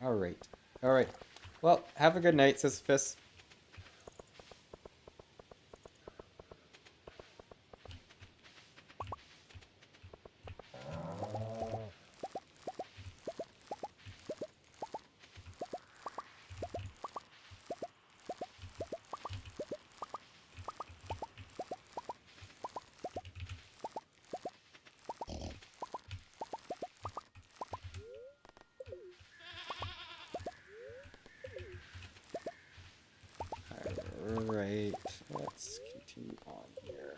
Alright. Alright. Well, have a good night, Sisyphus. Alright, let's continue on here.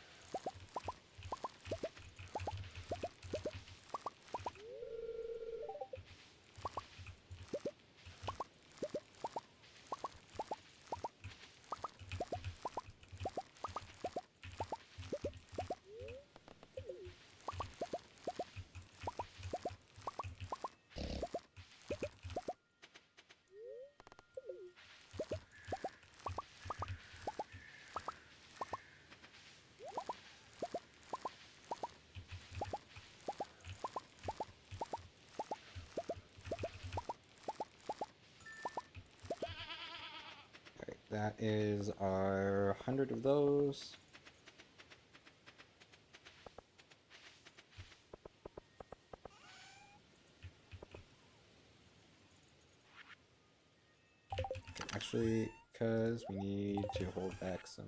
That is our 100 of those. Okay, actually, because we need to hold back some.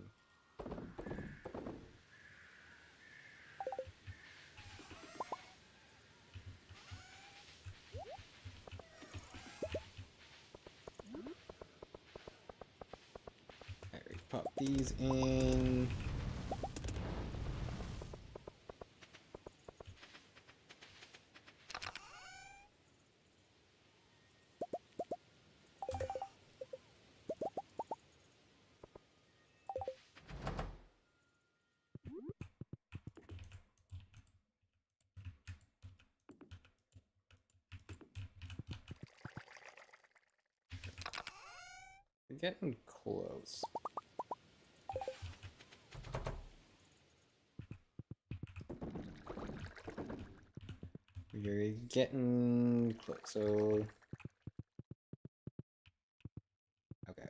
Alright, pop these in. We're getting close. We're getting close. So, okay.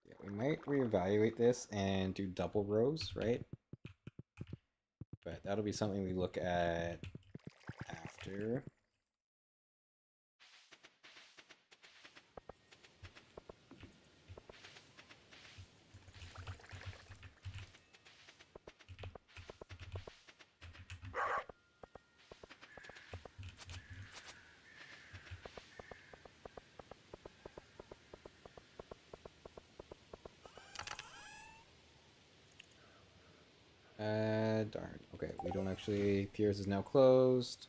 Yeah, we might reevaluate this and do double rows, right? But that'll be something we look at after. Darn. Okay, we don't actually. Piers is now closed.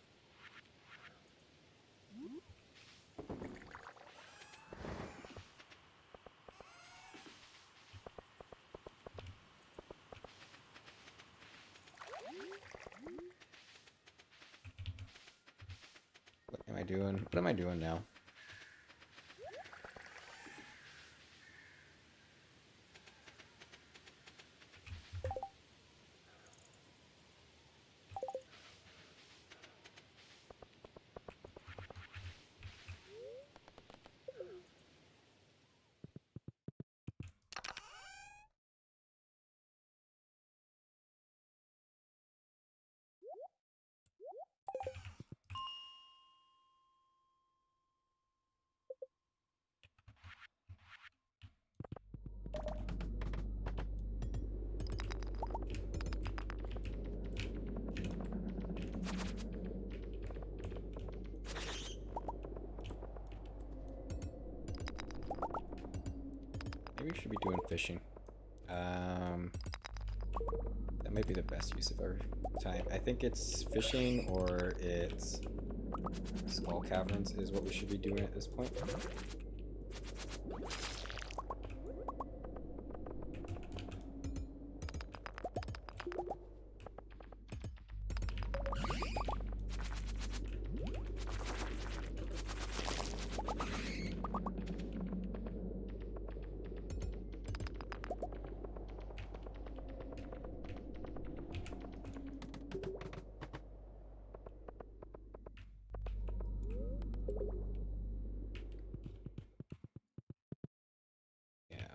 What am I doing? What am I doing now? Maybe we should be doing fishing. That might be the best use of our time. I think it's fishing or it's skull caverns is what we should be doing at this point.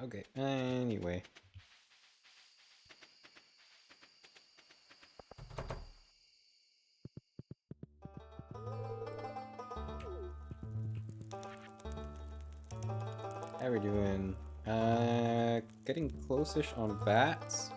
Okay, anyway. How we doing? Getting close-ish on bats.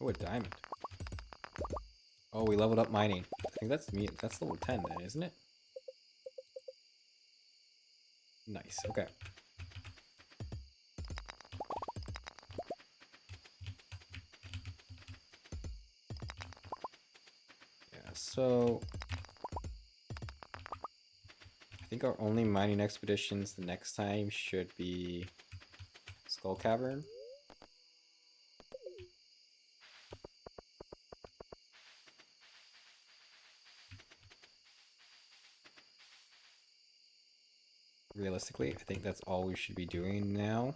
Oh, a diamond. Oh, we leveled up mining. I think that's me. That's level 10 then, isn't it? Nice. Okay. Yeah, so I think our only mining expeditions the next time should be Skull Cavern. Realistically, I think that's all we should be doing now.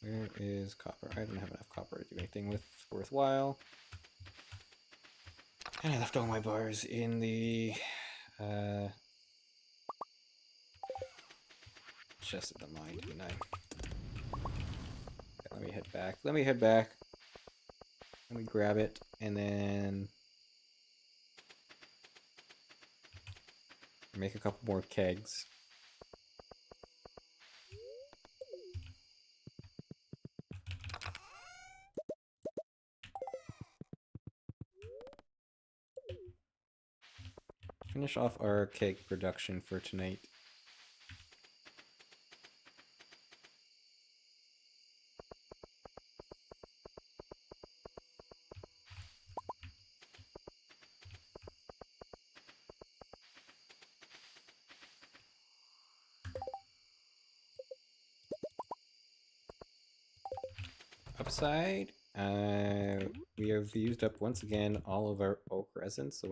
Where is copper? I don't have enough copper to do anything with worthwhile. And I left all my bars in the chest at the mine, didn't I? Okay, let me head back. Let me head back. Let me grab it, and then make a couple more kegs. Finish off our keg production for tonight. Upside, we have used up once again all of our oak resin, so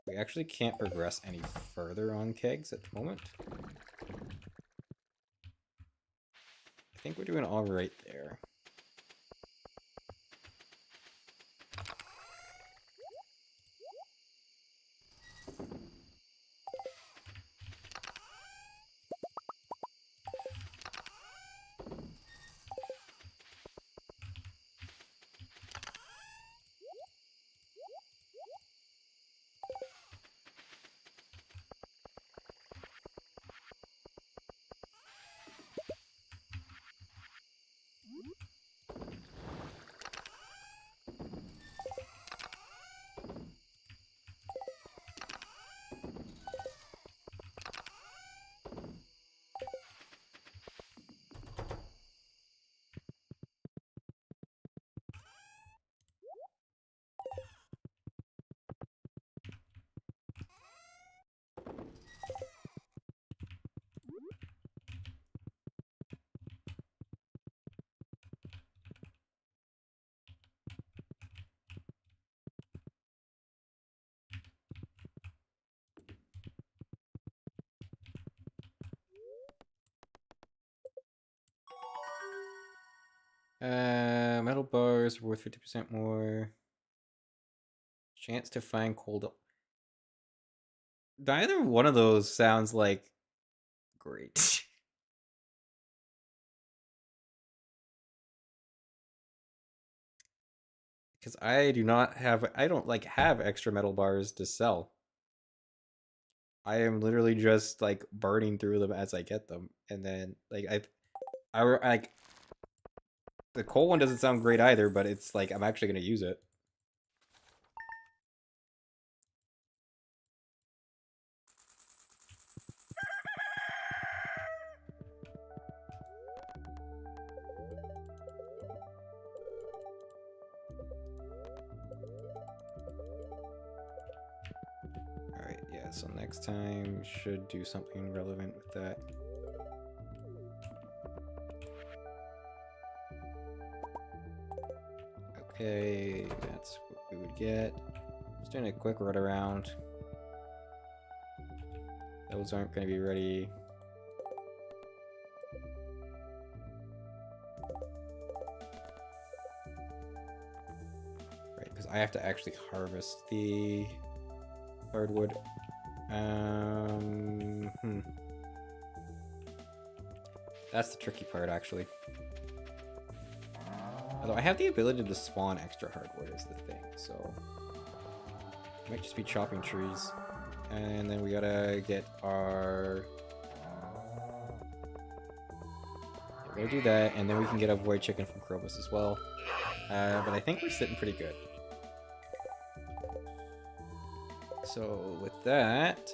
we actually can't progress any further on kegs at the moment. I think we're doing all right there. Metal bars worth 50% more. Chance to find cold. Neither one of those sounds like great. Because I don't like have extra metal bars to sell. I am literally just like burning through them as I get them, and then like I like the coal one doesn't sound great either, but it's like I'm actually gonna use it. Alright, yeah, so next time we should do something relevant with that. Okay, that's what we would get. Just doing a quick run around. Those aren't going to be ready. Right, because I have to actually harvest the hardwood. That's the tricky part, actually. Although I have the ability to spawn extra hardwood is the thing, so I might just be chopping trees. And then we gotta get our... We're gonna do that, and then we can get a void chicken from Krobus as well. But I think we're sitting pretty good. So with that...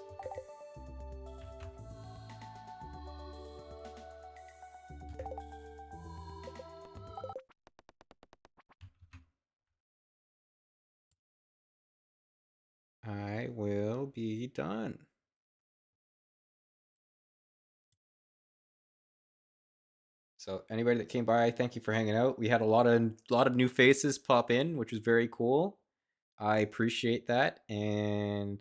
I will be done. So anybody that came by, thank you for hanging out. We had a lot of new faces pop in, which was very cool. I appreciate that, and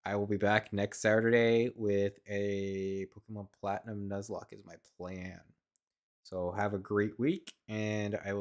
I will be back next Saturday with a Pokemon Platinum Nuzlocke is my plan. So have a great week, and I will